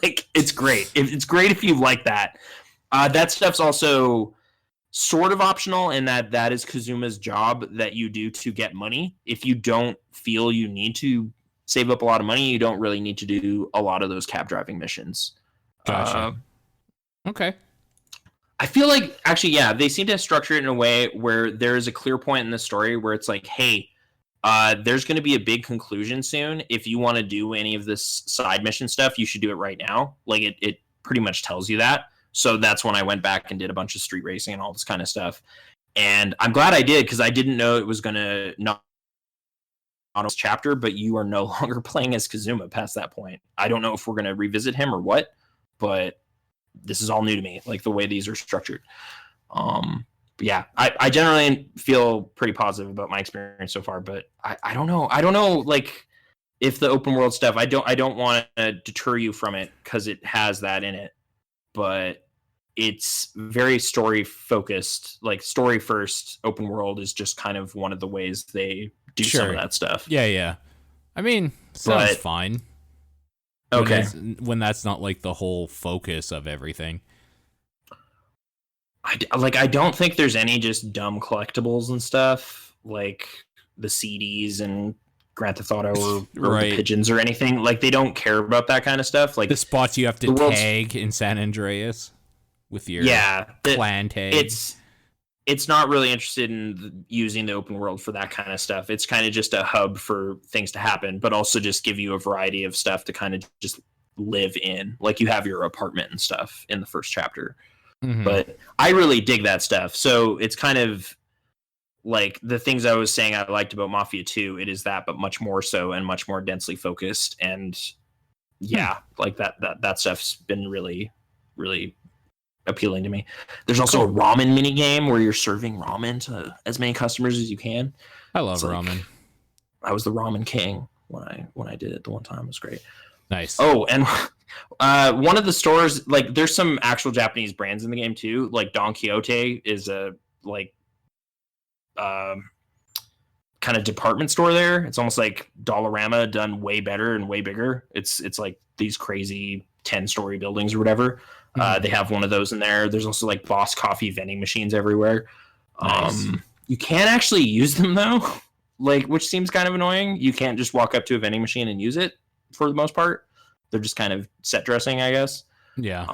Like it's great. It's great if you like that. That stuff's also sort of optional in that is Kazuma's job that you do to get money. If you don't feel you need to save up a lot of money, you don't really need to do a lot of those cab driving missions. Gotcha. Okay. I feel like, actually, yeah, they seem to structure it in a way where there is a clear point in the story where it's like, hey, there's going to be a big conclusion soon. If you want to do any of this side mission stuff, you should do it right now. Like, it pretty much tells you that. So that's when I went back and did a bunch of street racing and all this kind of stuff. And I'm glad I did because I didn't know it was going to not on this chapter, but you are no longer playing as Kazuma past that point. I don't know if we're going to revisit him or what, but this is all new to me, like the way these are structured. But yeah, I generally feel pretty positive about my experience so far, but I don't know. I don't know, like, if the open world stuff, I don't want to deter you from it because it has that in it. But it's very story focused, like story first. Open world is just kind of one of the ways they do some of that stuff. Yeah. I mean, sounds fine. Okay. When that's not like the whole focus of everything. I don't think there's any just dumb collectibles and stuff like the CDs and Grand Theft Auto or the pigeons or anything. Like they don't care about that kind of stuff. Like the spots you have to tag in San Andreas with your clan tag. It's not really interested in using the open world for that kind of stuff. It's kind of just a hub for things to happen, but also just give you a variety of stuff to kind of just live in. Like you have your apartment and stuff in the first chapter. Mm-hmm. But I really dig that stuff. So it's kind of like the things I was saying I liked about Mafia 2, it is that, but much more so and much more densely focused. And like that stuff's been really, really appealing to me. There's also a ramen mini game where you're serving ramen to as many customers as you can. I love ramen. I was the ramen king when I did it the one time. It was great. Nice. Oh, and one of the stores, like there's some actual Japanese brands in the game too. Like Don Quixote is a like kind of department store there. It's almost like Dollarama done way better and way bigger. It's like these crazy 10-story buildings or whatever. They have one of those in there. There's also like Boss Coffee vending machines everywhere. Nice. You can't actually use them though, like which seems kind of annoying. You can't just walk up to a vending machine and use it for the most part. They're just kind of set dressing, I guess. Yeah.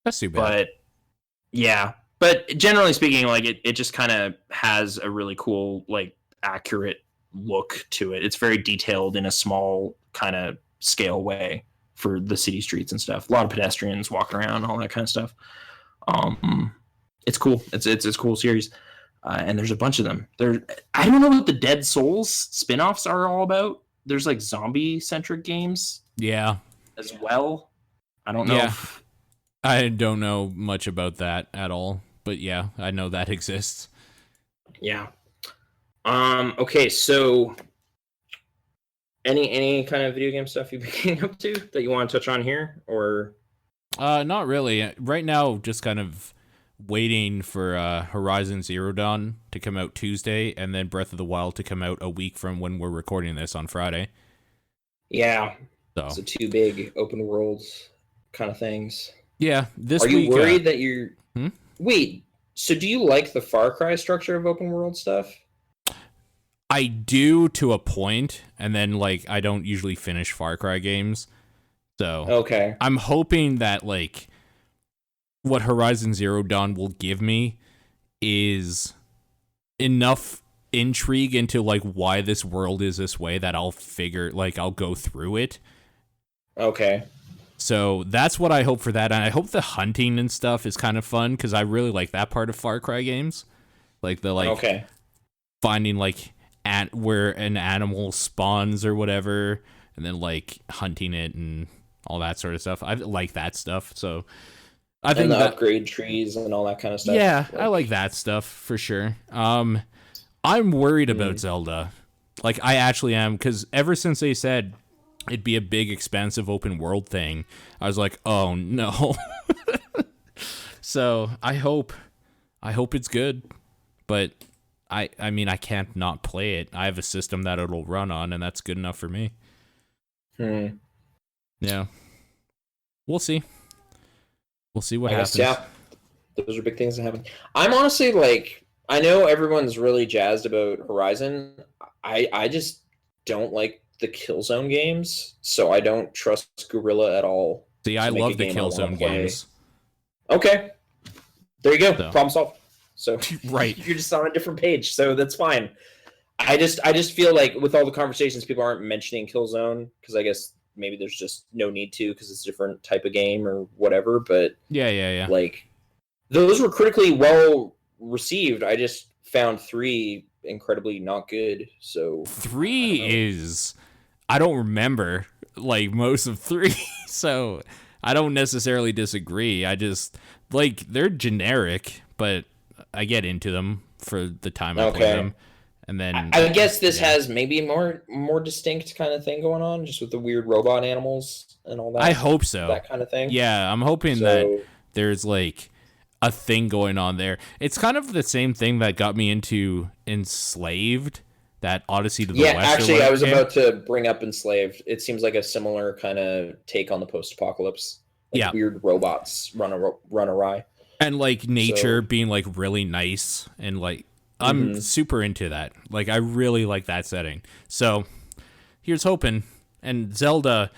That's too bad. But yeah. But generally speaking, like it just kind of has a really cool, like accurate look to it. It's very detailed in a small kind of scale way for the city streets and stuff. A lot of pedestrians walking around, all that kind of stuff. It's cool. It's a cool series. And there's a bunch of them. I don't know what the Dead Souls spin-offs are all about. There's like zombie-centric games. Yeah. As well. I don't know. Yeah. I don't know much about that at all. But yeah, I know that exists. Yeah. Okay, so any kind of video game stuff you've been getting up to that you want to touch on here? Or not really. Right now, just kind of waiting for Horizon Zero Dawn to come out Tuesday, and then Breath of the Wild to come out a week from when we're recording this on Friday. Yeah. So 2 big open world kind of things. Yeah. This Are week, you worried that you're... Hmm? Wait, so do you like the Far Cry structure of open world stuff? I do to a point, and then like I don't usually finish Far Cry games. So okay. I'm hoping that like what Horizon Zero Dawn will give me is enough intrigue into like why this world is this way that I'll go through it. Okay. So that's what I hope for that, and I hope the hunting and stuff is kind of fun because I really like that part of Far Cry games, like the finding like where an animal spawns or whatever, and then like hunting it and all that sort of stuff. I like that stuff, so I think the upgrade trees and all that kind of stuff. Yeah, I like that stuff for sure. I'm worried about Zelda. Like I actually am, because ever since they said it'd be a big, expansive open world thing, I was like, oh no. So I hope it's good, but I mean, I can't not play it. I have a system that it'll run on, and that's good enough for me. Yeah. We'll see. We'll see what happens. Yeah. Those are big things that happen. I'm honestly like, I know everyone's really jazzed about Horizon. I just don't like the Killzone games, so I don't trust Guerrilla at all. See, I love the Killzone games. Okay. There you go. So. Problem solved. So right. You're just on a different page, so that's fine. I just feel like with all the conversations, people aren't mentioning Killzone because I guess maybe there's just no need to because it's a different type of game or whatever. But yeah. Like those were critically well received. I just found 3 incredibly not good. So 3 is I don't remember like most of 3, so I don't necessarily disagree. I just like they're generic, but I get into them for the time I play them. And then I guess this has maybe more distinct kind of thing going on, just with the weird robot animals and all that. I hope so. That kind of thing. Yeah, I'm hoping that there's like a thing going on there. It's kind of the same thing that got me into Enslaved, that Odyssey to the West. Yeah, actually, I was about to bring up Enslaved. It seems like a similar kind of take on the post-apocalypse. Like weird robots run awry. And like nature being like really nice, and like I'm super into that. Like I really like that setting. So here's hoping. And Zelda,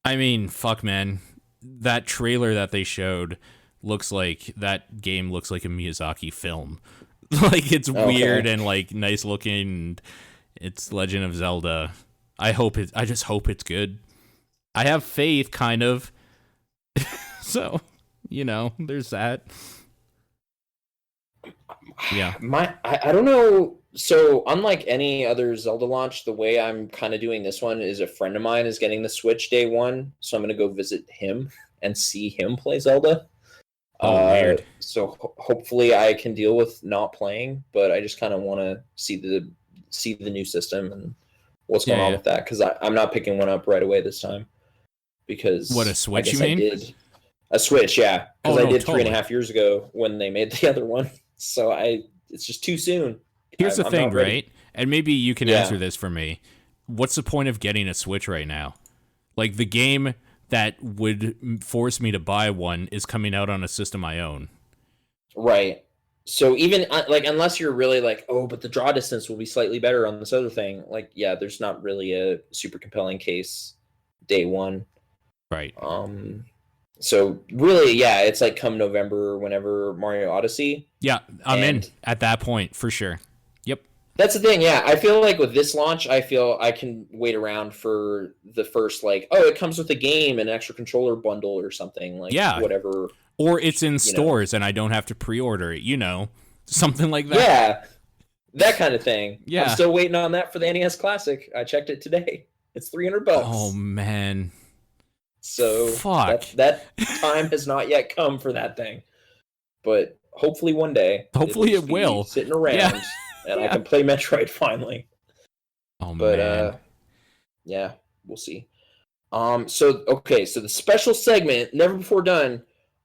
I mean, fuck man, that trailer that they showed looks like that game looks like a Miyazaki film. Like it's weird and like nice looking. And it's Legend of Zelda. I just hope it's good. I have faith, kind of. So, there's that. Yeah. I don't know. So unlike any other Zelda launch, the way I'm kind of doing this one is a friend of mine is getting the Switch day 1. So I'm going to go visit him and see him play Zelda. Weird. So hopefully I can deal with not playing, but I just kind of want to see the new system and what's going on with that. Cause I'm not picking one up right away this time because what, a Switch you mean? A Switch, yeah. Because I did 3.5 years ago when they made the other one. So it's just too soon. Here's the thing, right? And maybe you can answer this for me. What's the point of getting a Switch right now? Like the game that would force me to buy one is coming out on a system I own. Right. So even like, unless you're really like, oh, but the draw distance will be slightly better on this other thing. Like, yeah, there's not really a super compelling case day 1. Right. So really, yeah, it's like come November, whenever Mario Odyssey. Yeah, I'm in at that point for sure. Yep. That's the thing, yeah. I feel like with this launch, I feel I can wait around for the first, like, oh, it comes with a game, an extra controller bundle or something, like, Yeah. whatever. Or it's in You know. stores and I don't have to pre-order it, something like that. Yeah, that kind of thing. I'm Yeah. still waiting on that for the NES Classic. I checked it today. It's $300. Oh man. So Fuck. that time has not yet come for that thing. But hopefully one day. Hopefully it'll it just be will. sitting around, Yeah. and Yeah. I can play Metroid finally. Oh But man. yeah, we'll see. So the special segment, never before done,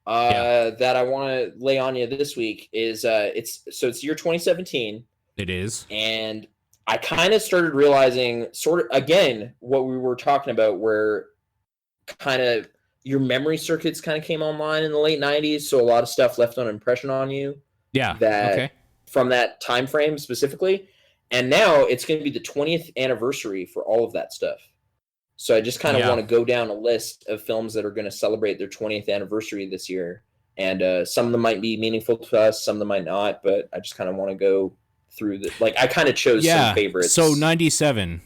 that I want to lay on you this week is it's year 2017, It is. and I kind of started realizing, sort of again, what we were talking about, where kind of your memory circuits kind of came online in the late 90s, so a lot of stuff left an impression on you Yeah. that Okay. from that time frame specifically. And now it's going to be the 20th anniversary for all of that stuff. So I just kind of want to go down a list of films that are going to celebrate their 20th anniversary this year. And some of them might be meaningful to us, some of them might not, but I just kind of want to go through the, like, I kind of chose some favorites. So 97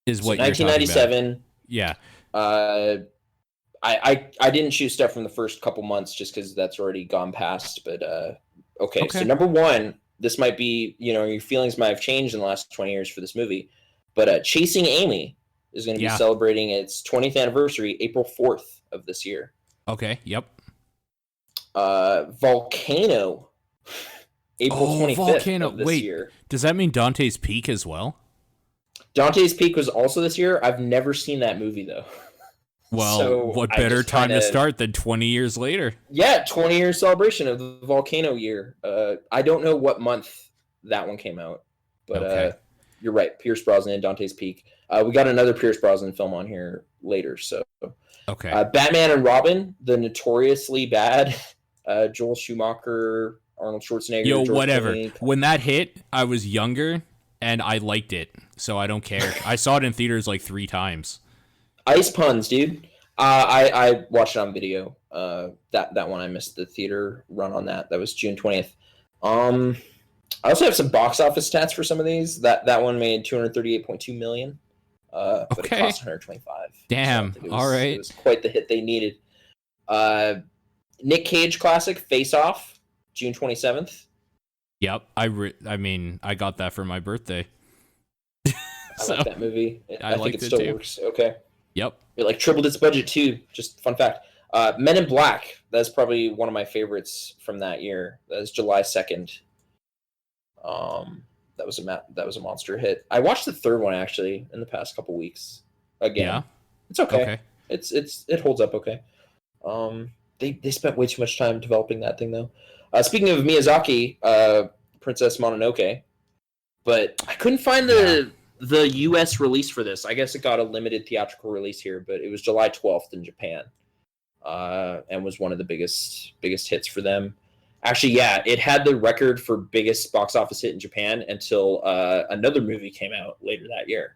is what you're talking about. 1997. Yeah. I didn't choose stuff from the first couple months just because that's already gone past. But okay. So number one, this might be, your feelings might have changed in the last 20 years for this movie, but Chasing Amy is going to be celebrating its 20th anniversary April 4th of this year. Okay. Yep. Volcano, April 25th of this year. Does that mean Dante's Peak as well? Dante's Peak was also this year. I've never seen that movie though. Well, so what better time to start than 20 years later? Yeah, 20-year celebration of the Volcano year. I don't know what month that one came out, but you're right. Pierce Brosnan, Dante's Peak. We got another Pierce Brosnan film on here later. So, Batman and Robin, the notoriously bad Joel Schumacher, Arnold Schwarzenegger. Yo, George whatever. Clooney. When that hit, I was younger and I liked it, so I don't care. I saw it in theaters like 3 times. Ice puns, dude. I watched it on video. That one I missed the theater run on that. That was June 20th. I also have some box office stats for some of these. That one made $238.2 million. But it cost $125. Damn. So all right. It was quite the hit they needed. Nick Cage classic Face Off, June 27th. Yep. I mean, I got that for my birthday. I like that movie. I think it still too. works. Okay. Yep. It like tripled its budget too. Just fun fact. Men in Black. That's probably one of my favorites from that year. That was July 2nd. That was a monster hit. I watched the third one actually in the past couple weeks. Again, yeah. It's okay. It holds up okay. They spent way too much time developing that thing though. Speaking of Miyazaki, Princess Mononoke, but I couldn't find the U.S. release for this. I guess it got a limited theatrical release here, but it was July 12th in Japan, and was one of the biggest hits for them. Actually, yeah, it had the record for biggest box office hit in Japan until another movie came out later that year.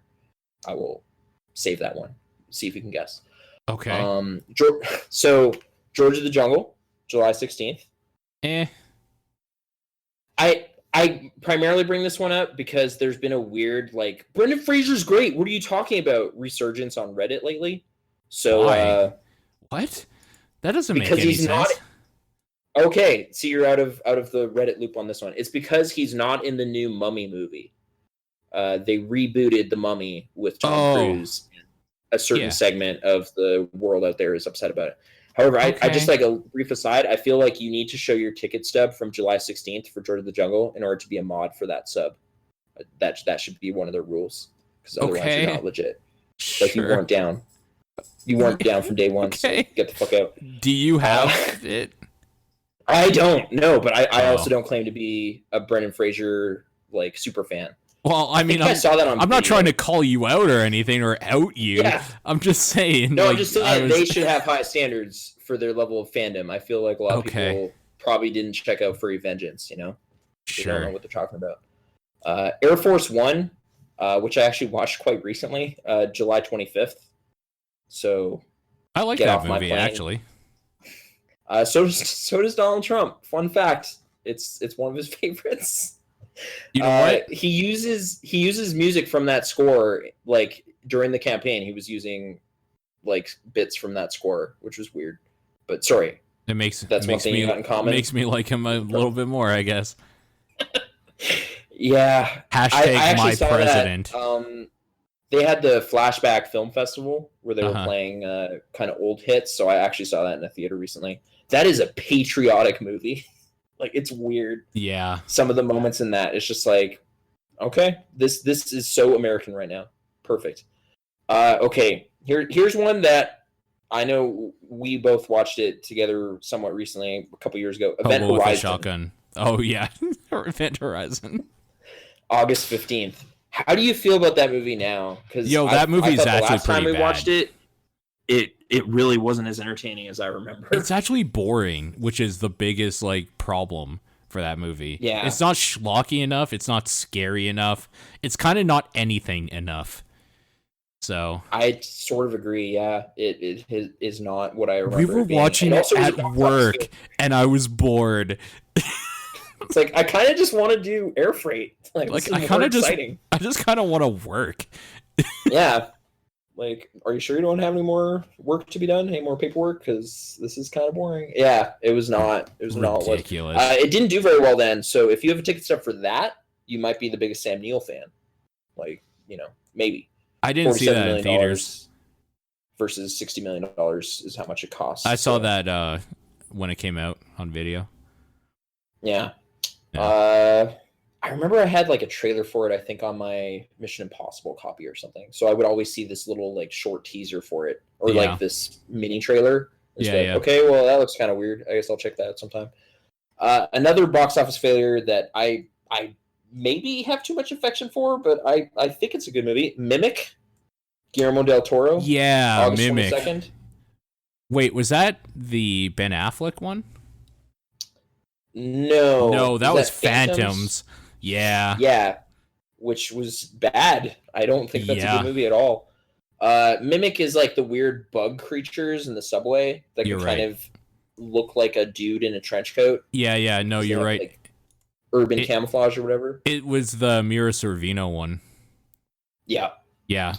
I will save that one. See if you can guess. Okay. So George of the Jungle, July 16th. I primarily bring this one up because there's been a weird, like, Brendan Fraser's great. What are you talking about? Resurgence on Reddit lately. So what? That doesn't make any sense. Okay, so you're out of the Reddit loop on this one. It's because he's not in the new Mummy movie. They rebooted the Mummy with Tom Cruise. A certain segment of the world out there is upset about it. However, I just, like a brief aside, I feel like you need to show your ticket stub from July 16th for George of the Jungle in order to be a mod for that sub. That should be one of their rules, because otherwise you're not legit. Like, you weren't down. You weren't down from day one, so get the fuck out. Do you have it? I don't know, but I also don't claim to be a Brendan Fraser, like, super fan. Well, I mean, I saw that on I'm not trying to call you out or anything or out you. Yeah. I'm just saying. No, I'm just saying they should have high standards for their level of fandom. I feel like a lot of people probably didn't check out Furry Vengeance, They don't know what they're talking about. Air Force One, which I actually watched quite recently, July 25th. So I like that movie, actually. So does Donald Trump. Fun fact. It's one of his favorites. You know what? He uses music from that score, like during the campaign. He was using like bits from that score, which was weird. But sorry, that's one thing you got in common. Makes me like him a little bit more, I guess. Yeah. Hashtag I actually my saw president. that. They had the Flashback Film Festival where they were playing kind of old hits. So I actually saw that in a theater recently. That is a patriotic movie. Like, it's weird. Yeah. Some of the moments in that, it's just like, okay, this is so American right now. Perfect. Okay, here's one that I know we both watched it together somewhat recently, a couple years ago. Event Hobo with a Horizon. shotgun. Oh, yeah. Event Horizon. August 15th. How do you feel about that movie now? Because that movie is actually last time pretty we bad. watched it, it really wasn't as entertaining as I remember. It's actually boring, which is the biggest like problem for that movie. Yeah. It's not schlocky enough. It's not scary enough. It's kind of not anything enough. So I sort of agree. Yeah, it is not what I remember. We were watching it at work, and I was bored. It's like I kind of just want to do air freight. Like I kind of just kind of want to work. Yeah. Like, are you sure you don't have any more work to be done? Any more paperwork? Because this is kind of boring. Yeah, it was not. It was ridiculous. It didn't do very well then. So if you have a ticket stub for that, you might be the biggest Sam Neill fan. Like, maybe. I didn't see that in theaters. Versus $60 million is how much it costs. I saw that when it came out on video. Yeah. Yeah. I remember I had like a trailer for it, I think, on my Mission Impossible copy or something. So I would always see this little like short teaser for it, or like this mini trailer. Yeah. Okay, well that looks kind of weird. I guess I'll check that out sometime. Another box office failure that I maybe have too much affection for, but I think it's a good movie. Mimic, Guillermo del Toro. Yeah, August Mimic. 22nd. Wait, was that the Ben Affleck one? No, that was Phantoms. Yeah. Yeah, which was bad. I don't think that's a good movie at all. Mimic is like the weird bug creatures in the subway that can kind of look like a dude in a trench coat. Yeah. No, you're right. Like urban camouflage or whatever. It was the Mira Sorvino one. Yeah. Yeah.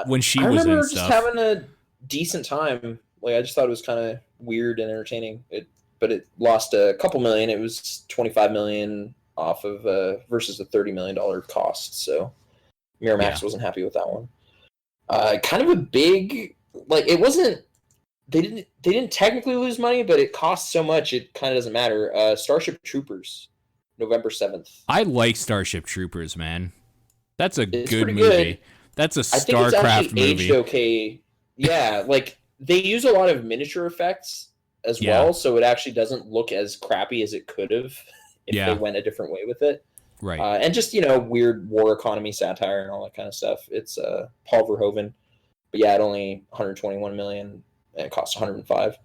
When she I was in remember stuff. just having a decent time. Like, I just thought it was kind of weird and entertaining. But it lost a couple million. It was $25 million off of versus a $30 million cost. So Miramax wasn't happy with that one. Kind of a big, like, it wasn't. They didn't technically lose money, but it cost so much it kind of doesn't matter. Starship Troopers, November 7th. I like Starship Troopers, man. That's a good movie. Good. That's a StarCraft movie. I think it's actually aged okay. Yeah, like they use a lot of miniature effects as well, so it actually doesn't look as crappy as it could have if they went a different way with it. Right. And just, weird war economy satire and all that kind of stuff. It's Paul Verhoeven. But yeah, it only $121 million and it cost $105.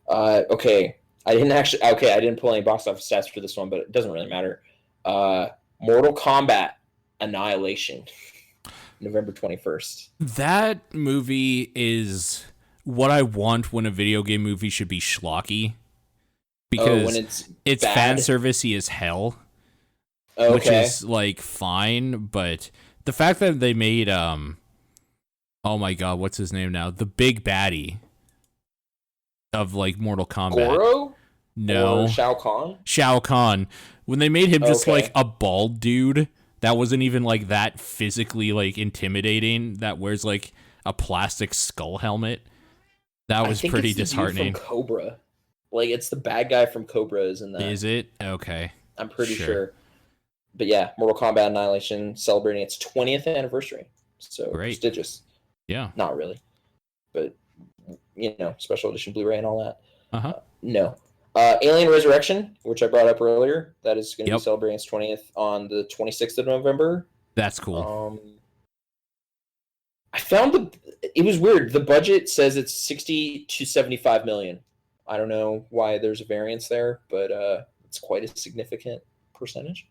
Okay. I didn't pull any box office stats for this one, but it doesn't really matter. Mortal Kombat Annihilation, November 21st. That movie is what I want when a video game movie should be schlocky. Because when it's fan servicey as hell. Okay. Which is like fine, but the fact that they made oh my god, what's his name now? The big baddie of like Mortal Kombat. Goro? No. Or Shao Kahn? Shao Kahn. When they made him just like a bald dude that wasn't even like that physically like intimidating, that wears like a plastic skull helmet. That was pretty disheartening. From Cobra. Like, it's the bad guy from Cobra is in that. Is it? Okay. I'm pretty sure. But yeah, Mortal Kombat Annihilation celebrating its 20th anniversary. So prestigious. Yeah. Not really. But, special edition Blu-ray and all that. Uh-huh. No. Alien Resurrection, which I brought up earlier, that is going to be celebrating its 20th on the 26th of November. That's cool. I found it was weird. The budget says it's 60 to 75 million. I don't know why there's a variance there, but it's quite a significant percentage.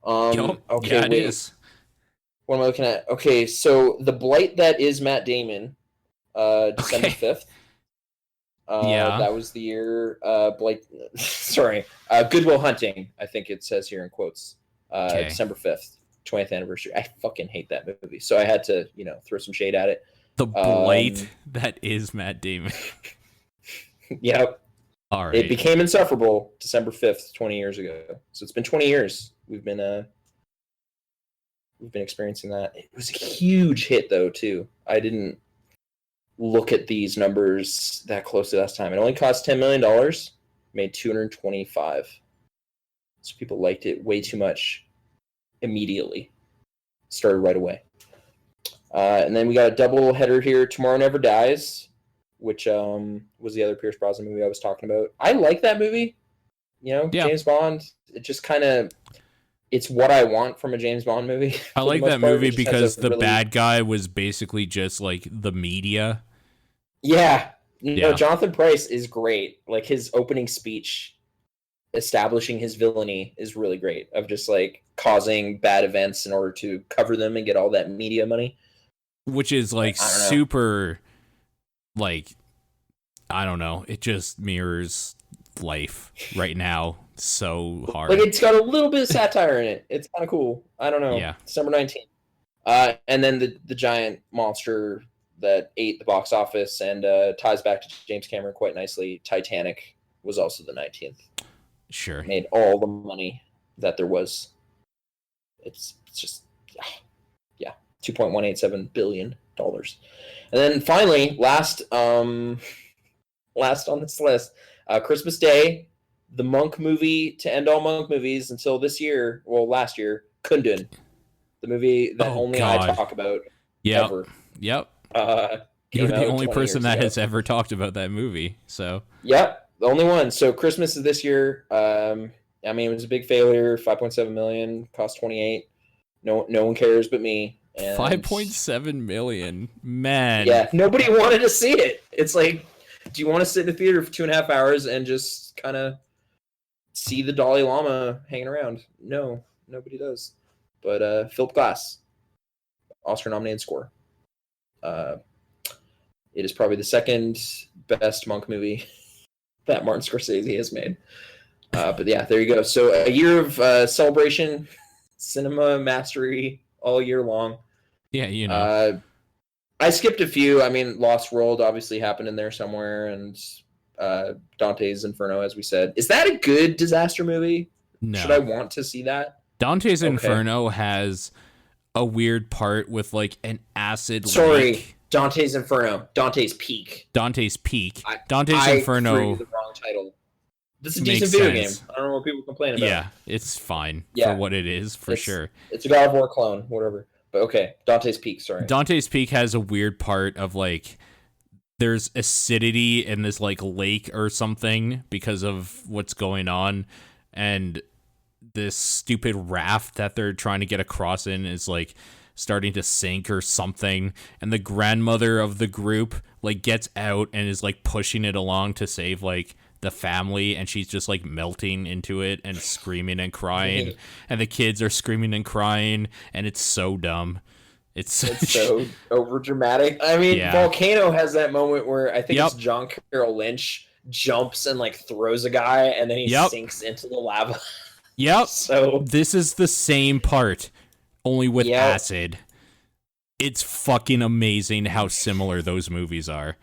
Okay, it is. What am I looking at? Okay, so The Blight That Is Matt Damon, December 5th. That was the year Goodwill Hunting, I think it says here in quotes. Okay. December 5th, 20th anniversary. I fucking hate that movie, so I had to throw some shade at it. The blight that is Matt Damon. Yep. All right. It became insufferable December 5th, 20 years ago. So it's been 20 years. We've been experiencing that. It was a huge hit though too. I didn't look at these numbers that closely last time. It only cost $10 million, made 225. So people liked it way too much immediately. Started right away. And then we got a double header here. Tomorrow Never Dies, which was the other Pierce Brosnan movie I was talking about. I like that movie. James Bond. It just kind of, it's what I want from a James Bond movie. I like that movie because the bad guy was basically just like the media. Yeah. Jonathan Pryce is great. Like his opening speech establishing his villainy is really great, of just like causing bad events in order to cover them and get all that media money. Which is like super, like, I don't know. It just mirrors life right now so hard. Like it's got a little bit of satire in it. It's kind of cool. I don't know. Yeah. December 19th. And then the giant monster that ate the box office and ties back to James Cameron quite nicely. Titanic was also the 19th. Sure. Made all the money that there was. It's just, yeah, $2.187 billion. And then finally, last on this list, Christmas Day, the Monk movie to end all Monk movies until this year, last year, Kundun, the movie that I talk about ever. Yep. You're the only person that has ever talked about that movie, so. Yep. The only one. So Christmas is this year. I mean, it was a big failure. 5.7 million, cost 28. No one cares but me. 5.7 million, man. Yeah, nobody wanted to see it. It's like, do you want to sit in a theater for 2.5 hours and just kind of see the Dalai Lama hanging around? No, nobody does. But Philip Glass, Oscar-nominated score. It is probably the second best Monk movie that Martin Scorsese has made. But yeah, there you go. So a year of celebration, cinema mastery all year long. Yeah, I skipped a few. I mean, Lost World obviously happened in there somewhere, and Dante's Inferno, as we said. Is that a good disaster movie? No. Should I want to see that? Dante's Inferno has a weird part with like an acid leak. Dante's Inferno. Dante's Peak. Dante's Peak. Dante's Inferno. The wrong title. This is a decent video game. I don't know what people complain about. Yeah, it's fine for what it is, for sure. It's a God of War clone, whatever. But okay, Dante's Peak, sorry. Dante's Peak has a weird part of like, there's acidity in this like lake or something because of what's going on, and this stupid raft that they're trying to get across in is like starting to sink or something, and the grandmother of the group like gets out and is like pushing it along to save like the family, and she's just like melting into it and screaming and crying, and the kids are screaming and crying, and it's so dumb. It's so over dramatic. I mean, Volcano has that moment where I think it's John Carroll Lynch jumps and like throws a guy, and then he sinks into the lava. Yep. So this is the same part, only with acid. It's fucking amazing how similar those movies are.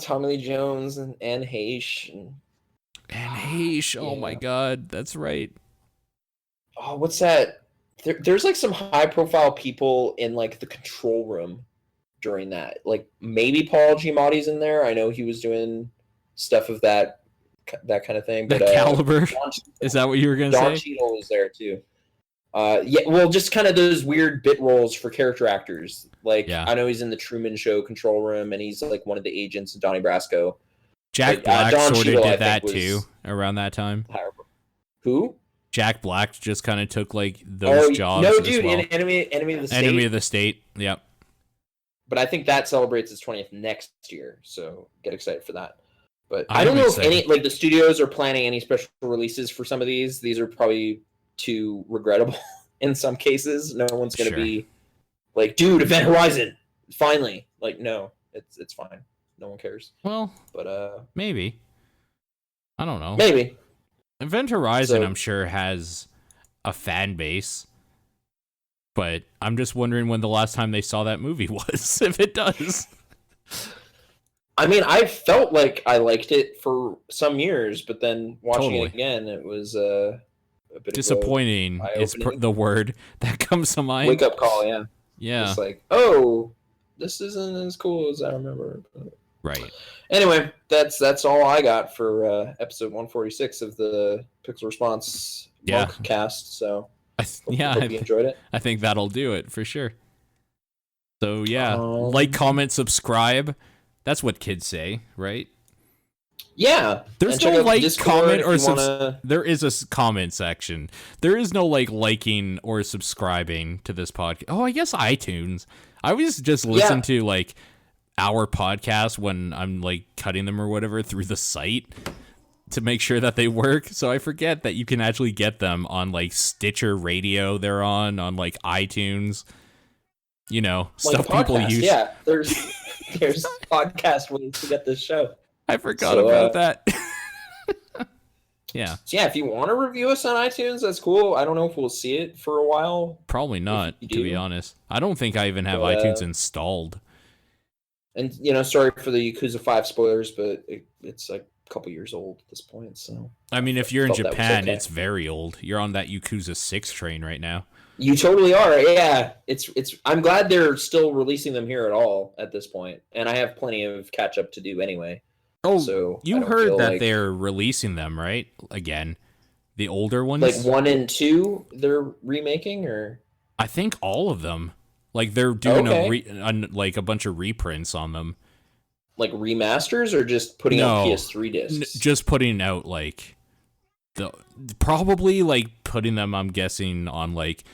Tommy Lee Jones and Anne Heche. Anne Heche, oh my god, that's right. Oh, what's that? There's like some high-profile people in like the control room during that. Like maybe Paul Giamatti's in there. I know he was doing stuff of that kind of thing. But caliber? Is that what you were going to say? Don Cheadle was there too. Just kind of those weird bit roles for character actors. Like, I know he's in the Truman Show control room, and he's like one of the agents in Donnie Brasco. Jack Black sort of did that too around that time. Who? Jack Black just kind of took like those jobs. No, dude, well. Enemy of the State. Enemy of the State. Yep. But I think that celebrates its 20th next year, so get excited for that. But I don't know if any like the studios are planning any special releases for some of these. These are probably too regrettable in some cases. No one's going to be like, dude, Event Horizon, finally. Like, no, it's fine. No one cares. Well, but maybe. I don't know. Maybe. Event Horizon, So- I'm sure, has a fan base. But I'm just wondering when the last time they saw that movie was, if it does. I mean, I felt like I liked it for some years, but then watching Totally. it again, it was a bit Disappointing of is the word that comes to a mind. wake-up call, yeah. Yeah. It's like, oh, this isn't as cool as I remember. But Right. anyway, that's all I got for episode 146 of the Pixel Response Yeah. cast. So hope you enjoyed it. I think that'll do it for sure. So yeah, Um, like, comment, subscribe. That's what kids say, right? Yeah. There's and check no out like, Discord comment, if or you wanna... there is a comment section. There is no like liking or subscribing to this podcast. Oh, I guess iTunes. I always just listen to like our podcast when I'm like cutting them or whatever through the site to make sure that they work. So I forget that you can actually get them on like Stitcher Radio. They're on like iTunes. You know, like stuff people use. Yeah, there's podcast ways to get this show. I forgot about that. Yeah. So yeah, if you want to review us on iTunes, that's cool. I don't know if we'll see it for a while. Probably not, to be honest. I don't think I even have iTunes installed. And, sorry for the Yakuza 5 spoilers, but it's like a couple years old at this point. So I mean, if you're in Japan, okay. it's very old. You're on that Yakuza 6 train right now. You totally are. Yeah. It's. I'm glad they're still releasing them here at all at this point. And I have plenty of catch up to do anyway. Oh, so you heard that they're releasing them, right? Again, the older ones? Like 1 and 2 they're remaking, or? I think all of them. Like, they're doing a bunch of reprints on them. Like remasters, or just putting out PS3 discs? Just putting out, like, probably, like, putting them, I'm guessing, on, like,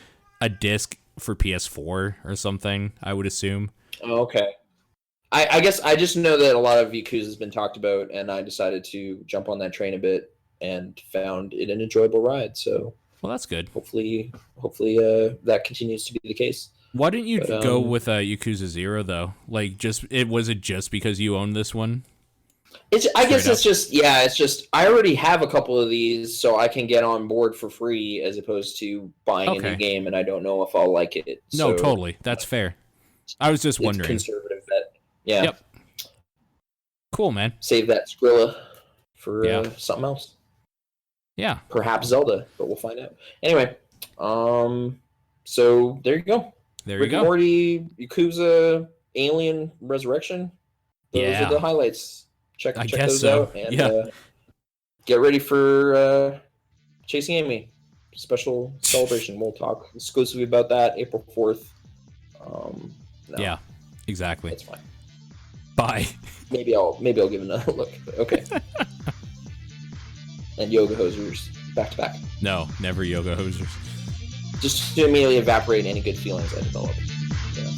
a disc for PS4 or something, I would assume. Oh, okay. I guess I just know that a lot of Yakuza has been talked about, and I decided to jump on that train a bit and found it an enjoyable ride. So, well, that's good. Hopefully, that continues to be the case. Why didn't you go with Yakuza 0 though? Like, was it just because you own this one? I guess it's just I already have a couple of these, so I can get on board for free as opposed to buying a new game, and I don't know if I'll like it. No, totally, that's fair. I was just wondering. Conservative bet. Yeah. Yep. Cool, man. Save that Skrilla for something else. Yeah. Perhaps Zelda, but we'll find out. Anyway, so there you go. Rick and Morty, Yakuza, Alien Resurrection. Those are the highlights. Check those out. And get ready for Chasing Amy. Special celebration. We'll talk exclusively about that April 4th. No, yeah, exactly. That's fine. Bye. Maybe I'll give another look. But okay. And Yoga Hosers back to back. No, never Yoga Hosers. Just to immediately evaporate any good feelings I develop. Yeah.